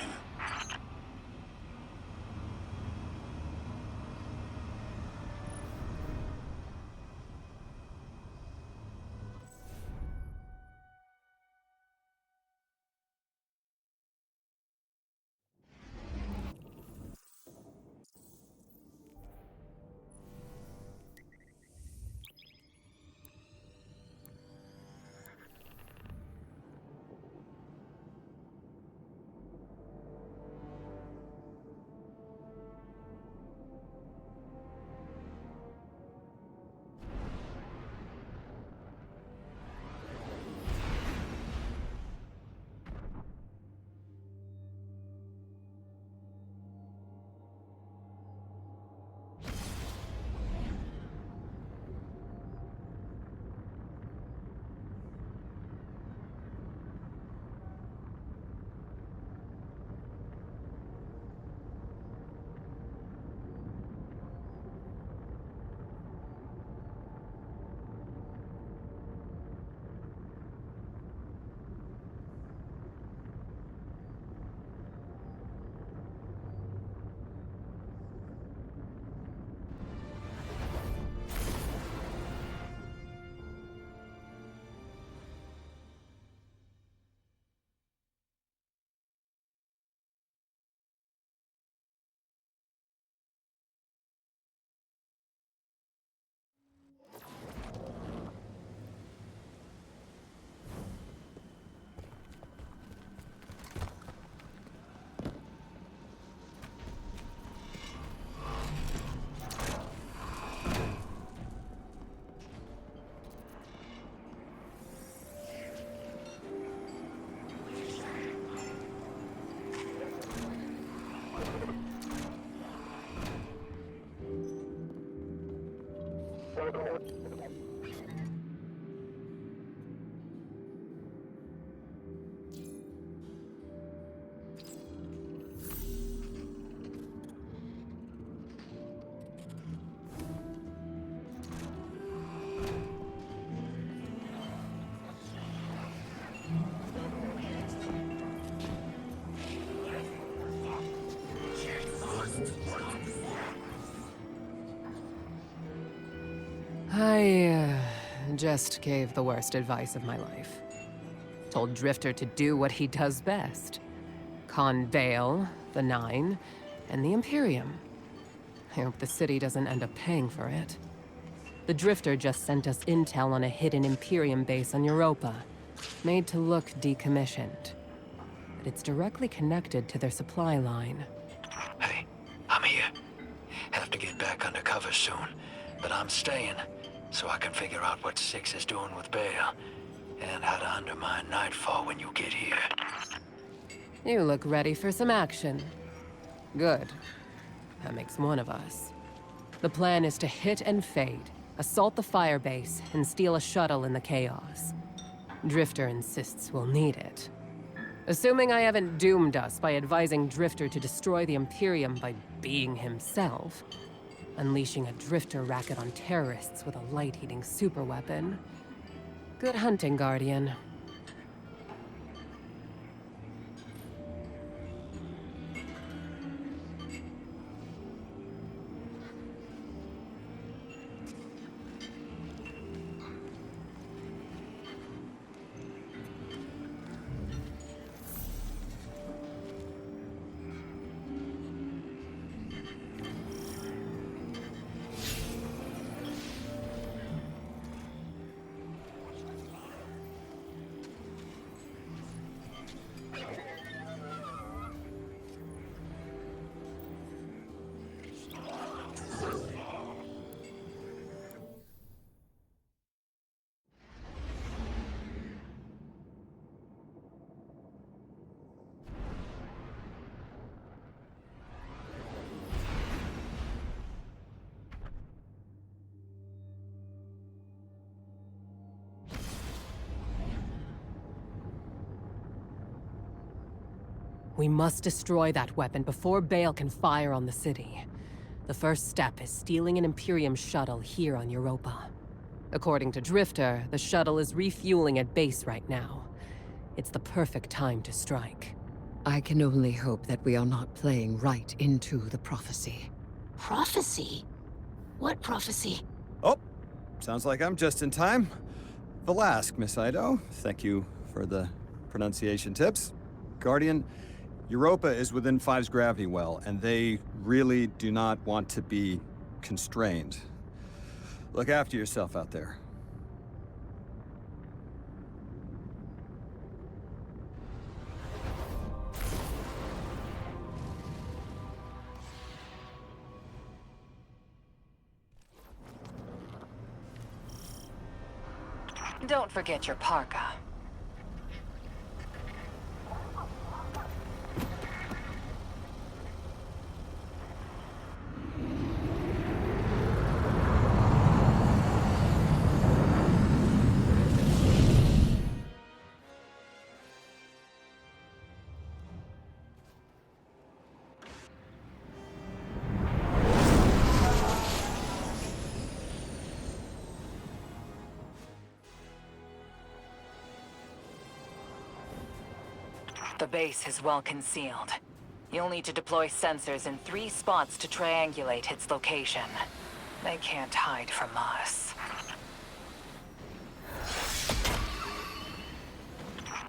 I just gave the worst advice of my life. Told Drifter to do what he does best. Con Bael, the Nine, and the Imperium. I hope the city doesn't end up paying for it. The Drifter just sent us intel on a hidden Imperium base on Europa, made to look decommissioned. But it's directly connected to their supply line.
Hey, I'm here. Have to get back undercover soon, but I'm staying, so I can figure out what Six is doing with Bael, and how to undermine Nightfall when you get here.
You look ready for some action. Good. That makes one of us. The plan is to hit and fade, assault the firebase, and steal a shuttle in the chaos. Drifter insists we'll need it. Assuming I haven't doomed us by advising Drifter to destroy the Imperium by being himself, unleashing a Drifter racket on terrorists with a light-heating superweapon. Good hunting, Guardian.
We must destroy that weapon before Bael can fire on the city. The first step is stealing an Imperium shuttle here on Europa. According to Drifter, the shuttle is refueling at base right now. It's the perfect time to strike. I can only hope that we are not playing right into the prophecy.
Prophecy? What prophecy?
Oh, sounds like I'm just in time. Valask, Miss Ido. Thank you for the pronunciation tips. Guardian, Europa is within Five's gravity well, and they really do not want to be constrained. Look after yourself out there.
Don't forget your parka. The base is well concealed. You'll need to deploy sensors in 3 spots to triangulate its location. They can't hide from us.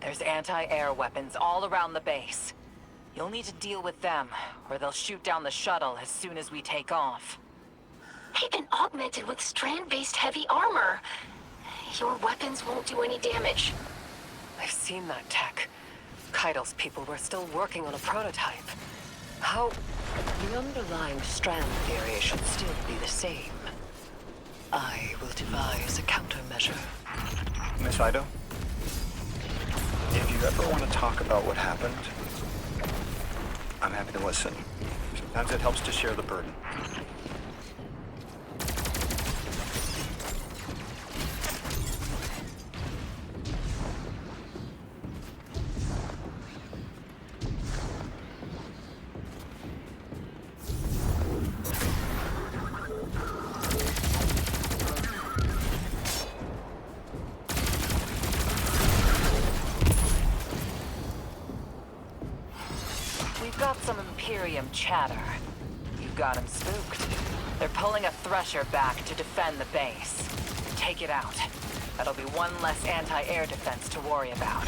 There's anti-air weapons all around the base. You'll need to deal with them, or they'll shoot down the shuttle as soon as we take off.
They've been augmented with strand-based heavy armor. Your weapons won't do any damage.
I've seen that tech. Keidel's people were still working on a prototype. How... The underlying strand theory should still be the same. I will devise a countermeasure.
Miss Ido, if you ever want to talk about what happened, I'm happy to listen. Sometimes it helps to share the burden.
Some Imperium chatter. You got them spooked. They're pulling a Thresher back to defend the base. Take it out. That'll be one less anti-air defense to worry about.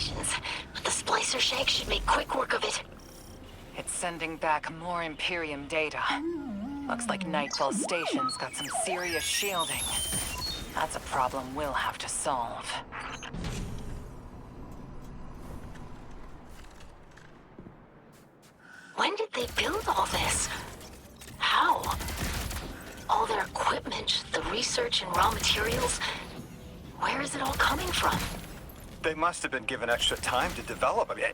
communications, but the splicer shank should make quick work of it.
It's sending back more Imperium data. Looks like Nightfall Station's got some serious shielding. That's a problem we'll have to solve.
When did they build all this? How? All their equipment, the research and raw materials, where is it all coming from?
They must have been given extra time to develop. I mean,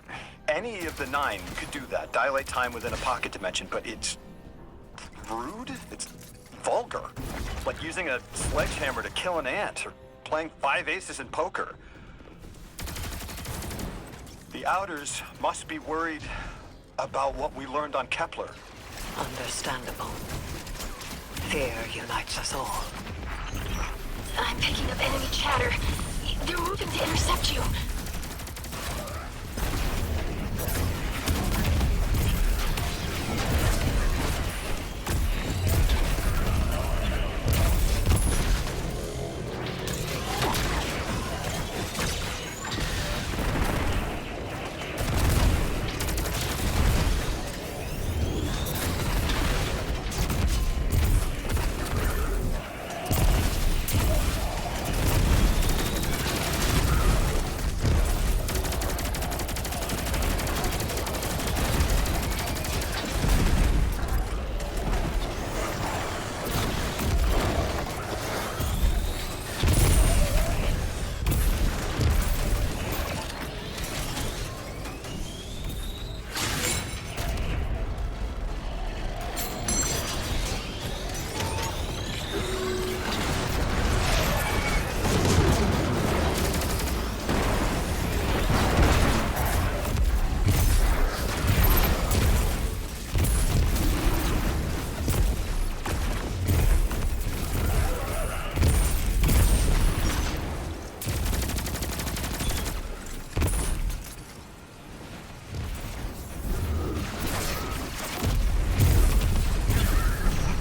any of the 9 could do that. Dilate time within a pocket dimension, but it's rude? It's vulgar. Like using a sledgehammer to kill an ant, or playing 5 aces in poker. The Outers must be worried about what we learned on Kepler.
Understandable. Fear unites us all.
I'm picking up enemy chatter. They're moving to intercept you.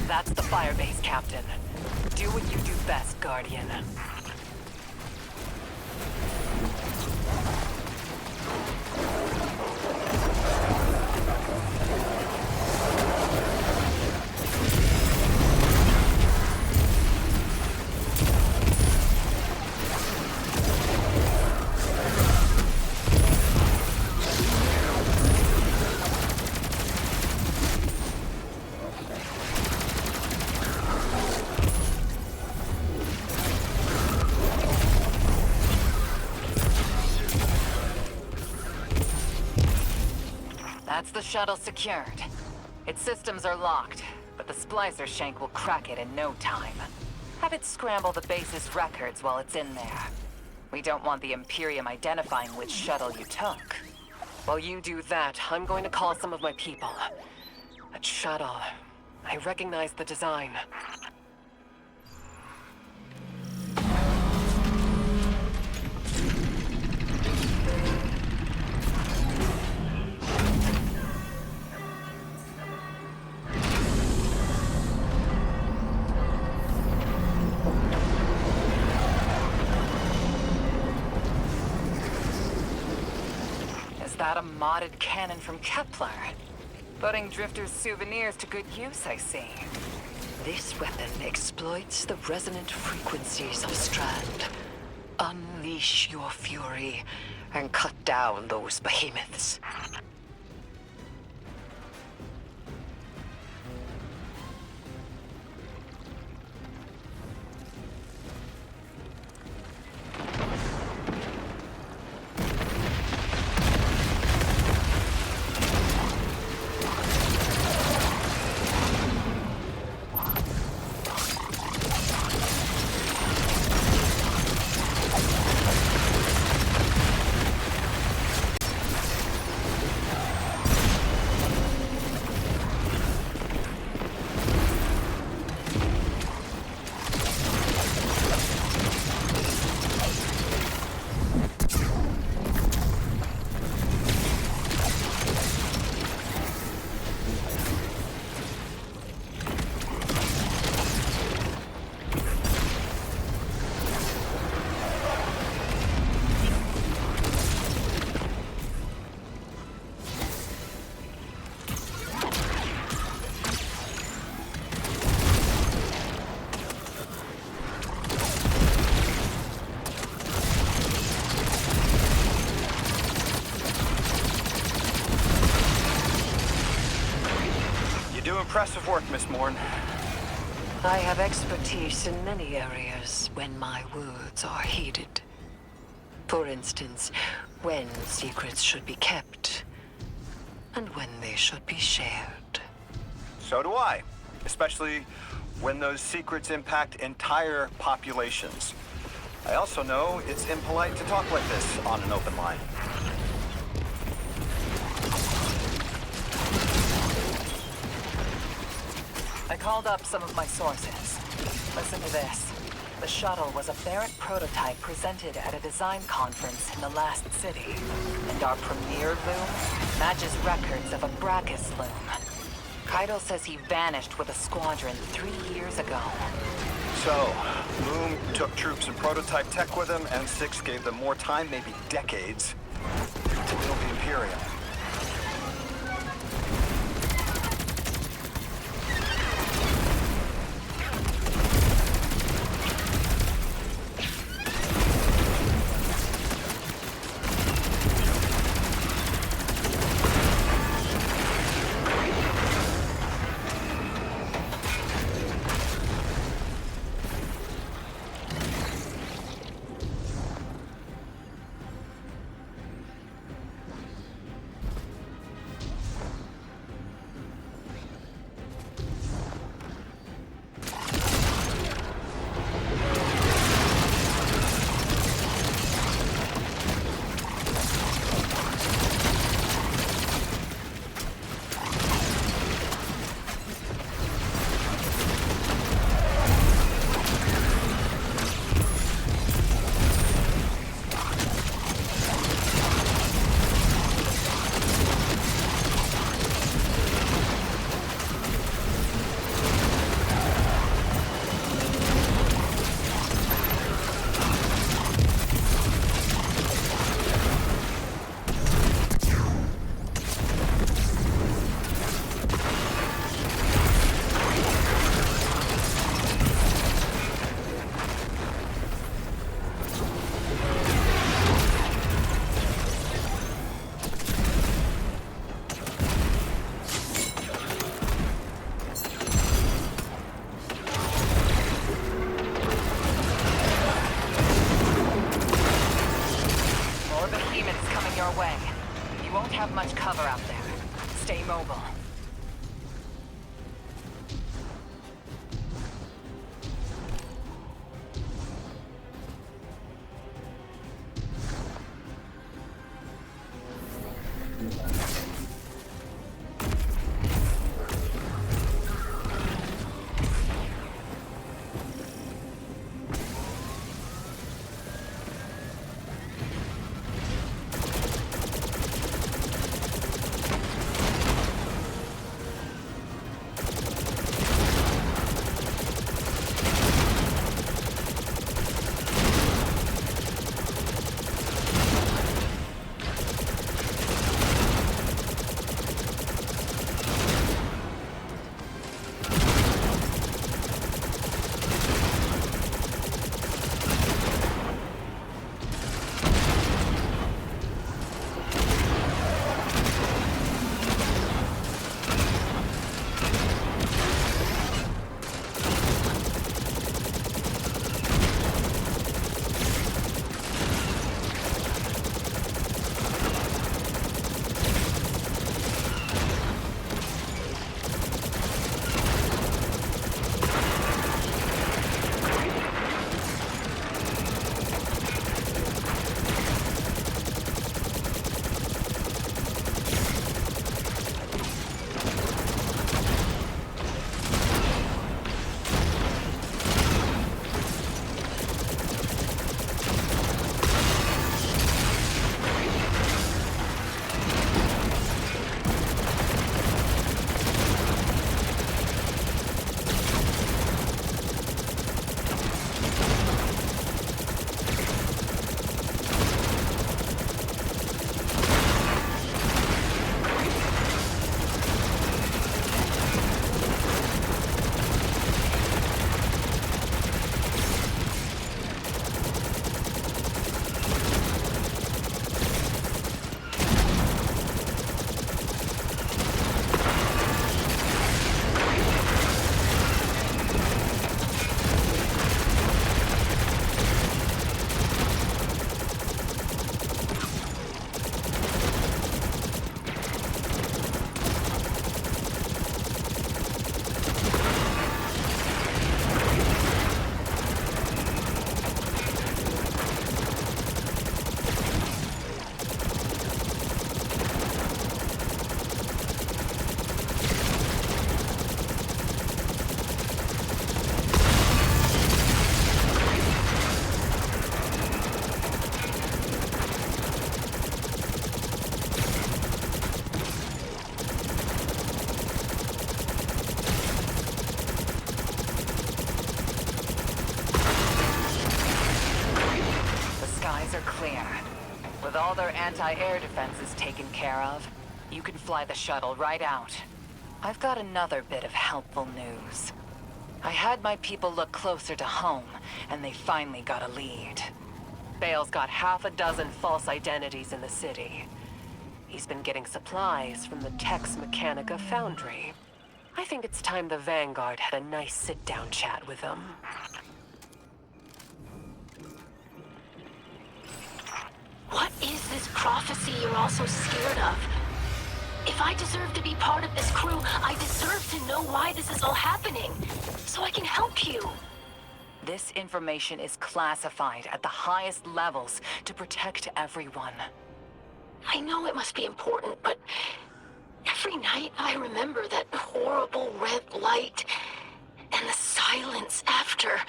That's the firebase, Captain. Do what you do best, Guardian. That's the shuttle secured. Its systems are locked, but the splicer shank will crack it in no time. Have it scramble the base's records while it's in there. We don't want the Imperium identifying which shuttle you took. While you do that, I'm going to call some of my people. That shuttle, I recognize the design. Is that a modded cannon from Kepler? Putting Drifter's souvenirs to good use, I see.
This weapon exploits the resonant frequencies of Strand. Unleash your fury and cut down those behemoths.
Impressive work, Miss Morn.
I have expertise in many areas when my words are heeded. For instance, when secrets should be kept, and when they should be shared.
So do I. Especially when those secrets impact entire populations. I also know it's impolite to talk like this on an open line.
I called up some of my sources. Listen to this. The shuttle was a Barrett prototype presented at a design conference in the last city. And our premier loom matches records of a Brachus loom. Keitel says he vanished with a squadron 3 years ago.
So, Loom took troops and prototype tech with him, and Six gave them more time, maybe decades, to build the Imperium.
Cover out there. Stay mobile. With all their anti-air defenses taken care of, you can fly the shuttle right out. I've got another bit of helpful news. I had my people look closer to home, and they finally got a lead. Bael's got half a dozen false identities in the city. He's been getting supplies from the Tex Mechanica foundry. I think it's time the Vanguard had a nice sit-down chat with them.
What is this prophecy you're all so scared of? If I deserve to be part of this crew, I deserve to know why this is all happening, so I can help you.
This information is classified at the highest levels to protect everyone.
I know it must be important, but every night I remember that horrible red light and the silence after.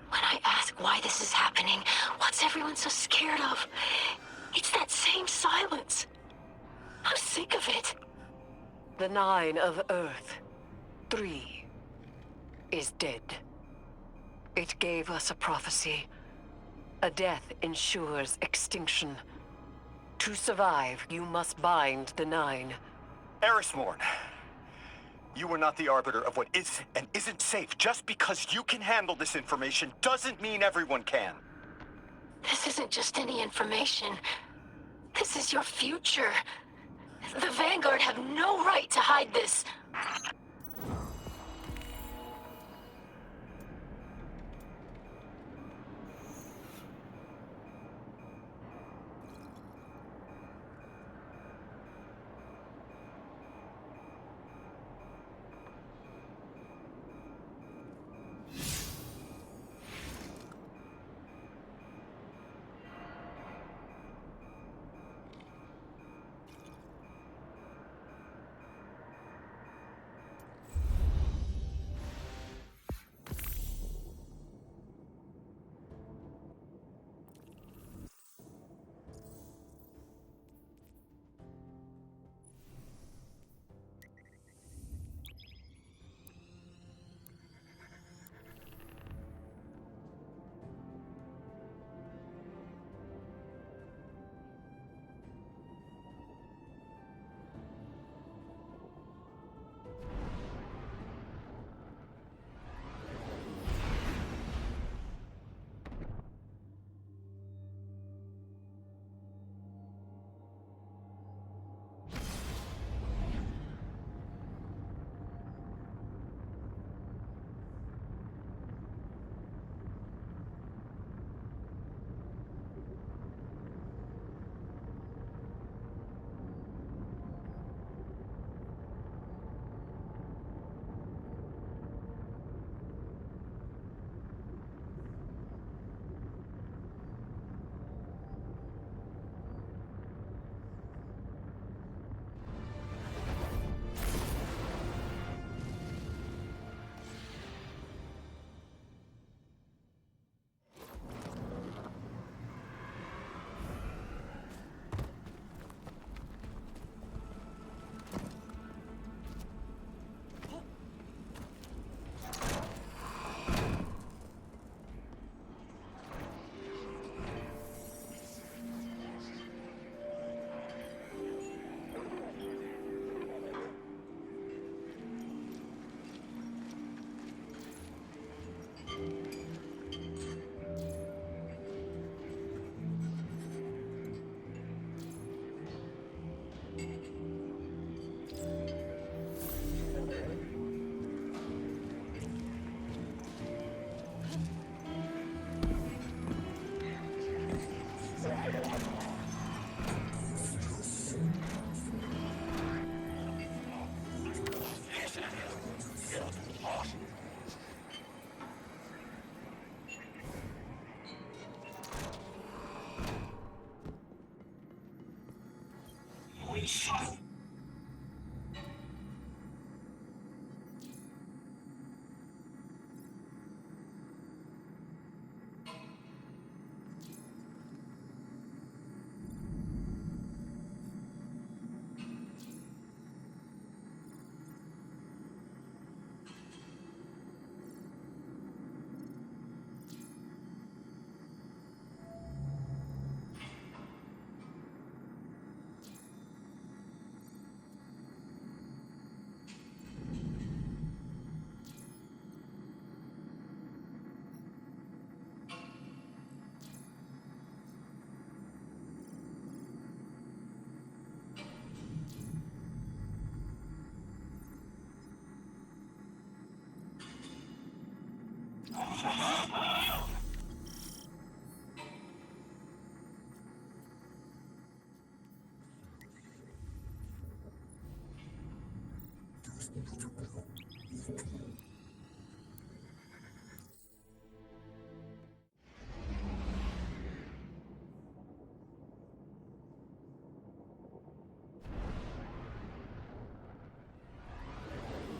When I ask why this is happening, what's everyone so scared of? It's that same silence. I'm sick of it.
The 9 of Earth, 3, is dead. It gave us a prophecy. A death ensures extinction. To survive, you must bind the 9.
Erismorn, you are not the arbiter of what is and isn't safe. Just because you can handle this information doesn't mean everyone can.
This isn't just any information. This is your future. The Vanguard have no right to hide this.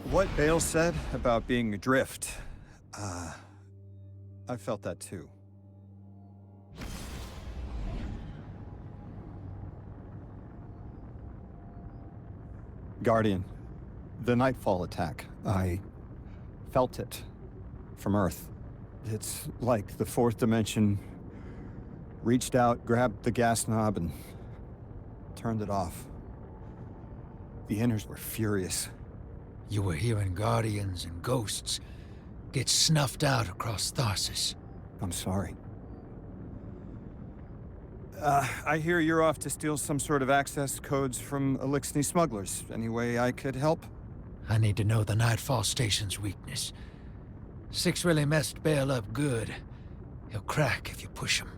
What Bael said about being adrift, I felt that too. Guardian, the Nightfall attack, I felt it from Earth. It's like the fourth dimension reached out, grabbed the gas knob, and turned it off. The Inners were furious.
You were hearing Guardians and Ghosts get snuffed out across Tharsis.
I'm sorry. I hear you're off to steal some sort of access codes from Elixni smugglers. Any way I could help?
I need to know the Nightfall Station's weakness. Six really messed Bael up good. He'll crack if you push him.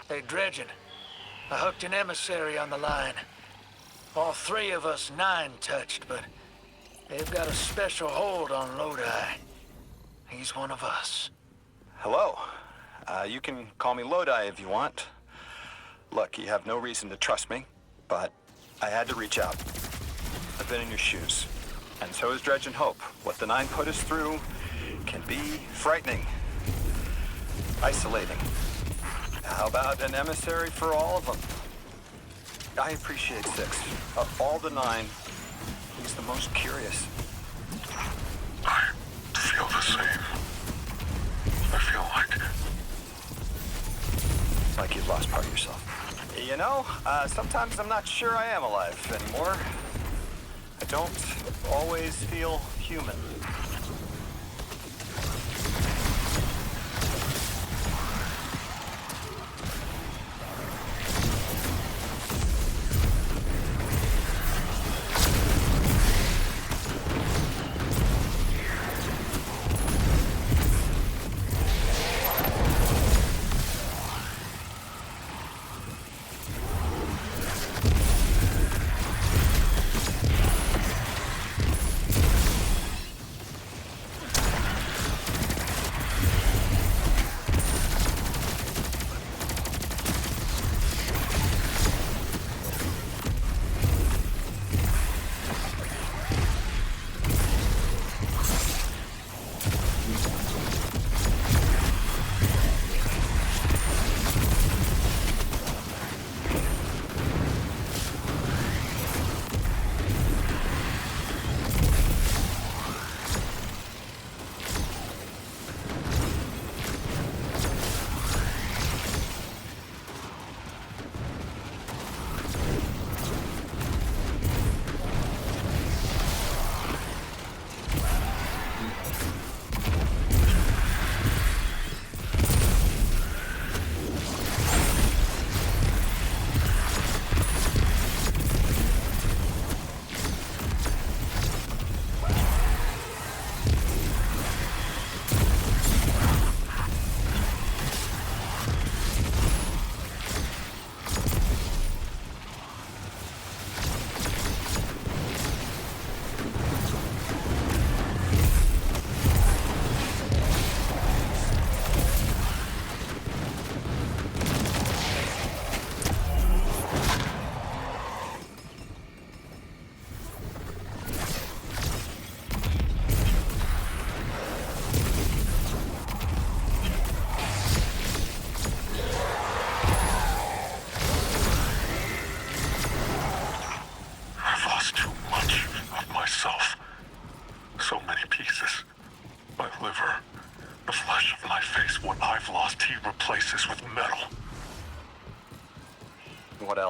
Hey, Dredgen. I hooked an emissary on the line. All three of us nine touched, but they've got a special hold on Lodi. He's one of us.
Hello. You can call me Lodi if you want. Look, you have no reason to trust me, but I had to reach out. I've been in your shoes. And so is Dredge and Hope. What the Nine put us through can be frightening. Isolating. How about an emissary for all of them? I appreciate Six. Of all the Nine, he's the most curious.
I feel the same. I feel
like you've lost part of yourself. You know, sometimes I'm not sure I am alive anymore. I don't always feel human.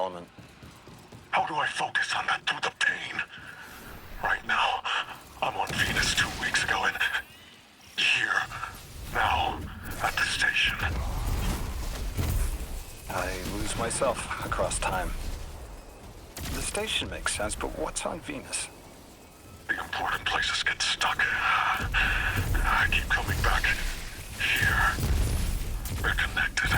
element.
How do I focus on that through the pain? Right now, I'm on Venus 2 weeks ago and here, now, at the station.
I lose myself across time. The station makes sense, but what's on Venus?
The important places get stuck. I keep coming back here. They're connected.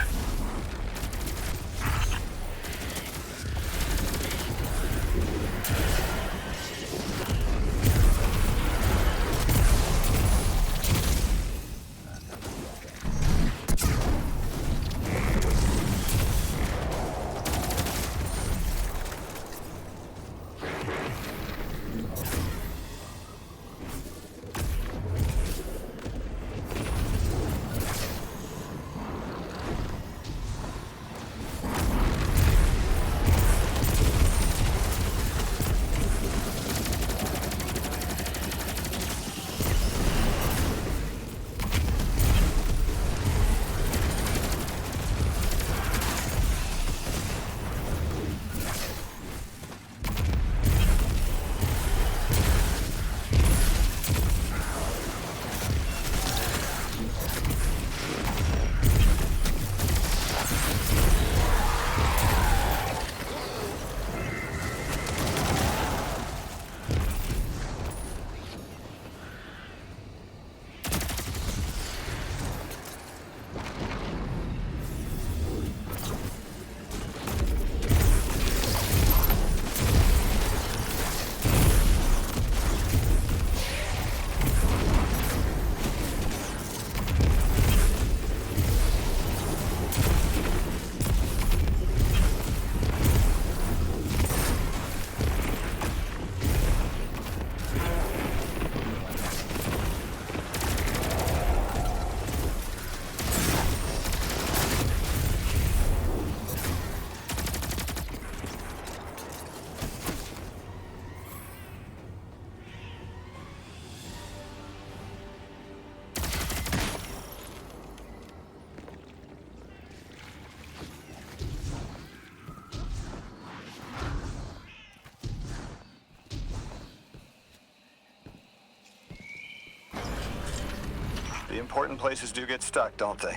The important places do get stuck, don't they?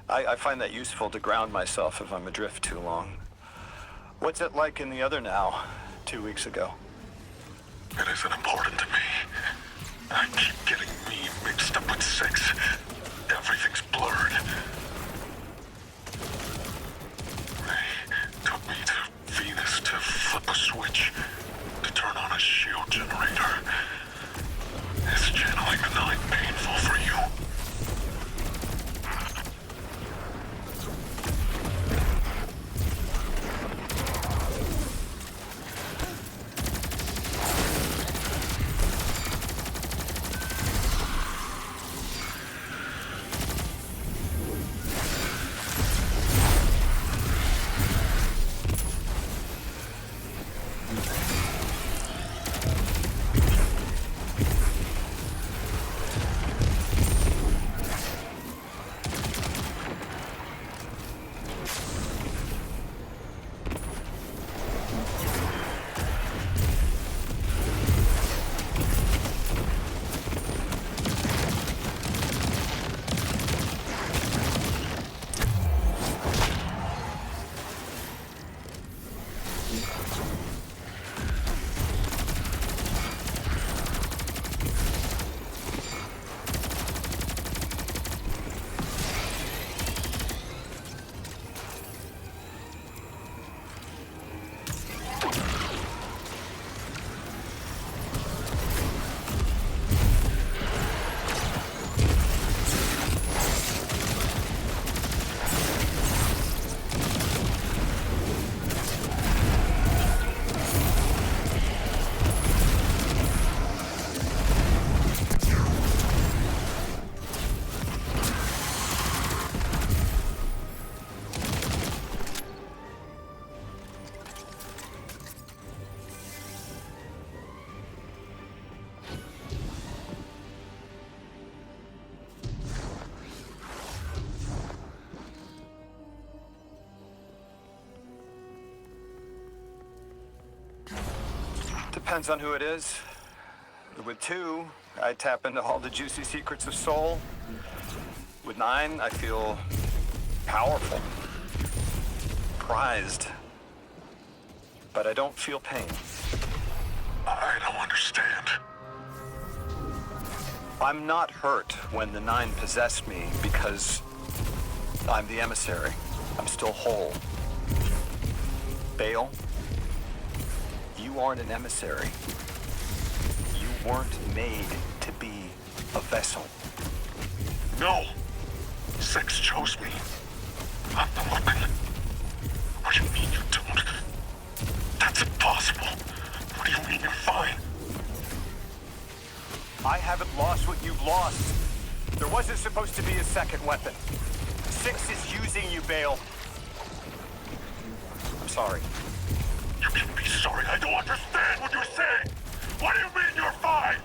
I find that useful to ground myself if I'm adrift too long. What's it like in the other now, 2 weeks ago?
It isn't important to me. I keep getting me mixed up with 6. Everything's blurred. They took me to Venus to flip a switch, to turn on a shield generator. Is channeling the Nine painful for you?
Depends on who it is. With 2, I tap into all the juicy secrets of Soul. With 9, I feel powerful, prized, but I don't feel pain.
I don't understand.
I'm not hurt when the 9 possessed me because I'm the Emissary. I'm still whole. Bael, you aren't an Emissary. You weren't made to be a vessel.
No! 6 chose me. I'm the weapon. What do you mean you don't? That's impossible. What do you mean you're fine?
I haven't lost what you've lost. There wasn't supposed to be a second weapon. 6 is using you, Bael. I'm sorry.
You can be sorry. I don't understand what you're saying. What do you mean you're fine?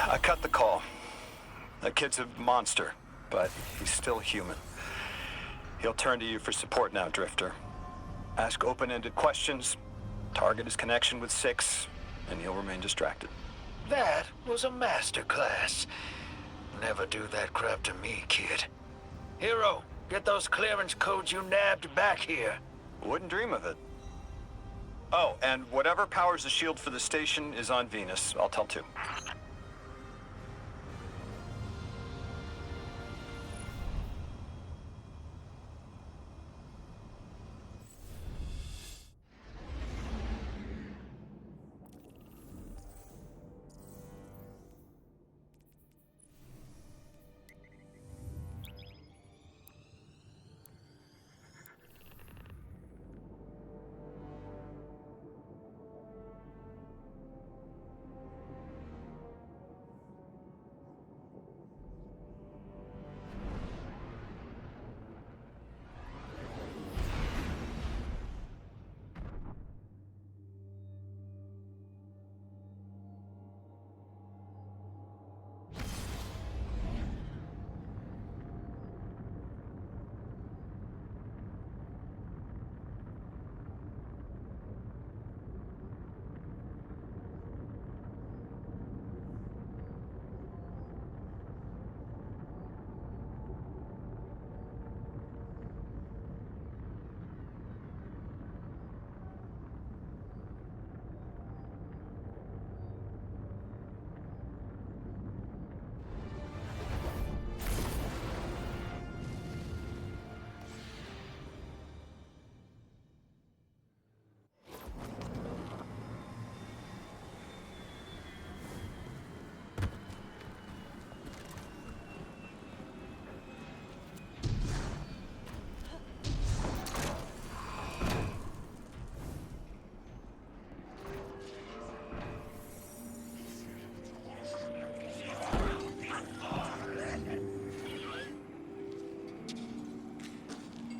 I cut the call. That kid's a monster, but he's still human. He'll turn to you for support now, Drifter. Ask open-ended questions, target his connection with 6, and he'll remain distracted.
That was a masterclass. Never do that crap to me, kid. Hero, get those clearance codes you nabbed back here.
Wouldn't dream of it. Oh, and whatever powers the shield for the station is on Venus. I'll tell too.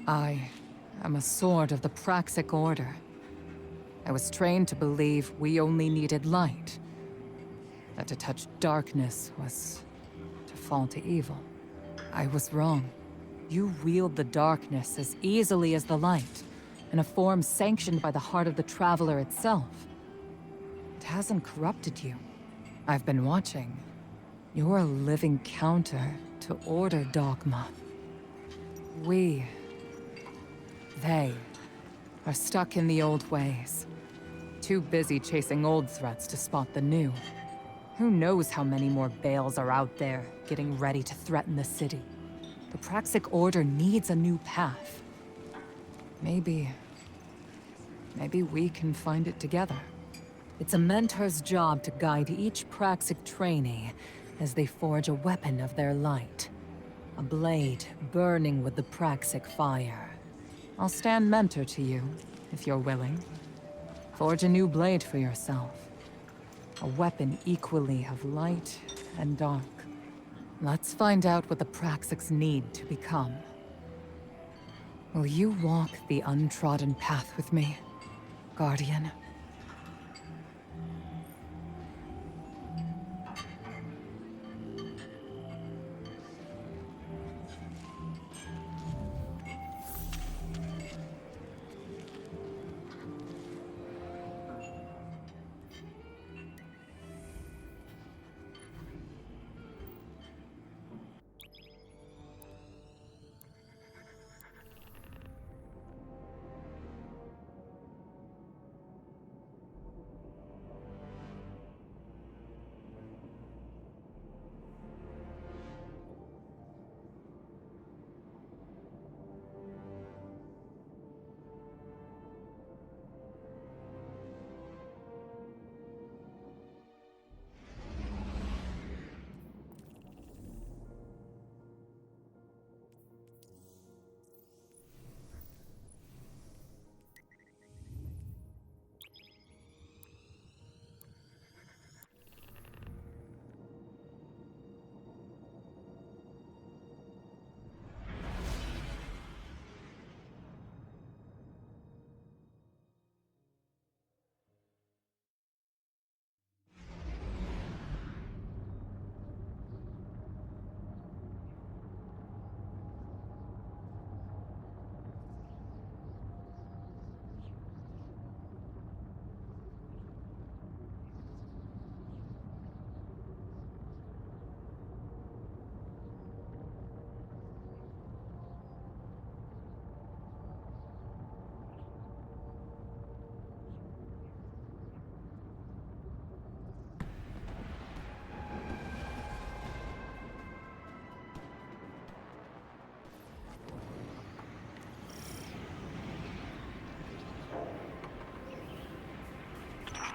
I am a sword of the Praxic Order. I was trained to believe we only needed light. That to touch darkness was to fall to evil. I was wrong. You wield the darkness as easily as the light, in a form sanctioned by the heart of the Traveler itself. It hasn't corrupted you. I've been watching. You're a living counter to Order dogma. They are stuck in the old ways. Too busy chasing old threats to spot the new. Who knows how many more Baels are out there, getting ready to threaten the city. The Praxic Order needs a new path. Maybe we can find it together. It's a mentor's job to guide each Praxic trainee as they forge a weapon of their light. A blade burning with the Praxic fire. I'll stand mentor to you, if you're willing. Forge a new blade for yourself. A weapon equally of light and dark. Let's find out what the Praxics need to become. Will you walk the untrodden path with me, Guardian?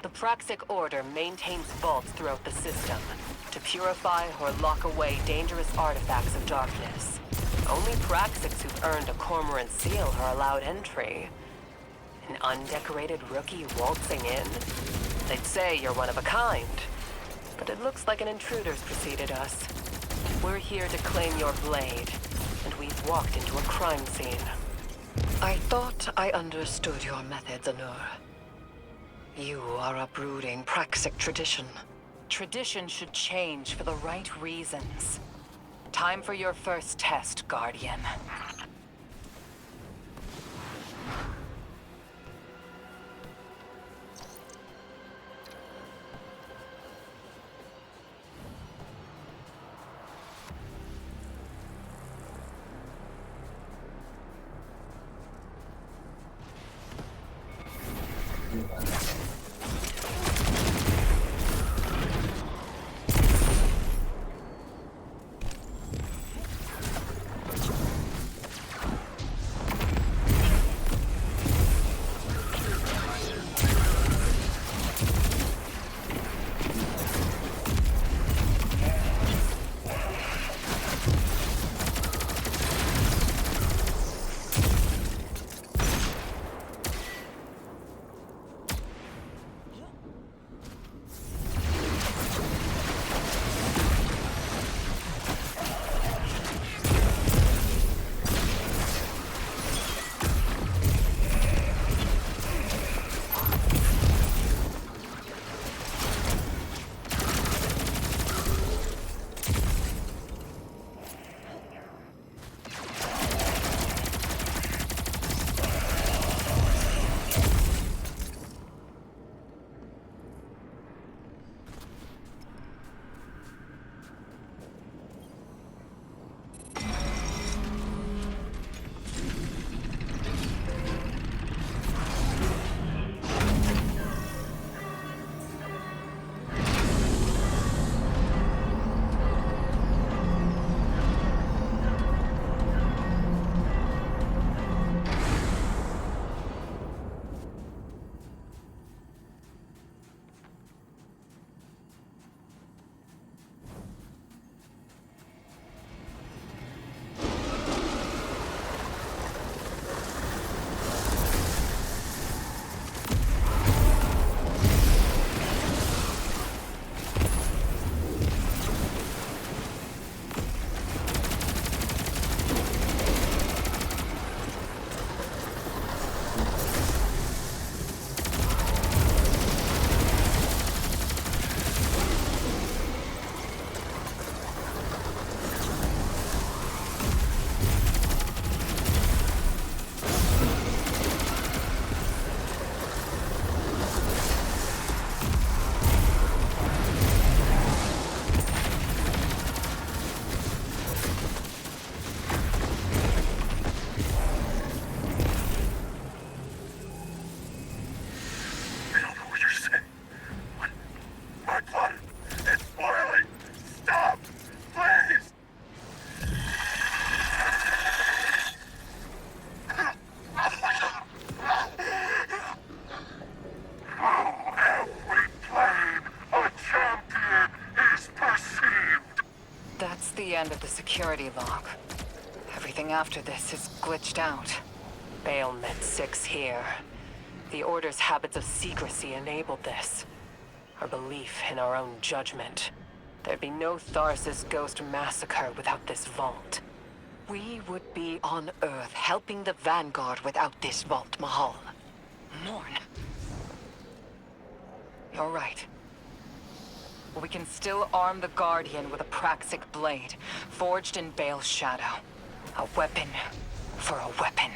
The Praxic Order maintains vaults throughout the system to purify or lock away dangerous artifacts of darkness. Only Praxics who've earned a Cormorant seal are allowed entry. An undecorated rookie waltzing in? They'd say you're one of a kind. But it looks like an intruder's preceded us. We're here to claim your blade, and we've walked into a crime scene. I thought I understood your methods, Anur. You are uprooting Praxic tradition. Tradition should change for the right reasons. Time for your first test, Guardian.
end of the security log. Everything after this is glitched out. Bael met 6 here. The Order's habits of secrecy enabled this. Our belief in our own judgment. There'd be no Tharsis Ghost massacre without this vault. We would be on Earth helping the Vanguard without this vault, Mahal. Mourn. You're right. We can still arm the Guardian with a Praxic blade, forged in Bael's shadow. A weapon for a weapon.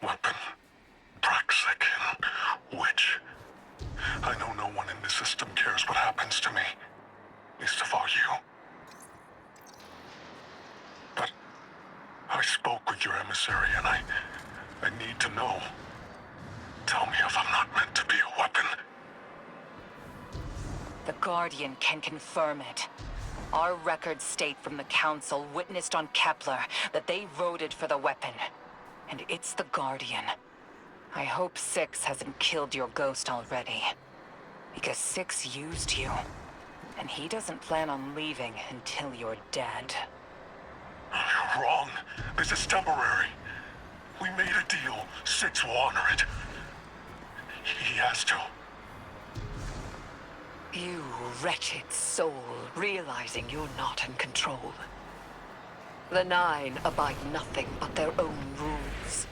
Weapon. Praxic. Witch. I know no one in the system cares what happens to me. Least of all you. But I spoke with your emissary and I need to know. Tell me if I'm not meant to be a weapon.
The Guardian can confirm it. Our records state from the Council witnessed on Kepler that they voted for the weapon. And it's the Guardian. I hope 6 hasn't killed your ghost already. Because 6 used you. And he doesn't plan on leaving until you're dead.
You're wrong. This is temporary. We made a deal. 6 will honor it. He has to.
You wretched soul, realizing you're not in control. The 9 abide nothing but their own rules.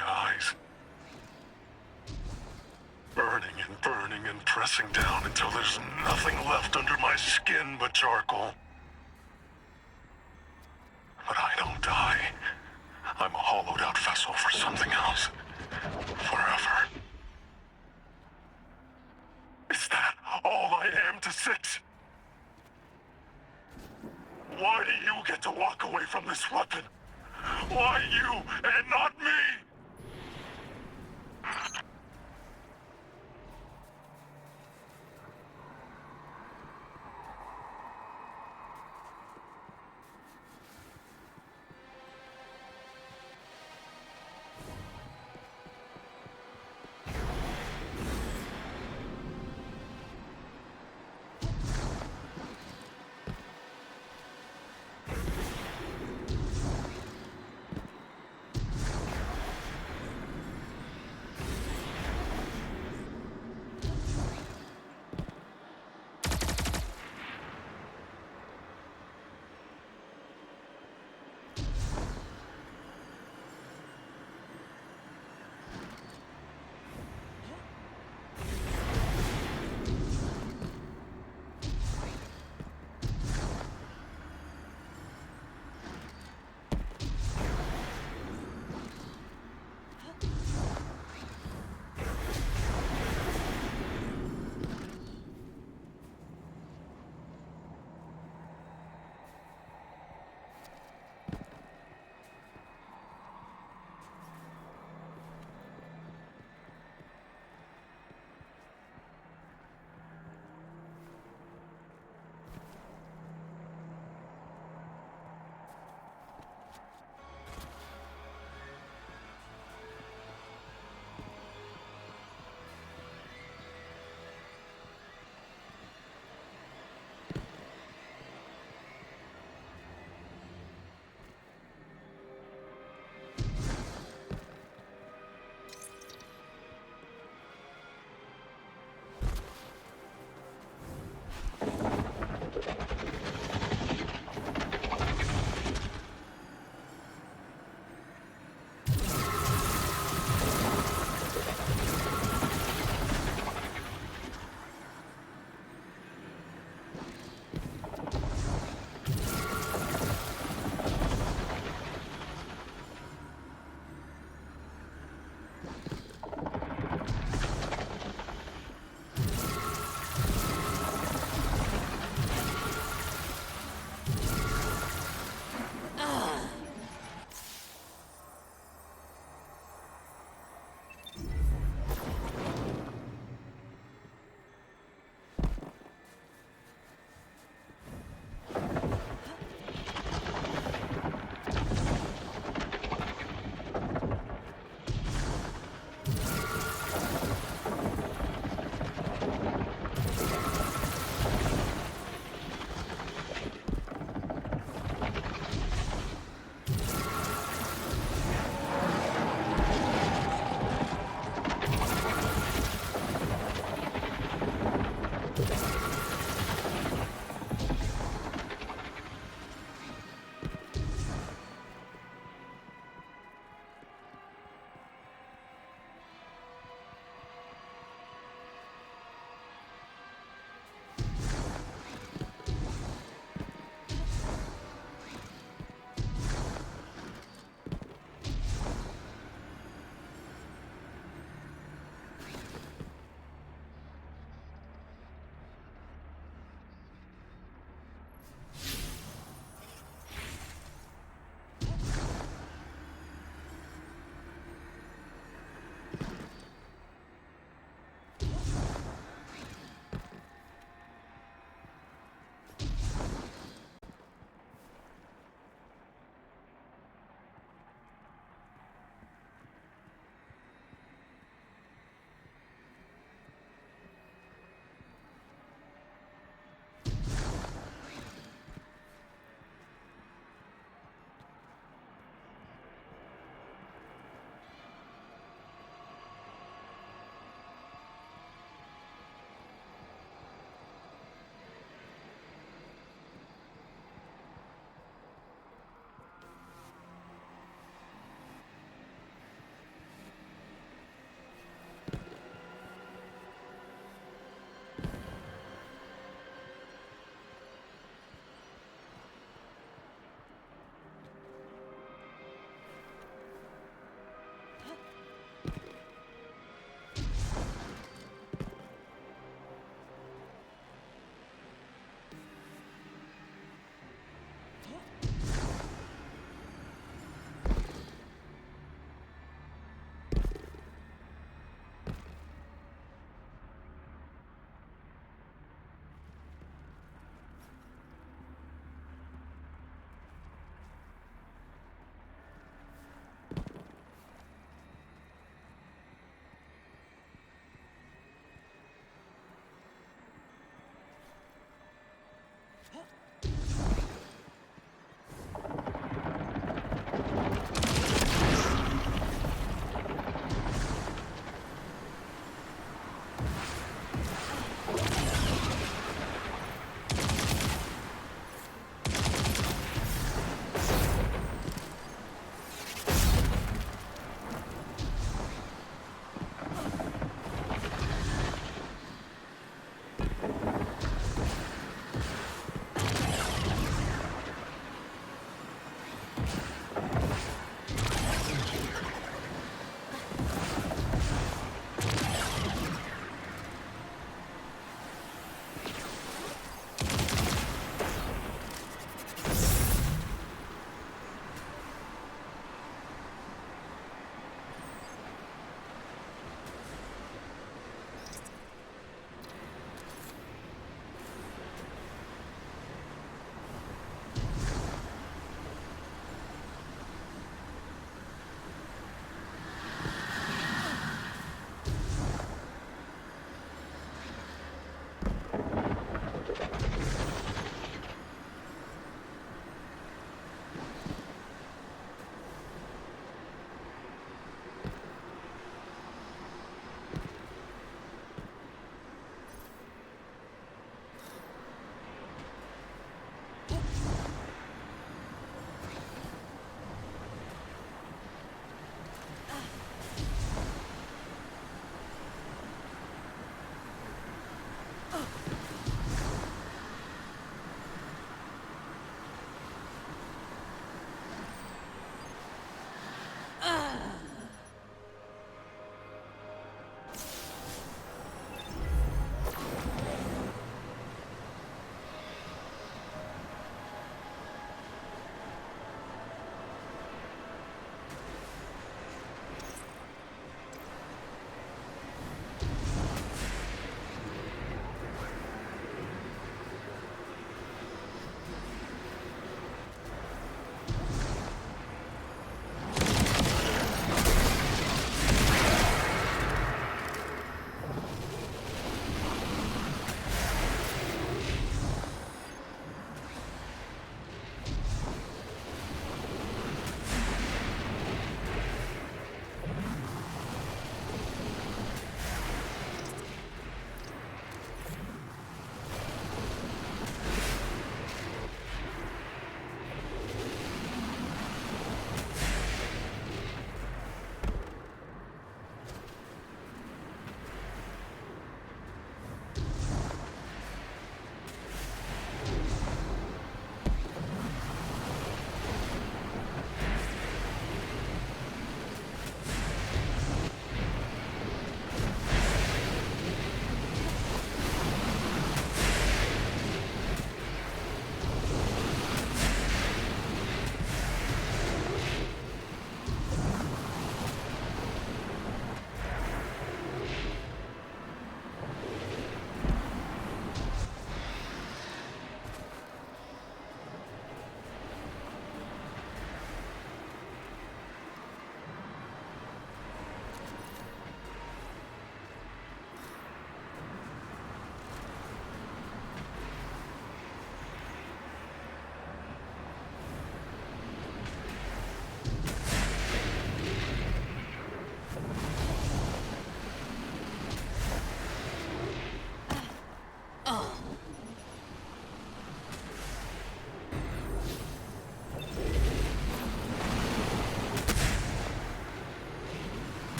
my eyes. Burning and pressing down until there's nothing left under my skin but charcoal. But I don't die. I'm a hollowed out vessel for something else. Forever. Is that all I am to Six? Why do you get to walk away from this weapon? Why you and not me?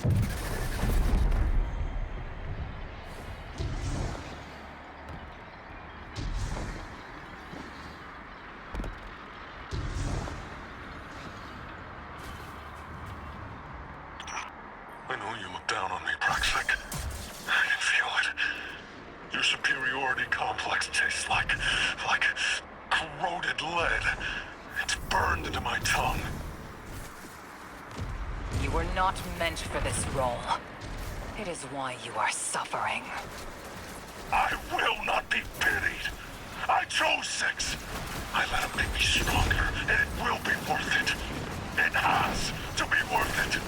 I know you look down on me, Praxic. I can feel it. Your superiority complex tastes like corroded lead. It's burned into my tongue.
You were not meant for this role. It is why you are suffering.
I will not be pitied. I chose 6. I let him make me stronger, and it will be worth it. It has to be worth it.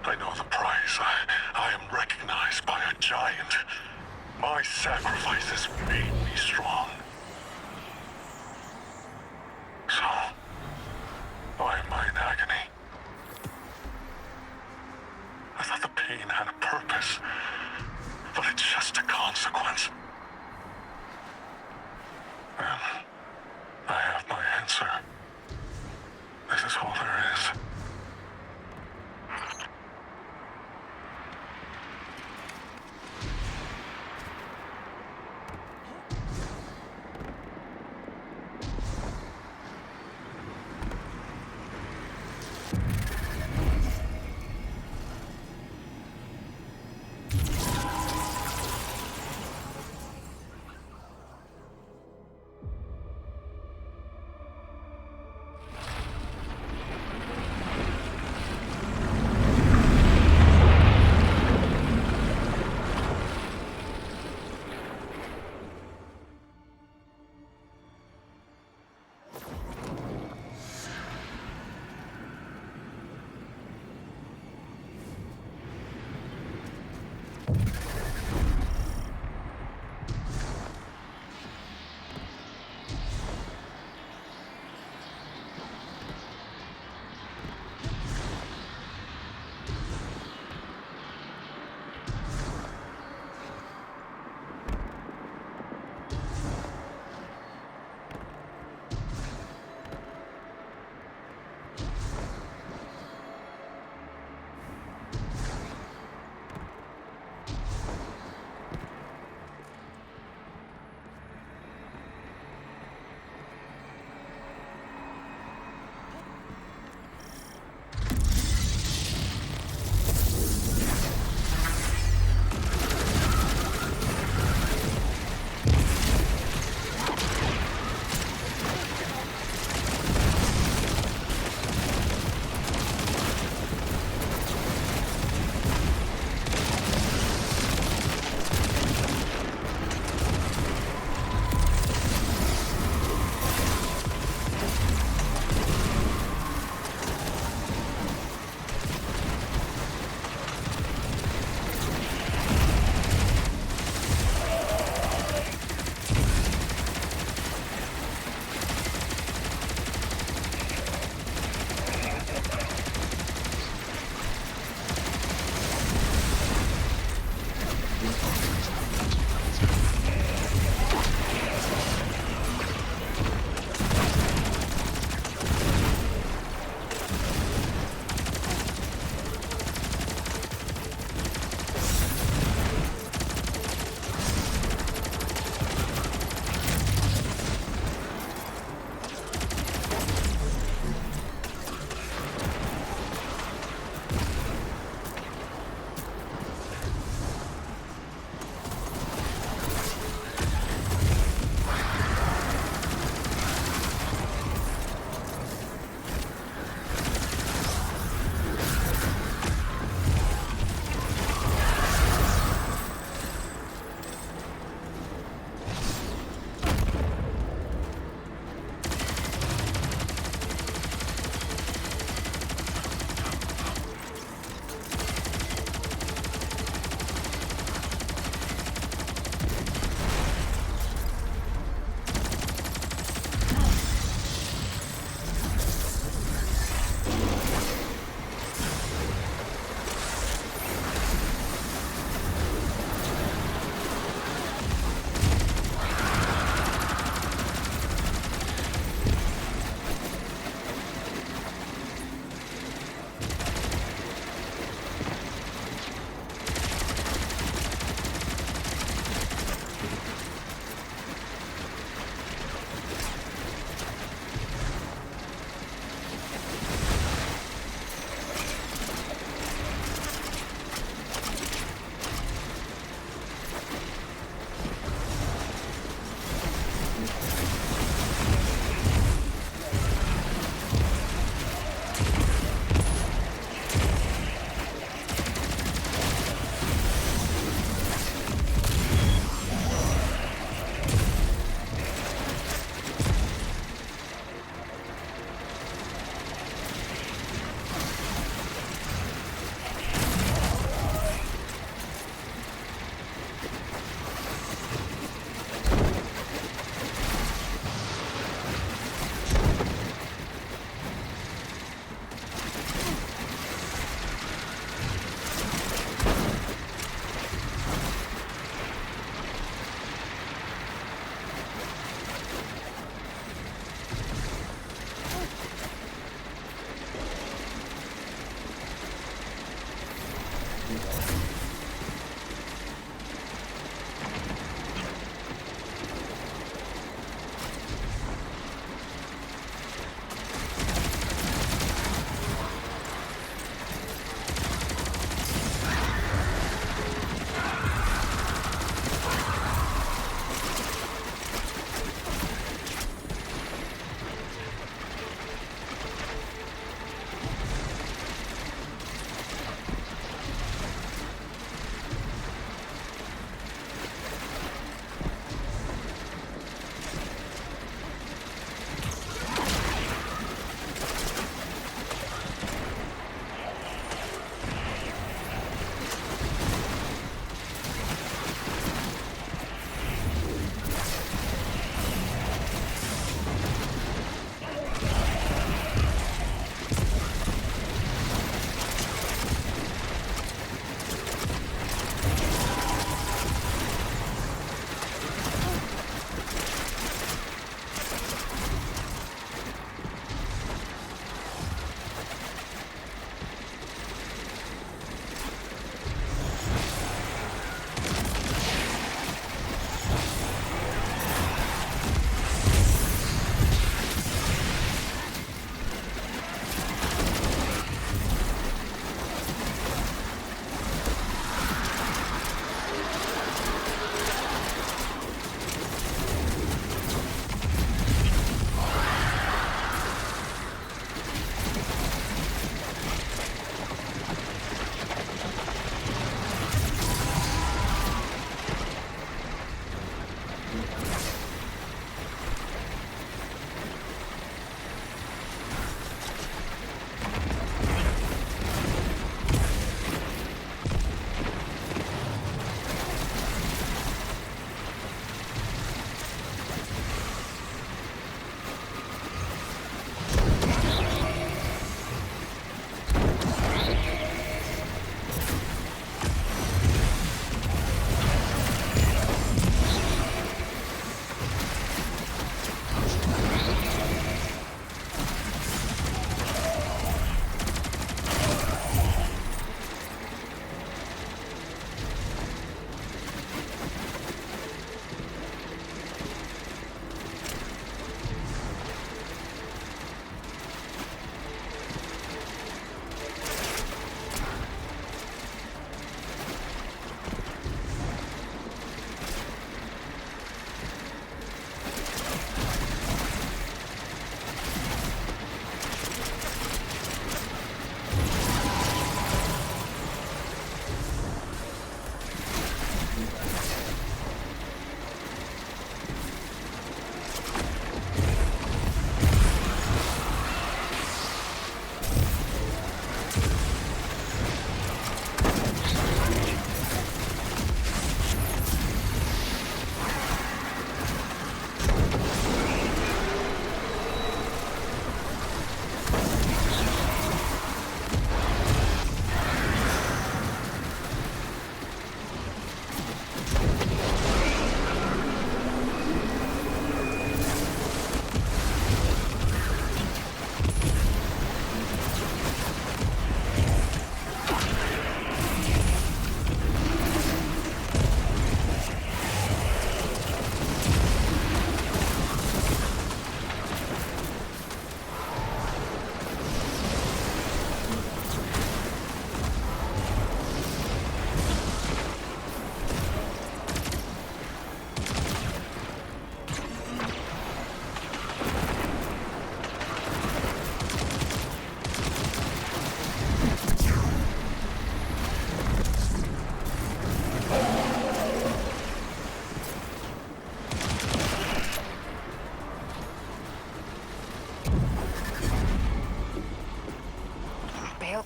I know the price. I am recognized by a giant. My sacrifices made me strong. So, why am I in agony? I thought the pain had a purpose, but it's just a consequence. And I have my answer. This is all there is.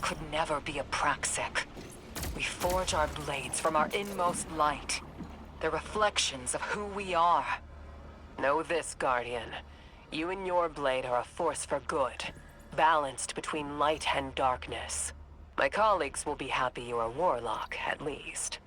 could never be a Praxic. We forge our blades from our inmost light. They're reflections of who we are. Know this, Guardian. You and your blade are a force for good, balanced between light and darkness. My colleagues will be happy you're a warlock, at least.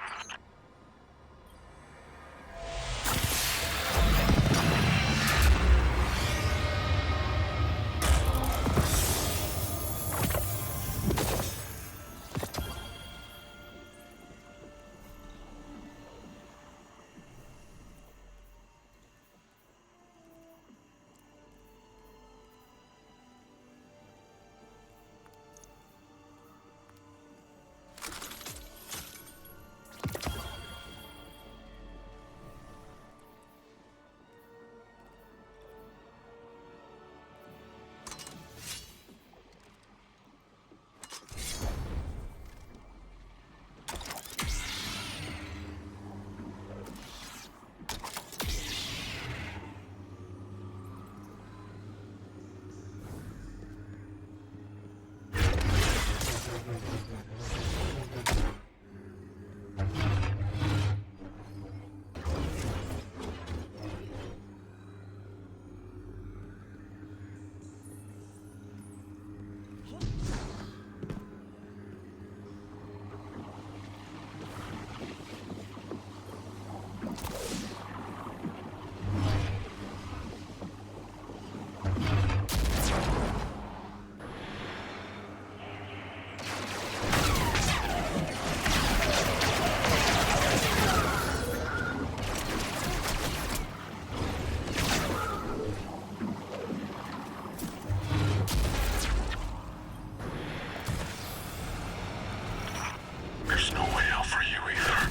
There's no way out for you either.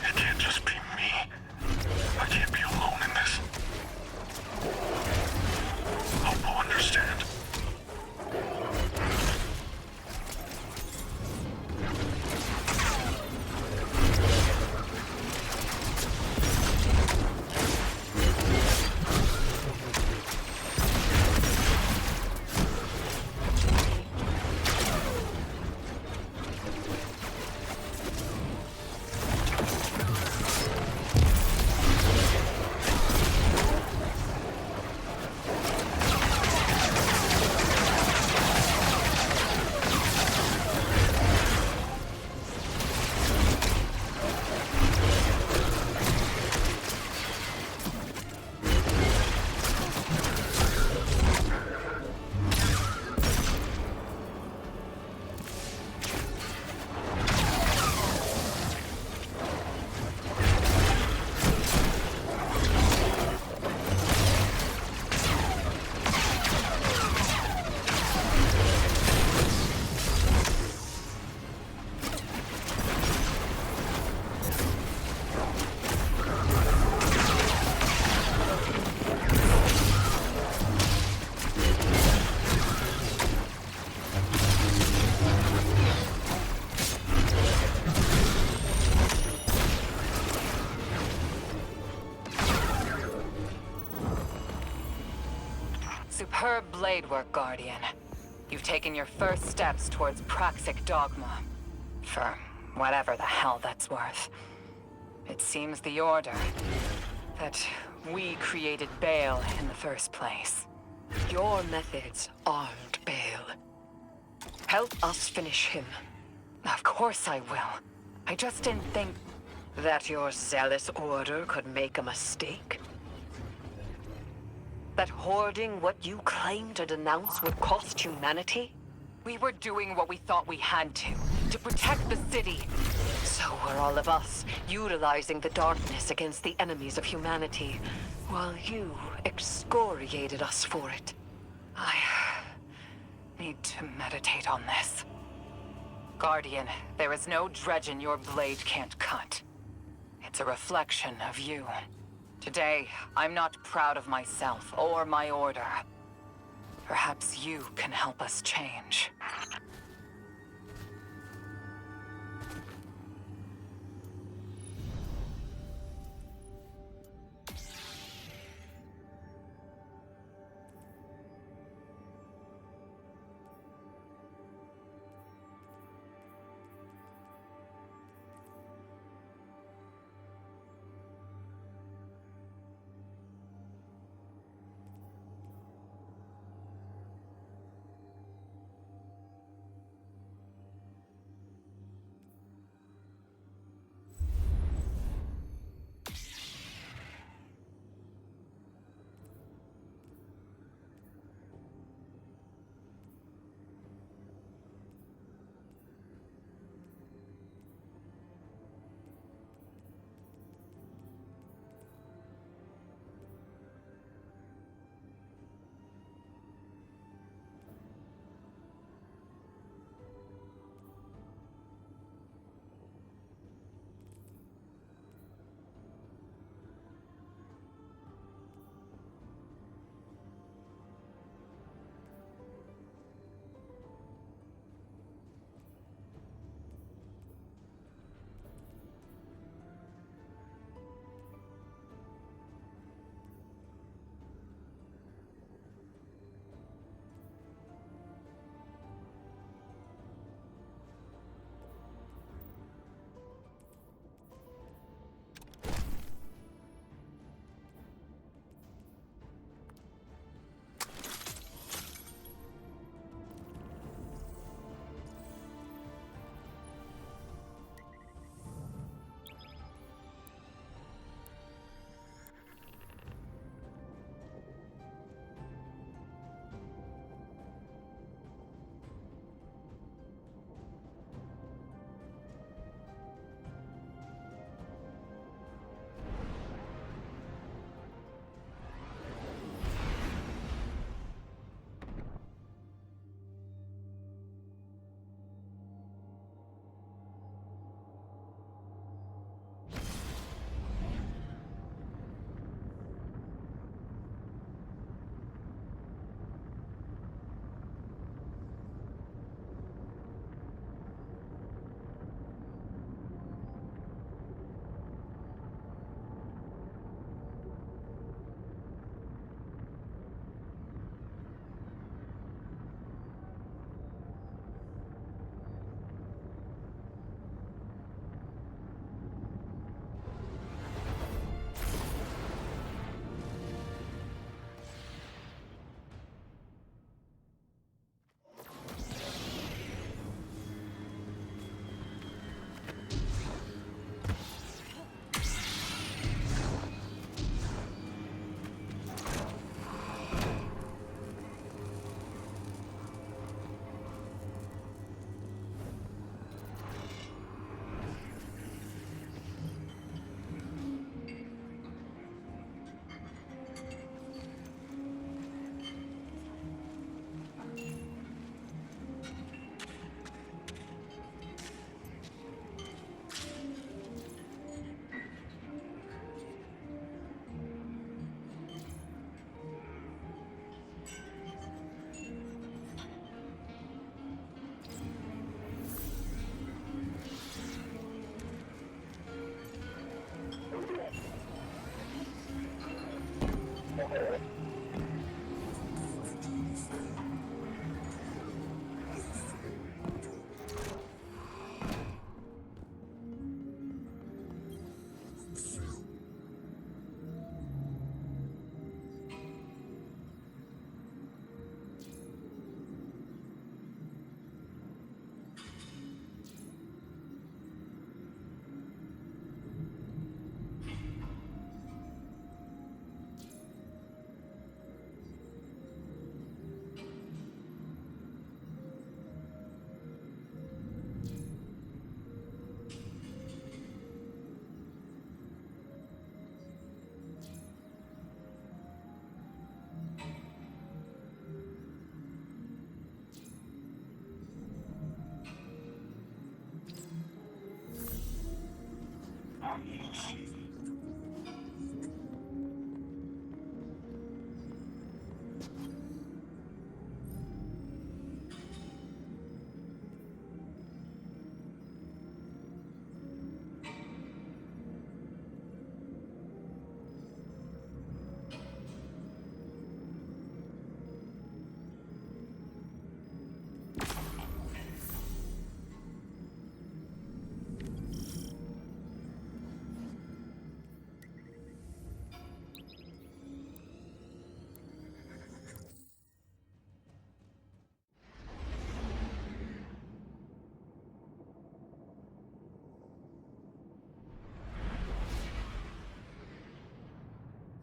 It can't just be me. I can't be alone in this. Hope will understand.
Superb blade work, Guardian. You've taken your first steps towards Praxic dogma. For whatever the hell that's worth. It seems the Order that we created Bael in the first place.
Your methods aren't Bael. Help us finish him.
Of course I will. I just didn't think...
That your zealous Order could make a mistake? That hoarding what you claim to denounce would cost humanity?
We were doing what we thought we had to protect the city.
So were all of us, utilizing the darkness against the enemies of humanity, while you excoriated us for it.
I need to meditate on this. Guardian, there is no dredging your blade can't cut. It's a reflection of you. Today, I'm not proud of myself or my Order. Perhaps you can help us change.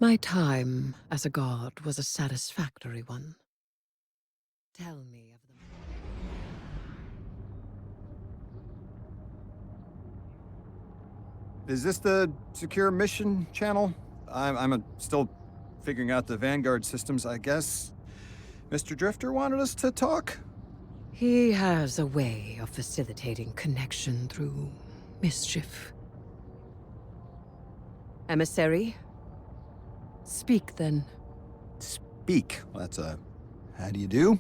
My time as a god was a satisfactory one. Tell me of them.
Is this the secure mission channel? I'm still figuring out the Vanguard systems, I guess. Mr. Drifter wanted us to talk?
He has a way of facilitating connection through mischief. Emissary? Speak, then.
Speak? Well, that's a... how do you do?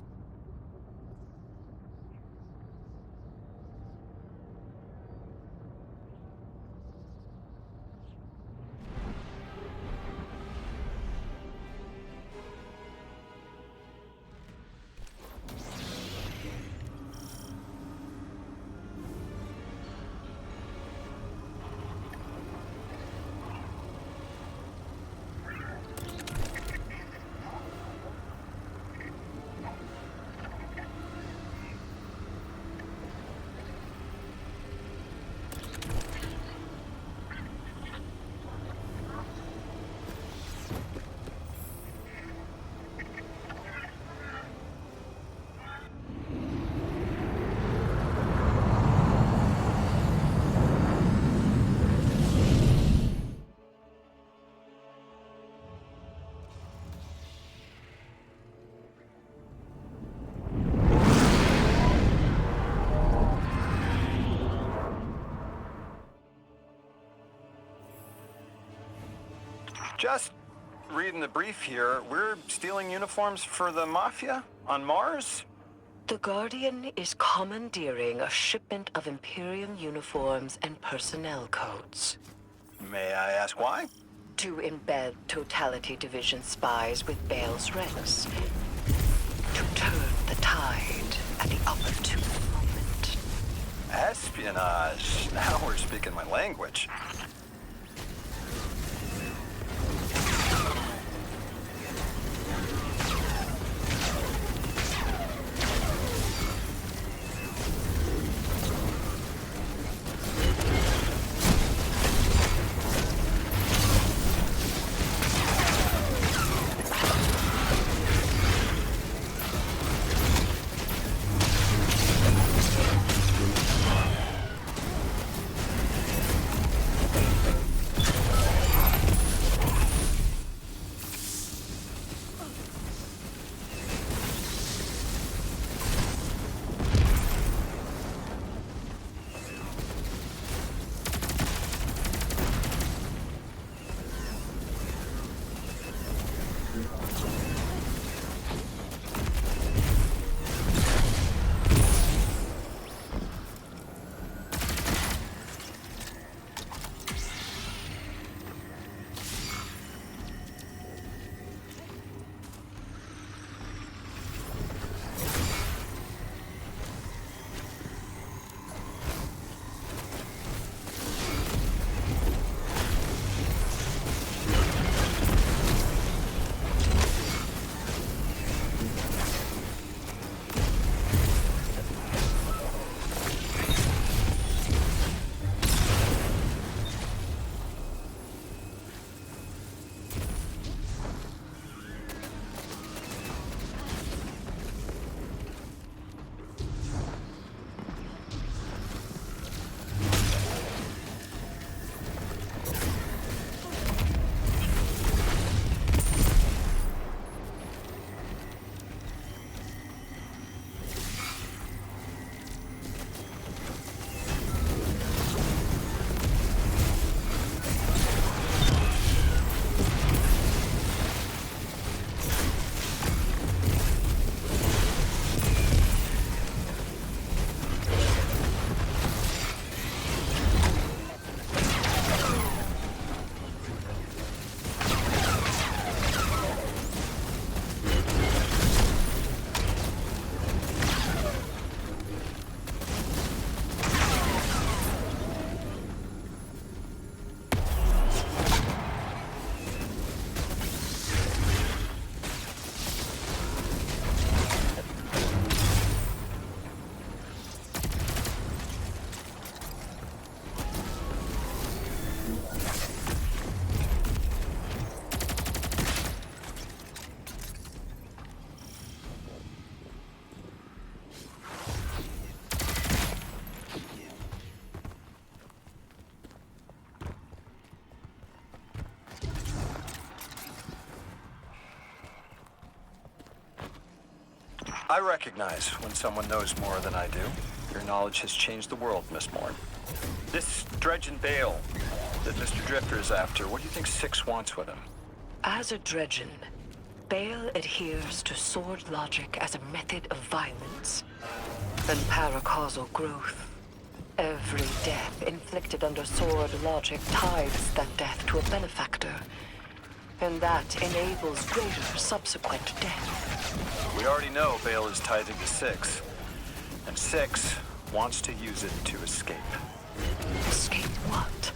Just reading the brief here, we're stealing uniforms for the Mafia on Mars?
The Guardian is commandeering a shipment of Imperium uniforms and personnel codes.
May I ask why?
To embed Totality Division spies with Bael's ranks. To turn the tide at the opportune moment.
Espionage. Now we're speaking my language. I recognize when someone knows more than I do. Your knowledge has changed the world, Miss Morn. This Dredgen Bael that Mr. Drifter is after, what do you think Six wants with him?
As a Dredgen, Bael adheres to sword logic as a method of violence and paracausal growth. Every death inflicted under sword logic ties that death to a benefactor, and that enables greater subsequent death.
We already know Bael is tithing to Six, and Six wants to use it to escape.
Escape what?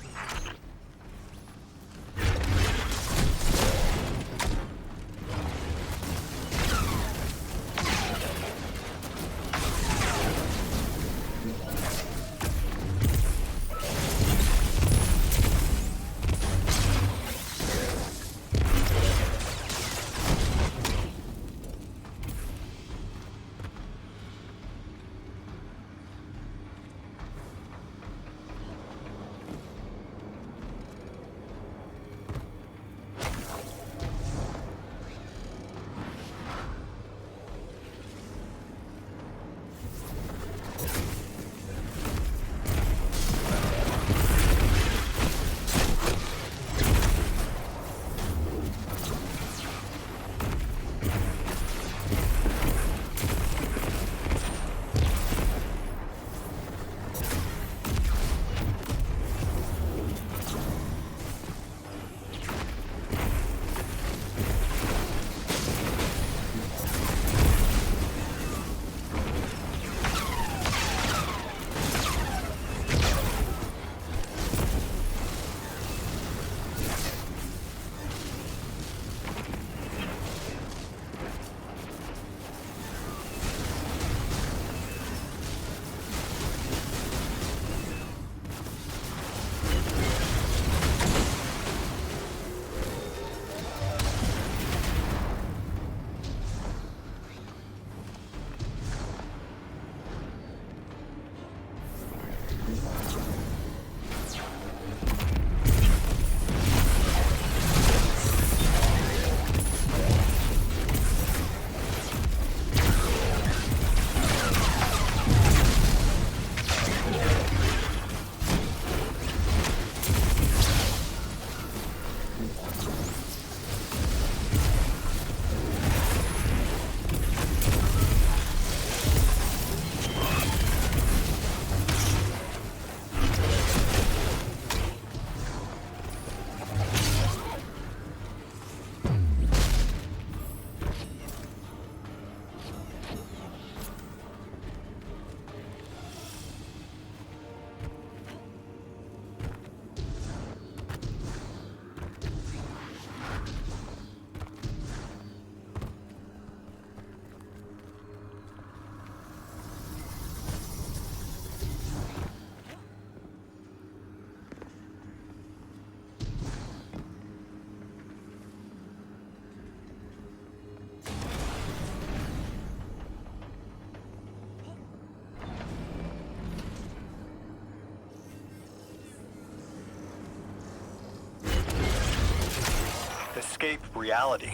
Escape reality.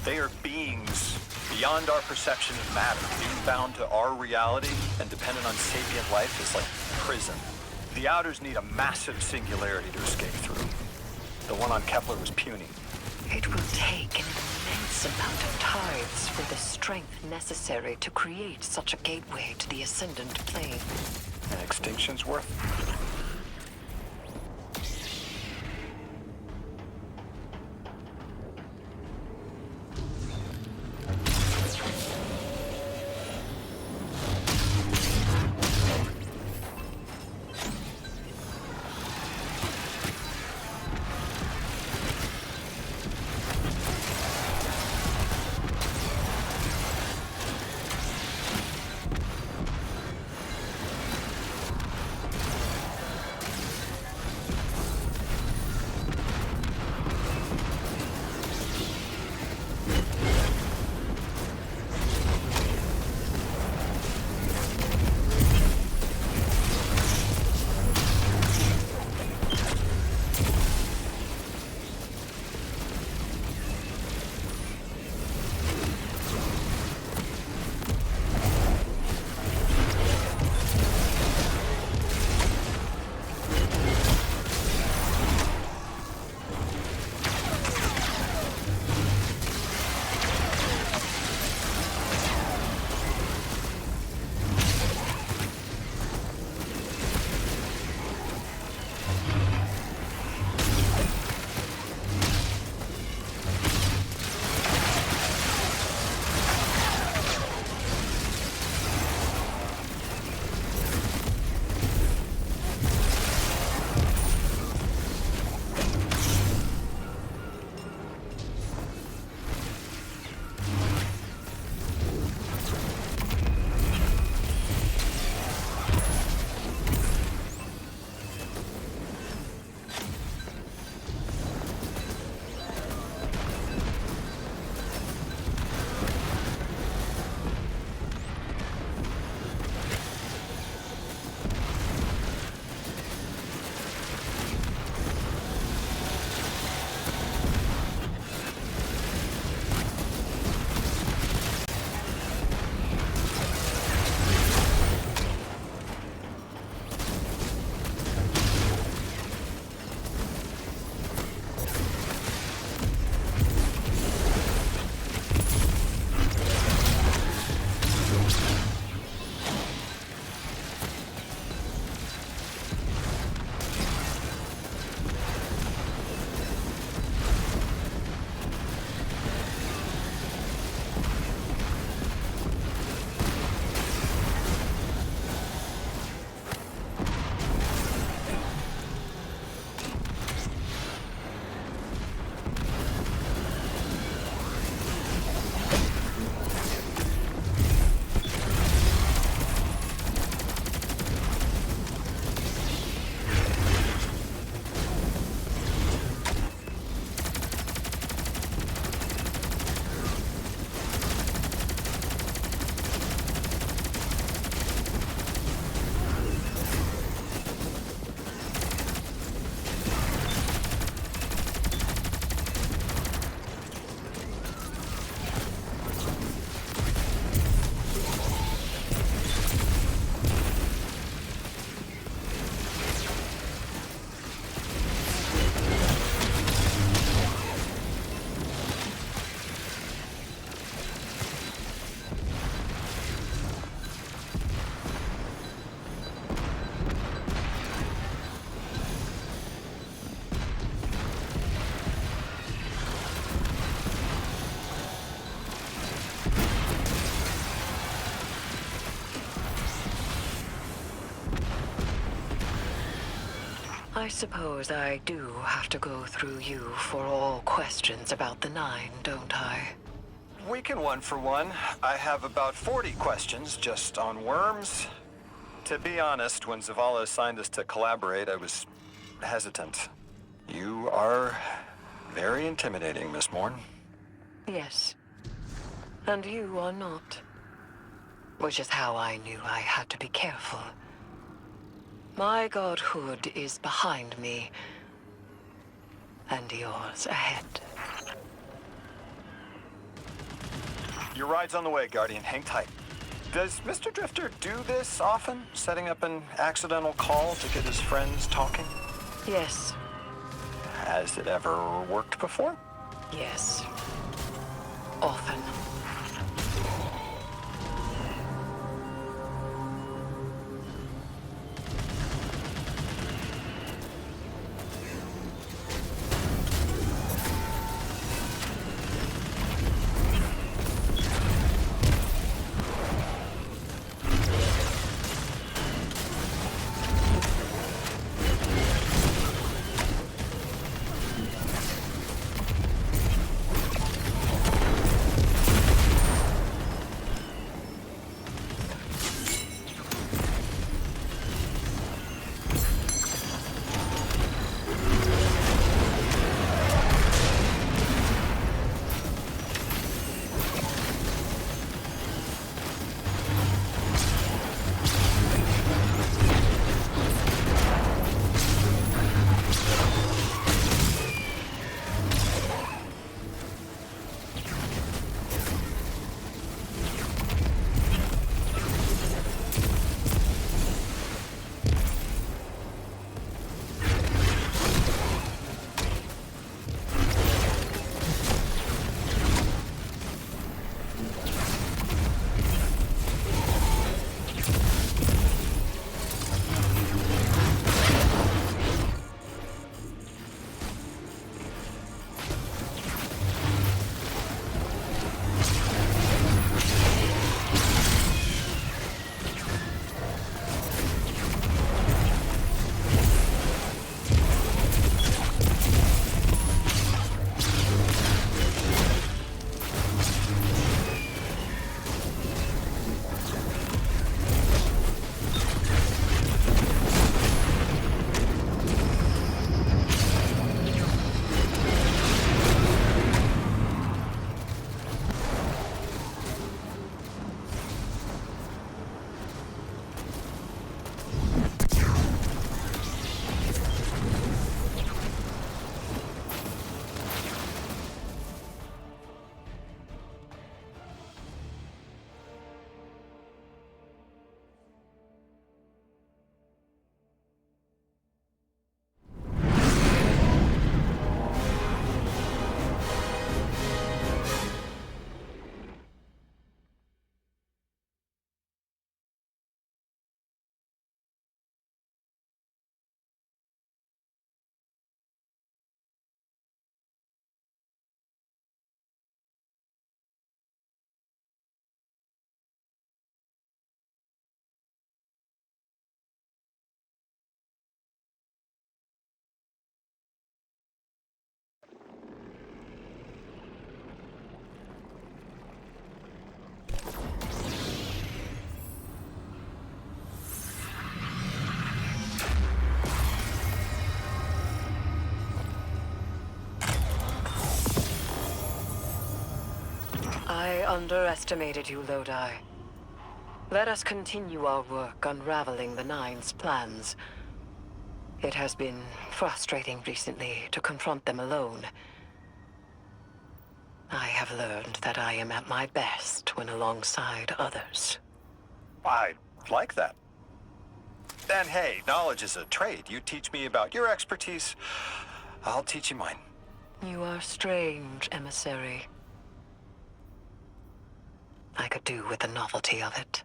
They are beings beyond our perception of matter. Being bound to our reality and dependent on sapient life is like prison. The Outers need a massive singularity to escape through. The one on Kepler was puny.
It will take an immense amount of tithes for the strength necessary to create such a gateway to the Ascendant Plane.
And extinction's worth it.
I suppose I do have to go through you for all questions about the Nine, don't I?
We can one for one. I have about 40 questions just on worms. To be honest, when Zavala assigned us to collaborate, I was hesitant. You are very intimidating, Miss Morn.
Yes. And you are not. Which is how I knew I had to be careful. My godhood is behind me, and yours ahead.
Your ride's on the way, Guardian. Hang tight. Does Mr. Drifter do this often? Setting up an accidental call to get his friends talking?
Yes.
Has it ever worked before?
Yes. Often. I underestimated you, Lodi. Let us continue our work unraveling the Nine's plans. It has been frustrating recently to confront them alone. I have learned that I am at my best when alongside others.
I like that. And hey, knowledge is a trade. You teach me about your expertise, I'll teach you mine.
You are strange, Emissary. I could do with the novelty of it.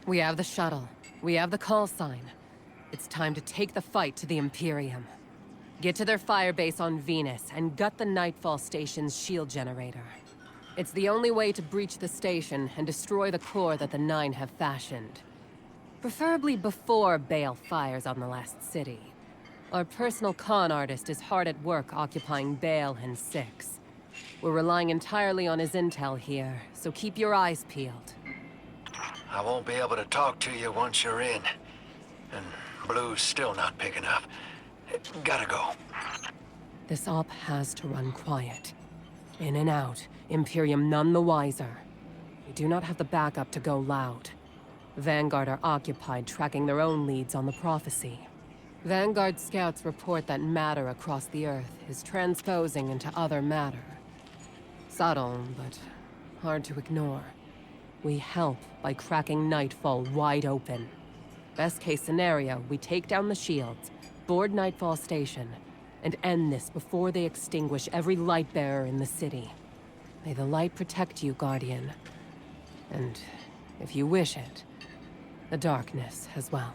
We have the shuttle. We have the call sign. It's time to take the fight to the Imperium. Get to their firebase on Venus and gut the Nightfall station's shield generator. It's the only way to breach the station and destroy the core that the Nine have fashioned. Preferably before Bael fires on the last city. Our personal con artist is hard at work occupying Bael and Six. We're relying entirely on his intel here, so keep your eyes peeled.
I won't be able to talk to you once you're in. And Blue's still not picking up. Gotta go.
This op has to run quiet. In and out, Imperium none the wiser. We do not have the backup to go loud. Vanguard are occupied tracking their own leads on the prophecy. Vanguard scouts report that matter across the Earth is transposing into other matter. Subtle, but hard to ignore. We help by cracking Nightfall wide open. Best case scenario, we take down the shields, board Nightfall Station, and end this before they extinguish every light bearer in the city. May the light protect you, Guardian. And, if you wish it, the darkness as well.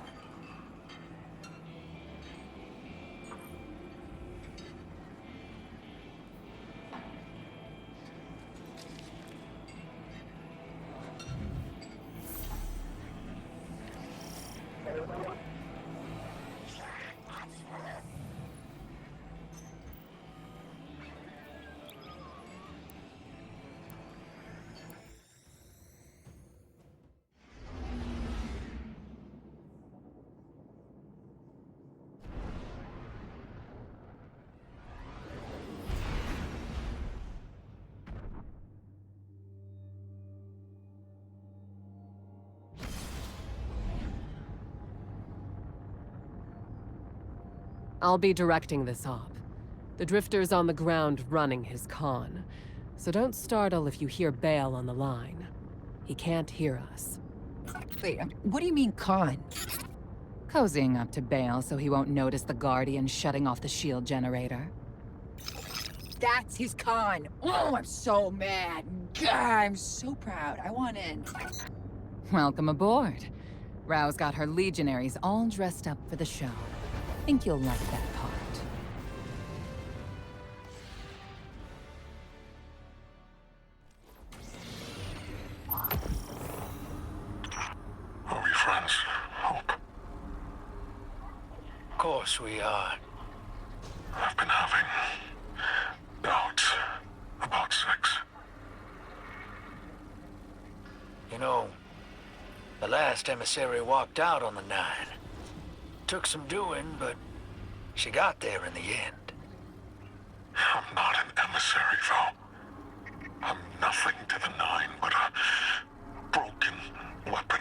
I'll be directing this op. The Drifter's on the ground running his con. So don't startle if you hear Bael on the line. He can't hear us.
Wait, what do you mean con?
Cozying up to Bael so he won't notice the Guardian shutting off the shield generator.
That's his con. Oh, I'm so mad. God, I'm so proud. I want in.
Welcome aboard. Rao's got her legionaries all dressed up for the show. Think you'll like that part.
Are we friends, Hope?
Of course we are.
I've been having doubts about Six.
You know, the last emissary walked out on the Nine. Took some doing, but she got there in the end.
I'm not an emissary, though. I'm nothing to the Nine but a broken weapon.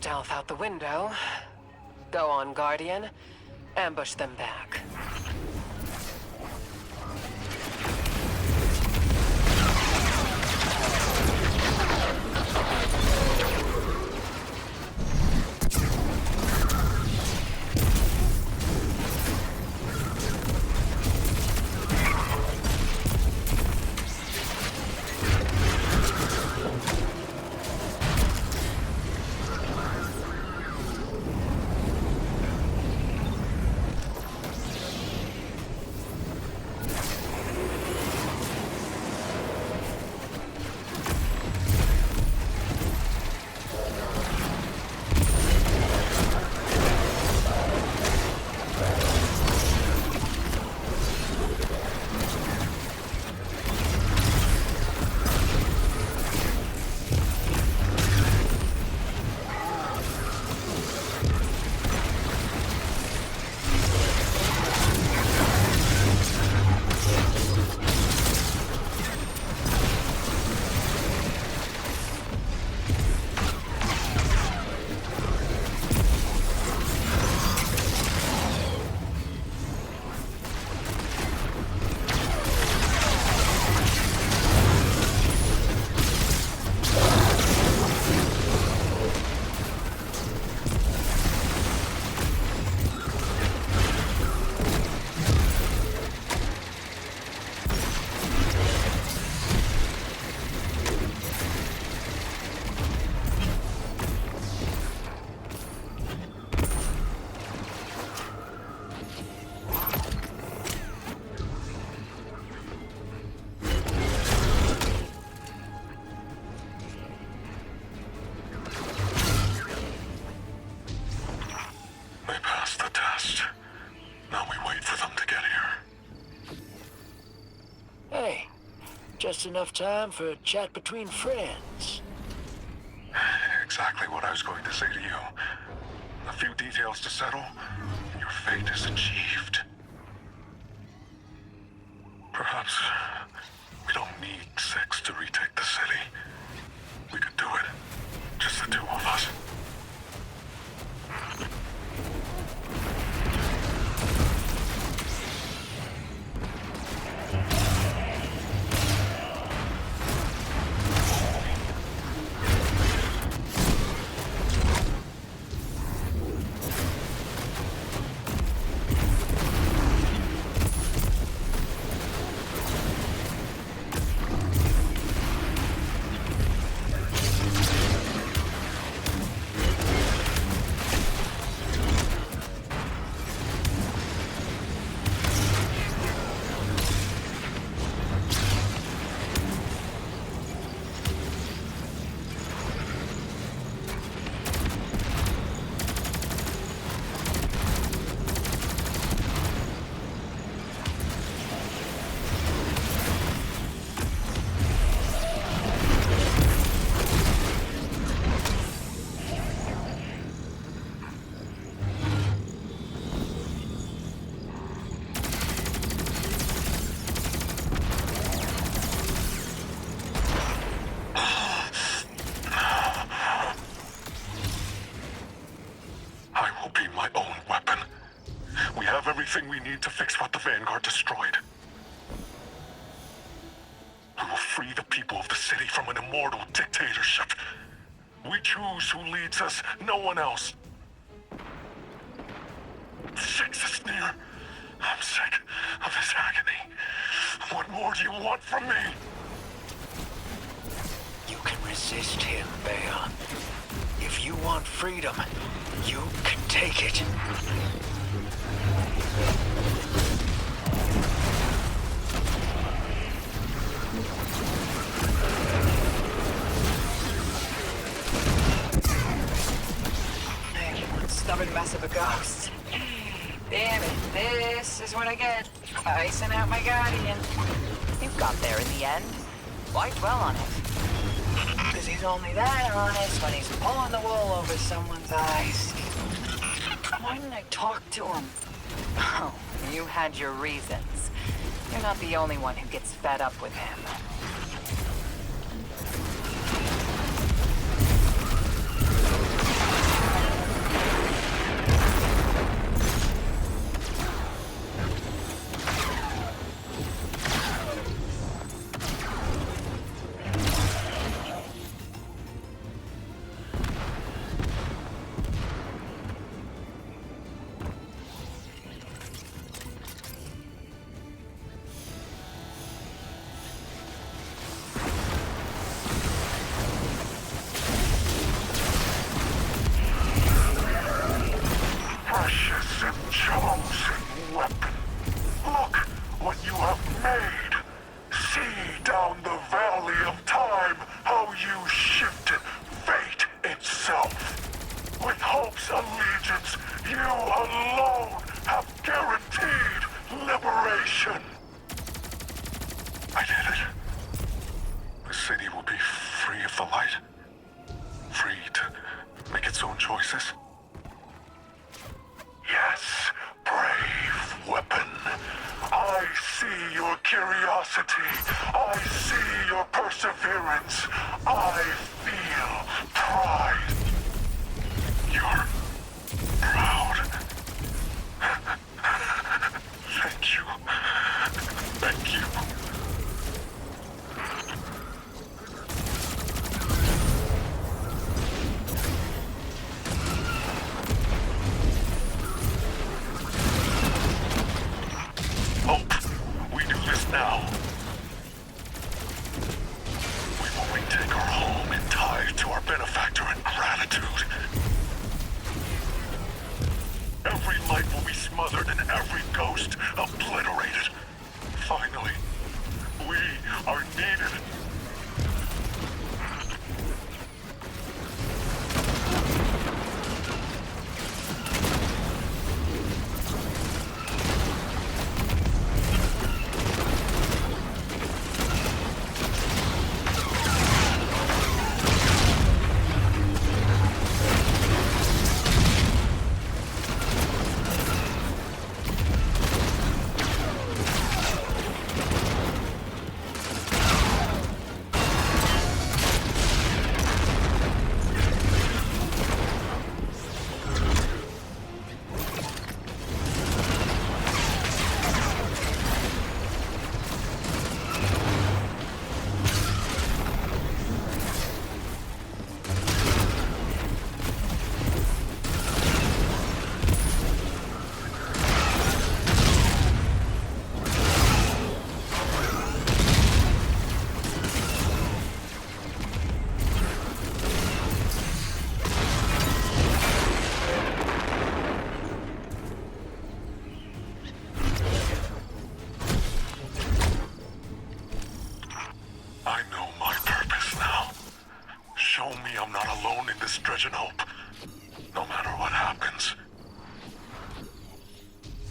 stealth out the window. Go on, Guardian. Ambush them back.
Just enough time for a chat between friends.
Exactly what I was going to say to you. A few details to settle, and your fate is achieved. Perhaps we don't need 6 to retake the city. We could do it. Just the 2 of us. Everything we need to fix what the Vanguard destroyed. We will free the people of the city from an immortal dictatorship. We choose who leads us, no one else. 6 is near. I'm sick of this agony. What more do you want from me?
You can resist him, Bael. If you want freedom, you can take it.
One stubborn mess of a ghost. Damn it, this is what I get. Icing out my Guardian. You got there in the end. Why dwell on it? Because he's only that honest when he's pulling the wool over someone's eyes. Why didn't I talk to him?
Oh, you had your reasons. You're not the only one who gets fed up with him.
mission. I did it. The city will be free of the light. Free to make its own choices. Yes, brave weapon. I see your curiosity. I see your perseverance. I feel pride. You're proud. Thank you. Thank you. Hope, we do this now. We will retake our home and tie it to our benefactor in gratitude. Every light will be smothered and every ghost obliterated. Finally, we are needed.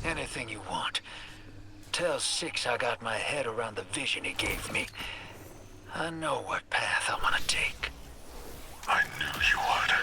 Anything you want. Tell Six I got my head around the vision he gave me. I know what path I want to take.
I knew you would.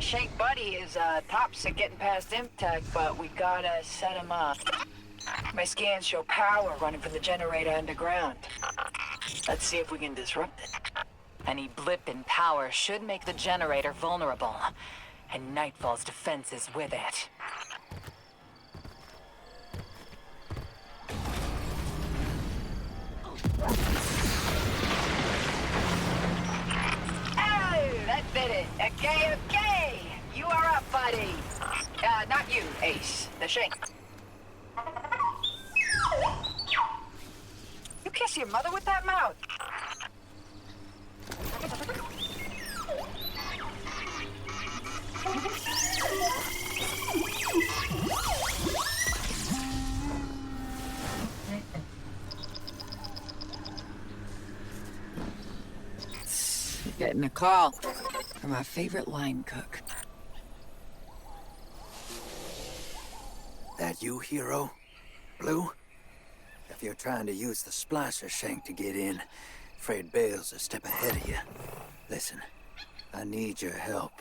Shank Buddy is tops at getting past Imtech, but we gotta set him up. My scans show power running from the generator underground. Let's see if we can disrupt it.
Any blip in power should make the generator vulnerable, and Nightfall's defenses with it.
Oh, that did it. Okay, okay. You are up, buddy. Not you, Ace. The Shank. You kiss your mother with that mouth.
Getting a call from our favorite line cook.
That you, hero? Blue? If you're trying to use the splicer shank to get in, afraid Bael's a step ahead of you. Listen, I need your help.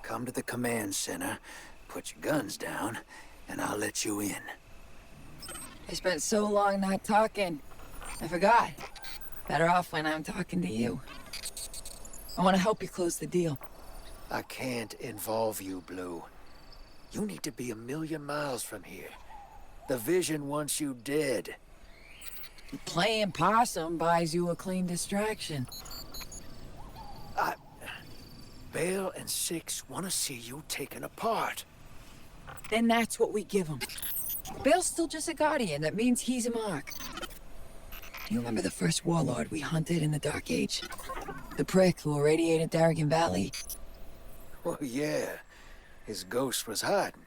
Come to the command center, put your guns down, and I'll let you in.
I spent so long not talking. I forgot. Better off when I'm talking to you. I want to help you close the deal.
I can't involve you, Blue. You need to be 1,000,000 miles from here. The Vision wants you dead.
Playing possum buys you a clean distraction.
Bael and Six want to see you taken apart.
Then that's what we give him. Bael's still just a Guardian. That means he's a mark. You remember the first warlord we hunted in the Dark Age? The prick who irradiated Darrigan Valley?
Well, yeah. His ghost was hiding.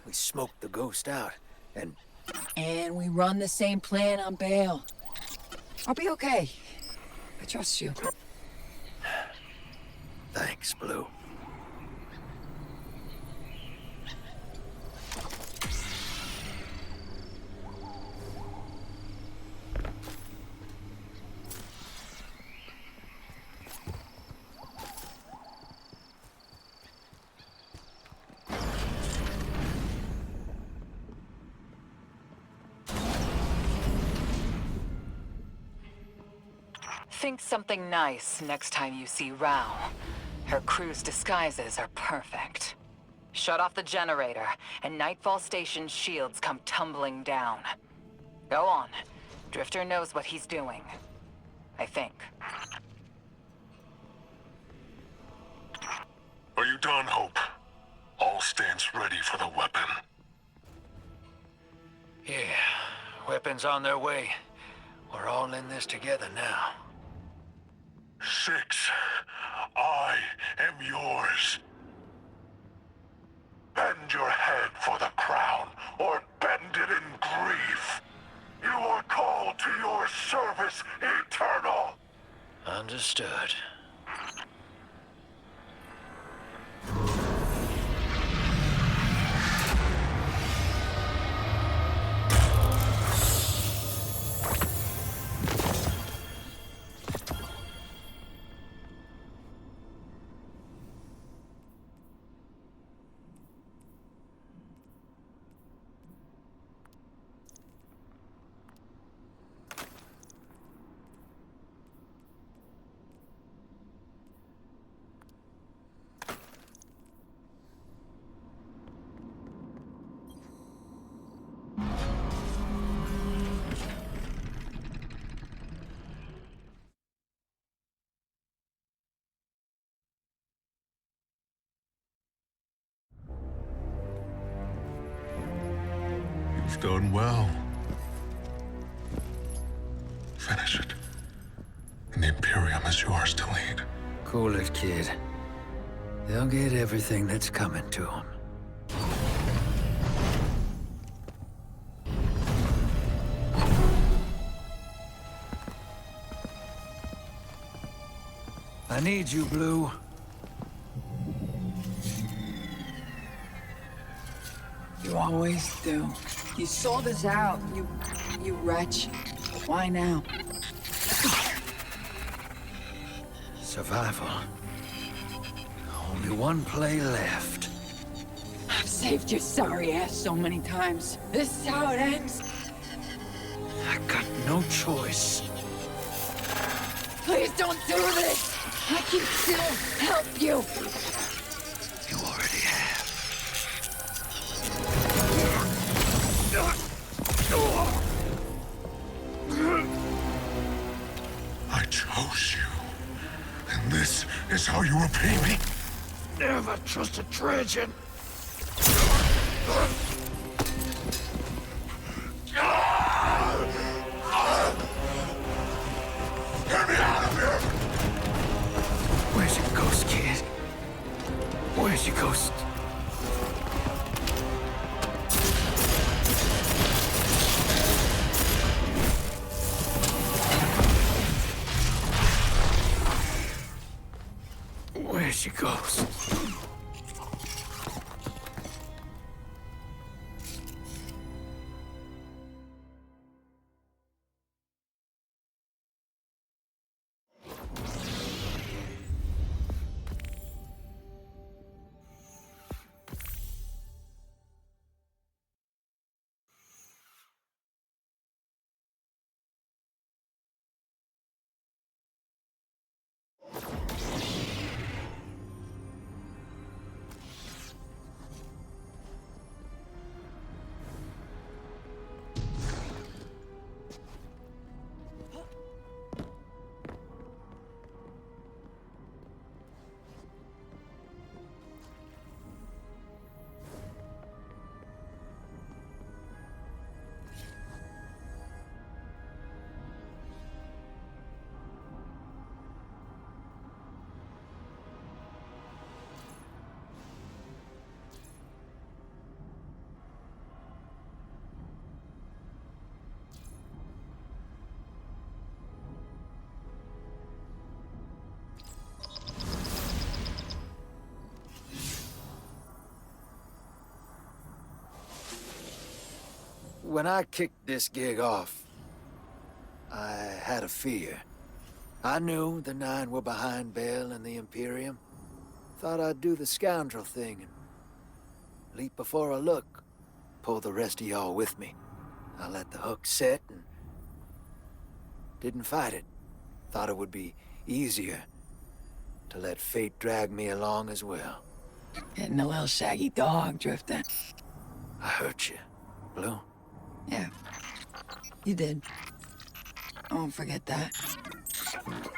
We smoked the ghost out, and...
And we run the same plan on Bael. I'll be okay. I trust you.
Thanks, Blue.
Think something nice next time you see Rao. Her crew's disguises are perfect. Shut off the generator, and Nightfall Station's shields come tumbling down. Go on. Drifter knows what he's doing. I think.
Are you done, Hope? All stands ready for the weapon.
Yeah, weapons on their way. We're all in this together now.
Six, I am yours. Bend your head for the crown, or bend it in grief. You are called to your service eternal.
Understood.
You've done well. Finish it. And the Imperium is yours to lead.
Cool it, kid. They'll get everything that's coming to them. I need you, Blue.
You always do. You sold us out, you wretch. Why now?
Survival. Only one play left.
I've saved your sorry ass so many times. This is how it ends.
I got no choice.
Please don't do this! I can still help you!
You already have.
I chose you. And this is how you repay me?
Never trust a Trajan.
Get me out of here!
Where's your ghost, kid? Where's your ghost? Where's your ghost? When I kicked this gig off, I had a fear. I knew the Nine were behind Bael and the Imperium. Thought I'd do the scoundrel thing and leap before I look. Pull the rest of y'all with me. I let the hook set and didn't fight it. Thought it would be easier to let fate drag me along as well.
Getting a little shaggy dog drifting.
I hurt you, Blue.
Yeah, you did. I won't forget that.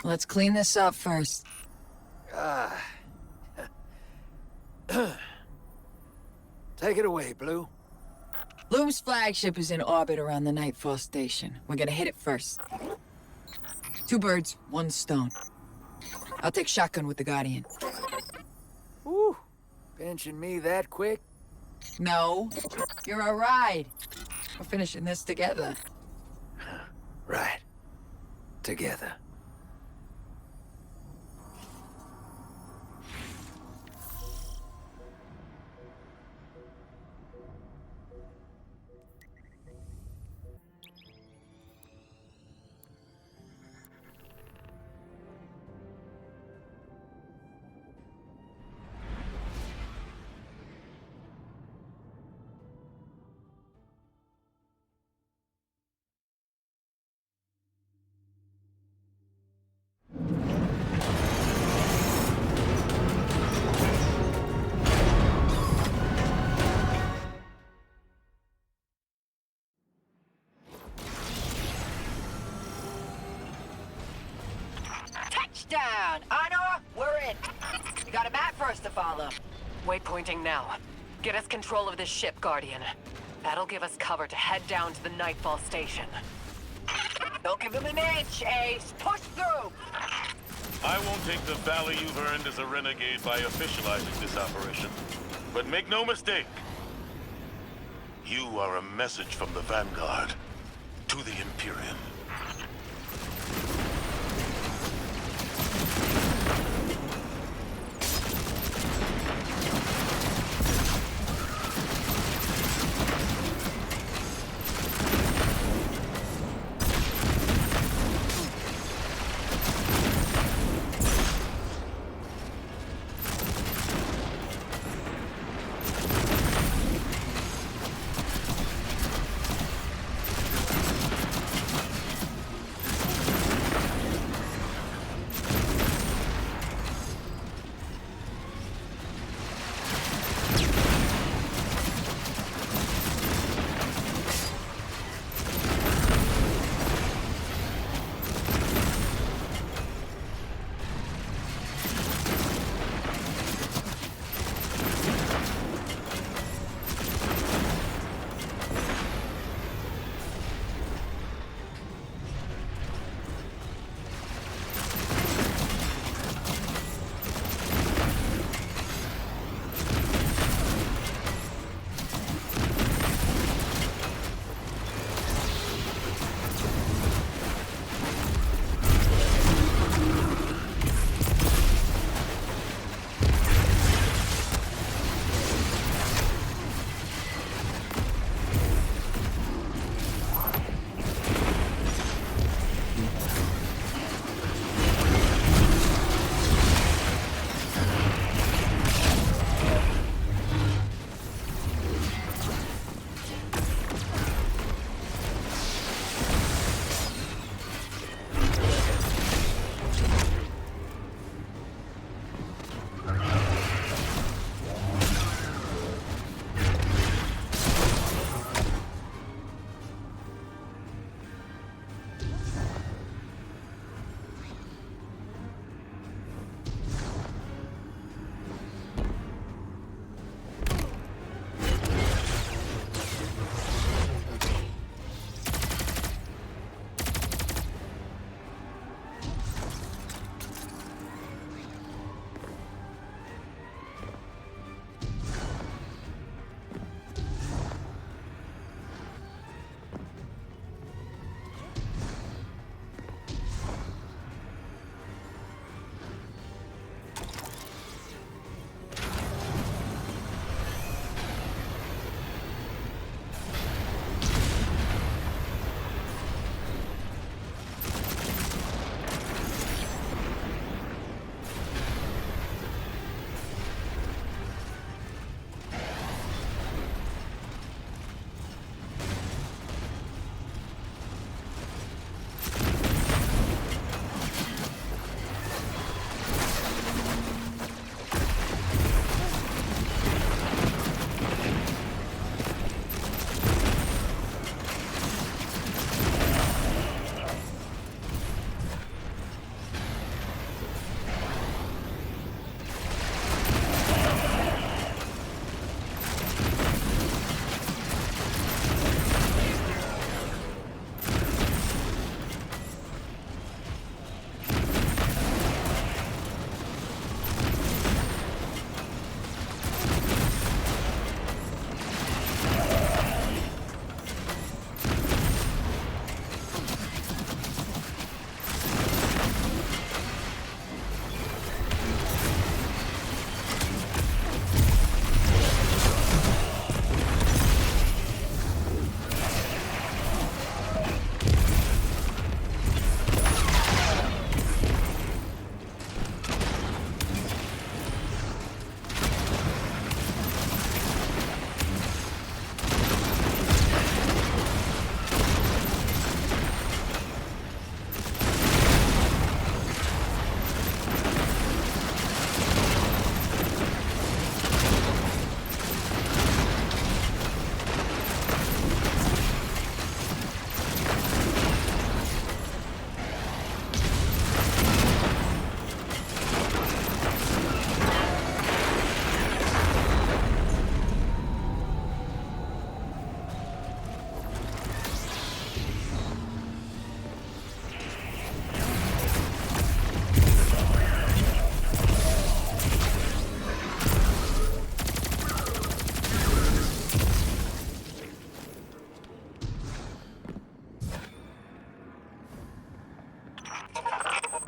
Let's clean this up first.
Take it away, Blue.
Loom's flagship is in orbit around the Nightfall station. We're gonna hit it first. 2 birds, 1 stone. I'll take shotgun with the Guardian.
Woo! Pinching me that quick?
No, you're a ride. We're finishing this together.
Right. Together.
Touchdown! Honor, we're in. You got a map for us to follow.
Waypointing now. Get us control of this ship, Guardian. That'll give us cover to head down to the Nightfall station.
Don't give him an inch, Ace. Push through!
I won't take the value you've earned as a renegade by officializing this operation. But make no mistake, you are a message from the Vanguard to the Imperium.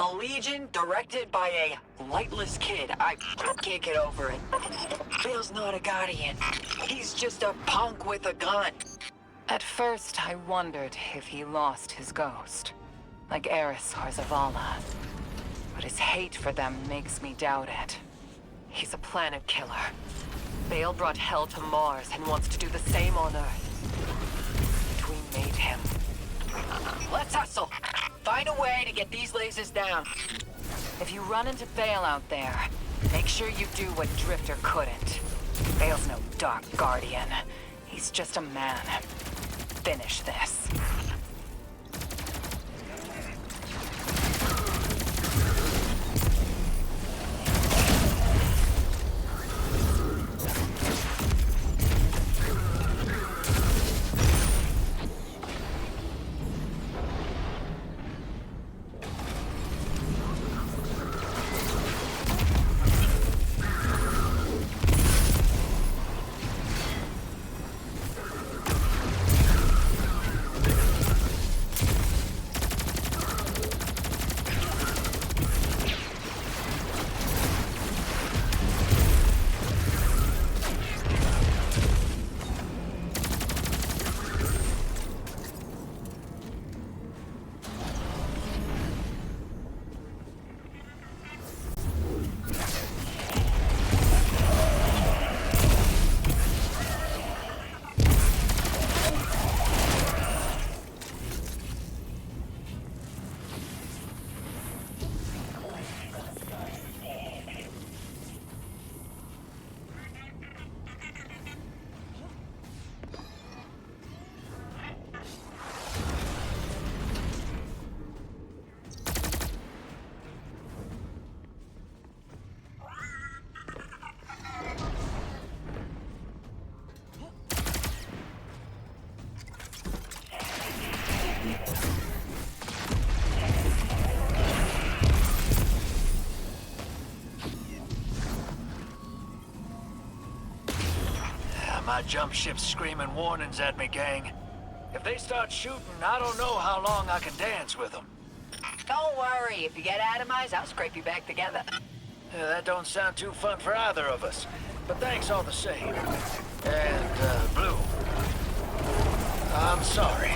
A legion directed by a lightless kid. I can't get over it. Bael's not a Guardian. He's just a punk with a gun.
At first, I wondered if he lost his ghost, like Eris or Zavala. But his hate for them makes me doubt it. He's a planet killer. Bael brought hell to Mars and wants to do the same on Earth. And we made him.
Let's hustle. Find a way to get these lasers down.
If you run into Bael out there, make sure you do what Drifter couldn't. Bael's no Dark Guardian. He's just a man. Finish this.
My jump ship's screaming warnings at me, gang. If they start shooting, I don't know how long I can dance with them.
Don't worry. If you get atomized, I'll scrape you back together.
Yeah, that don't sound too fun for either of us. But thanks all the same. And, Blue, I'm sorry.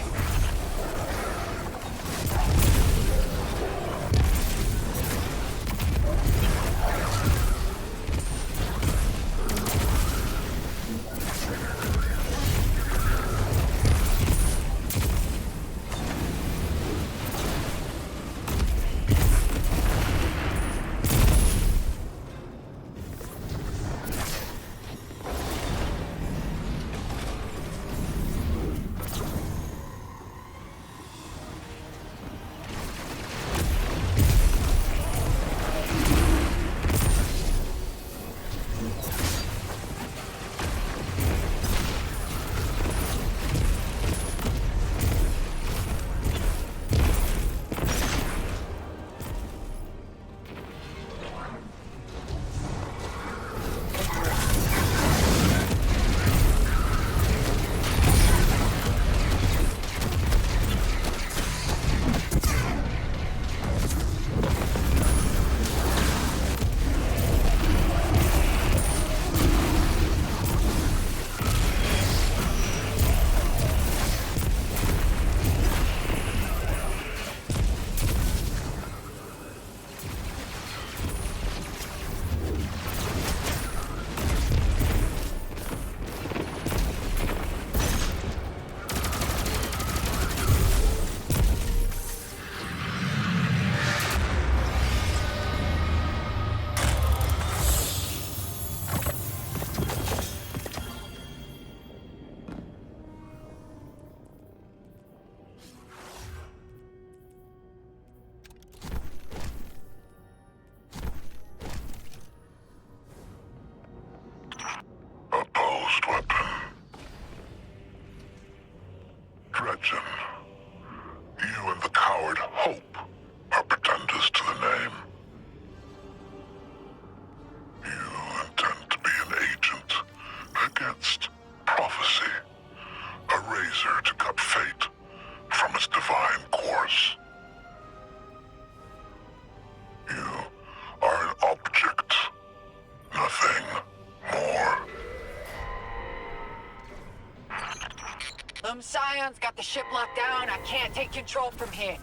Command's got the ship locked down. I can't take control from here.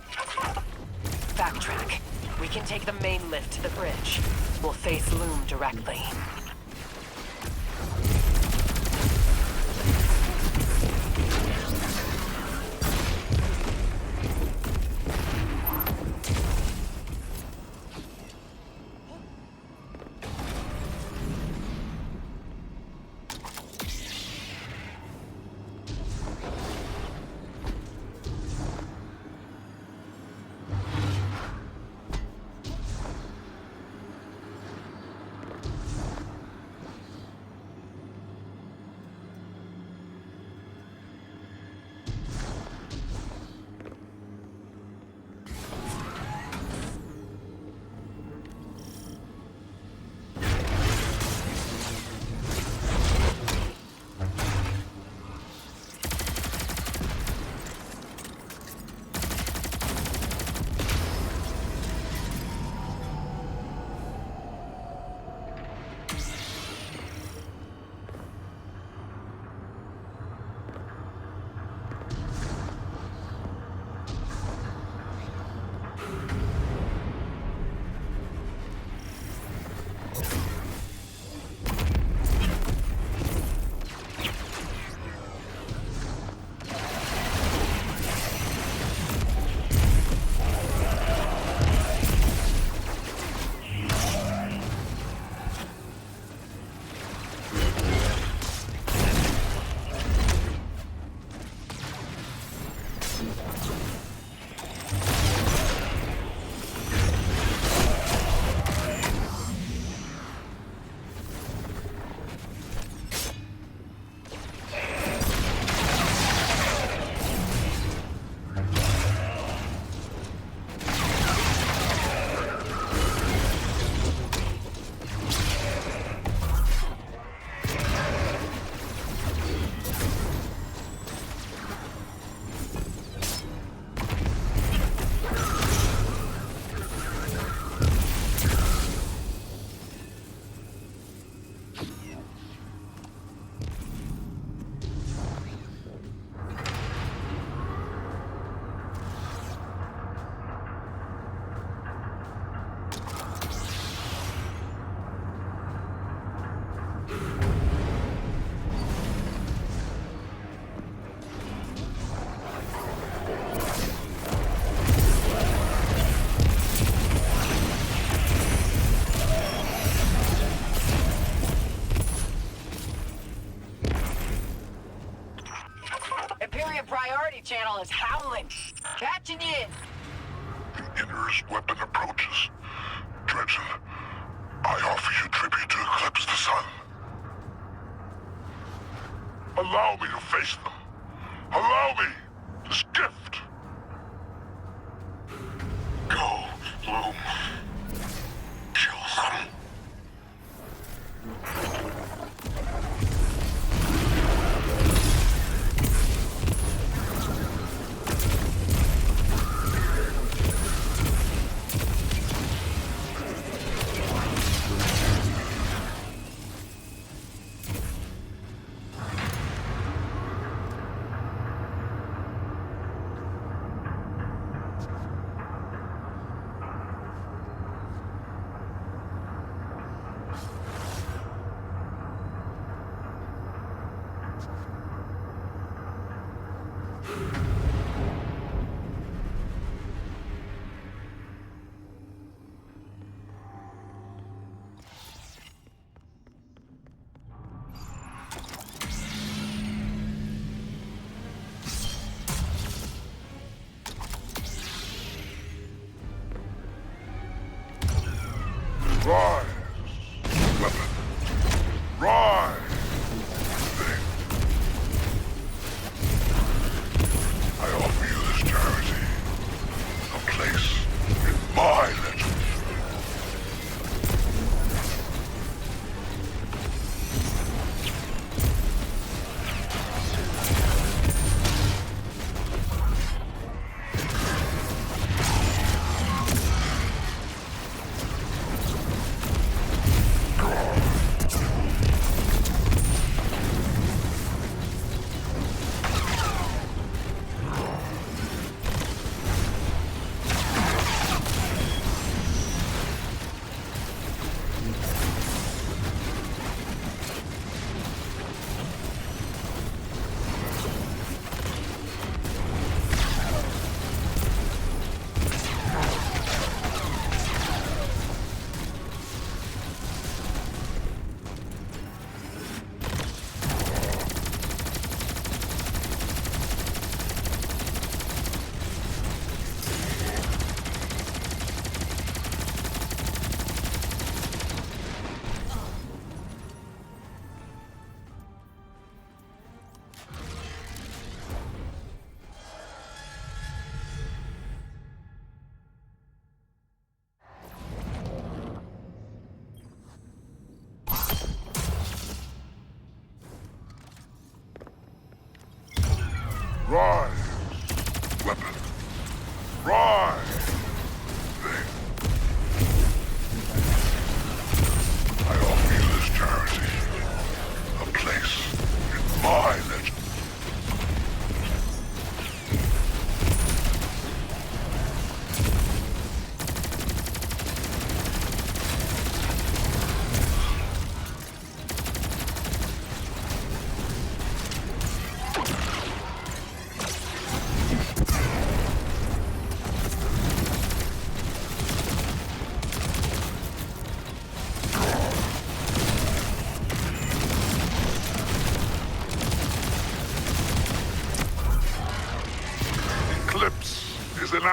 Backtrack. We can take the main lift to the bridge. We'll face Loom directly.
Channel is howling. Catching you.
The Inner's weapon approaches. Dredgen, I offer you tribute to eclipse the sun. Allow me to face them. Allow me this gift. Go, Loom. Kill them. Rise, weapon. Rise. I offer you this charity. A place in my legend.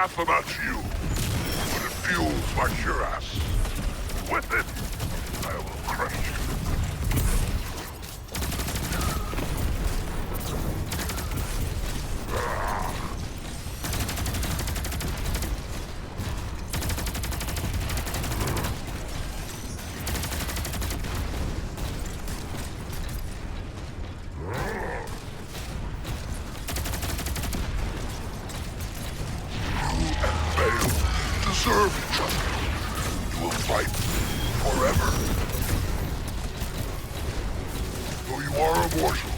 anathema to you, but it fuels my cuirass. With it, I will crush you. Serve each other. You will fight forever. Though you are immortal,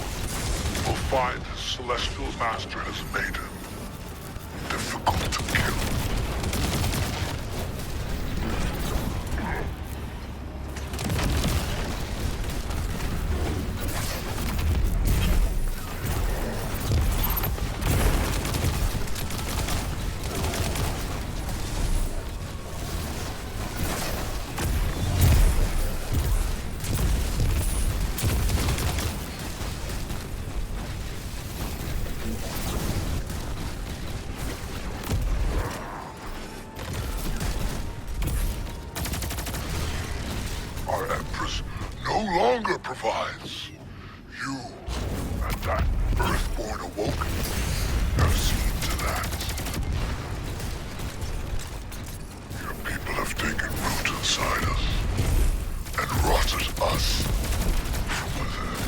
you will find his celestial master has made him difficult to kill. No longer provides. You and that Earthborn Awoken have seen to that. Your people have taken root inside us and rotted us from within.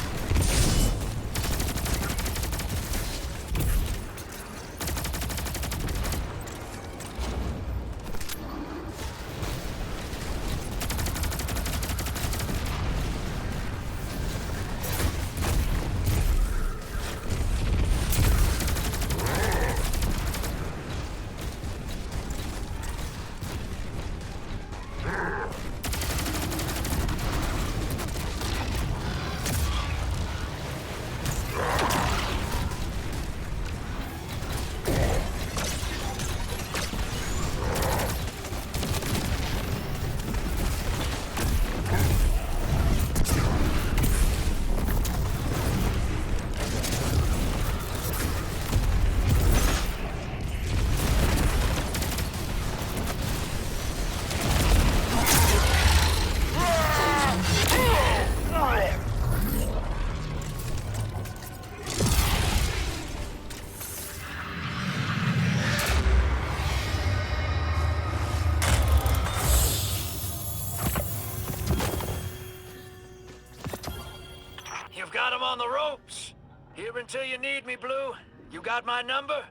Got him on the ropes. Here until you need me, Blue. You got my number?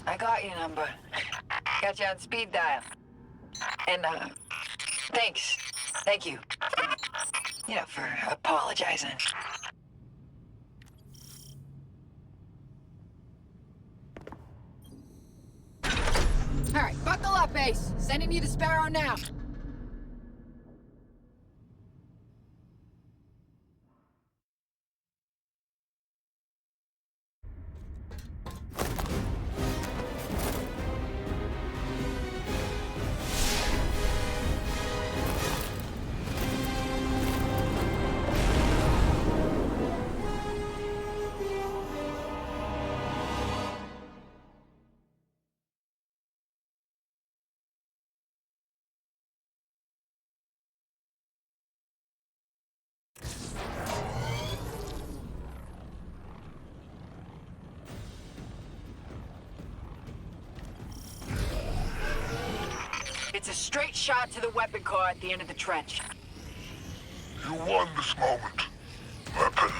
I got your number. Got you on speed dial. And, thanks. Thank you. You know, for apologizing.
Alright, buckle up, Ace. Sending you the Sparrow now. It's a straight shot to the weapon car at the end of the trench.
You won this moment, weapon.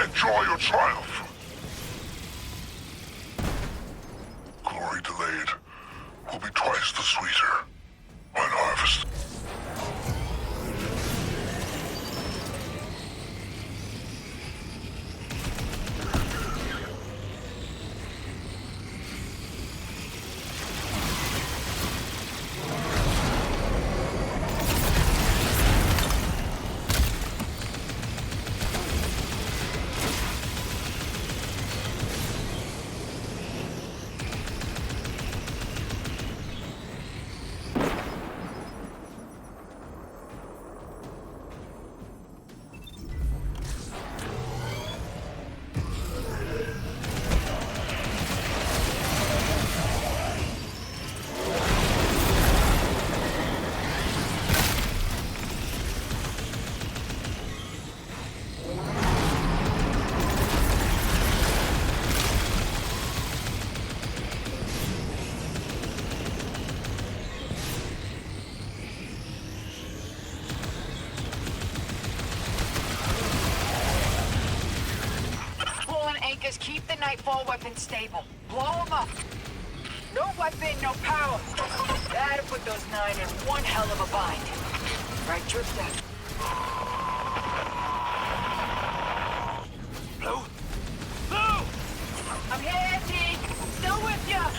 Enjoy your triumph. Glory delayed will be twice the sweeter when harvested.
Nightfall weapon stable. Blow them up. No weapon, no power. That'd put those 9 in one hell of a bind. Right, Drifter?
Blue? Blue!
I'm here, T. Still with ya.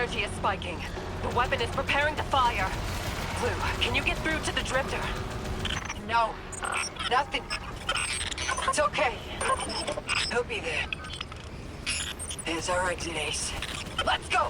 energy is spiking. The weapon is preparing to fire. Blue, can you get through to the drifter?
No. Nothing. It's okay. He'll be there. There's our exit, Ace.
Let's go!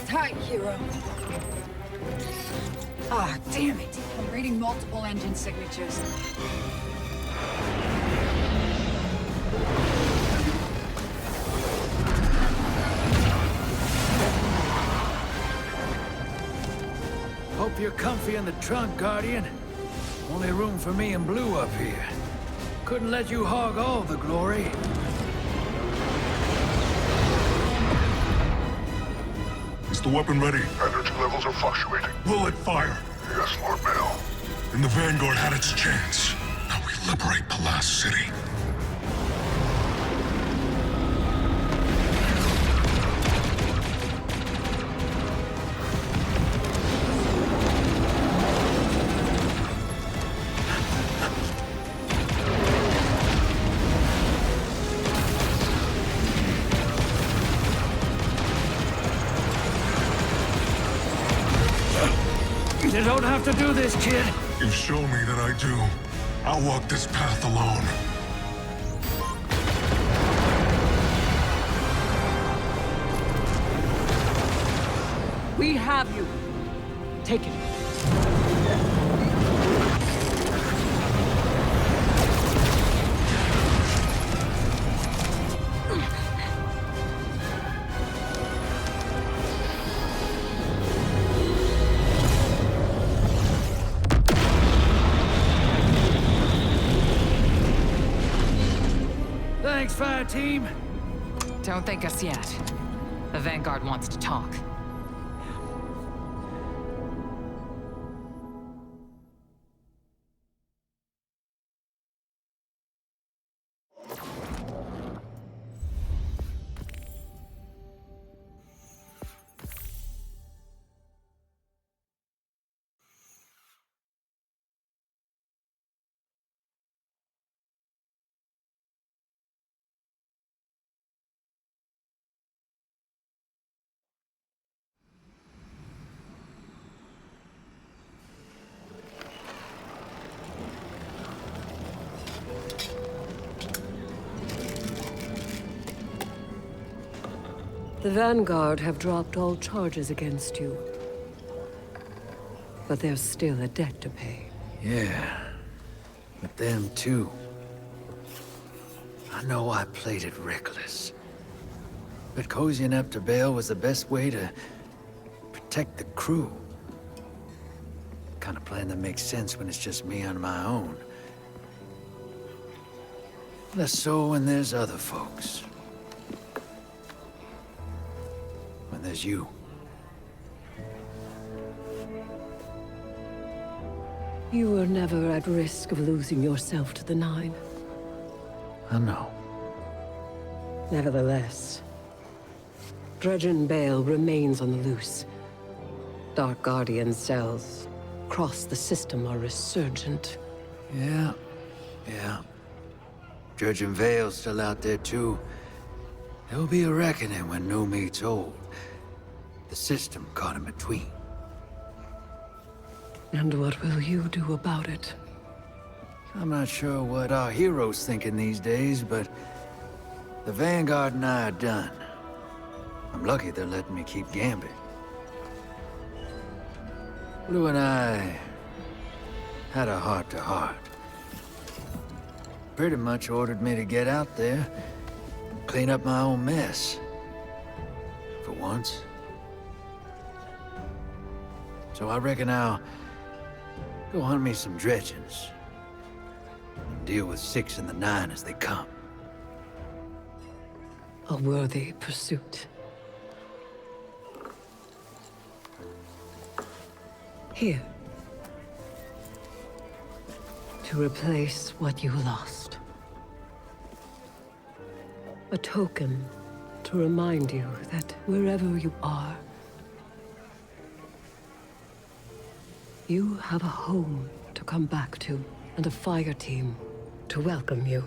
Tight, hero. Ah, damn it. I'm reading multiple engine signatures.
Hope you're comfy in the trunk, Guardian. Only room for me and Blue up here. Couldn't let you hog all the glory.
Is the weapon ready?
Energy levels are fluctuating.
Will it fire?
Yes, Lord Bael.
And the Vanguard had its chance. Now we liberate the last city.
You don't have to do this, kid.
You show me that I do. I'll walk this path alone.
We have you. Take it.
Thanks, fire team.
Don't thank us yet. The Vanguard wants to talk.
The Vanguard have dropped all charges against you. But there's still a debt to pay.
Yeah, but them too. I know I played it reckless. But cozying up to Bael was the best way to protect the crew. Kind of plan that makes sense when it's just me on my own. Less so when there's other folks. When there's you.
You were never at risk of losing yourself to the Nine.
I know.
Nevertheless, Dredgen Bael remains on the loose. Dark Guardian cells across the system are resurgent.
Yeah. Dredgen Bael's still out there too. There'll be a reckoning when new meets old. The system caught in between.
And what will you do about it?
I'm not sure what our heroes thinking these days, but the Vanguard and I are done. I'm lucky they're letting me keep Gambit. Blue and I had a heart-to-heart. Pretty much ordered me to get out there, clean up my own mess. For once. So I reckon I'll go hunt me some Dredgens. And deal with 6 and the 9 as they come.
A worthy pursuit. Here. to replace what you lost. A token to remind you that wherever you are, you have a home to come back to, and a fire team to welcome you.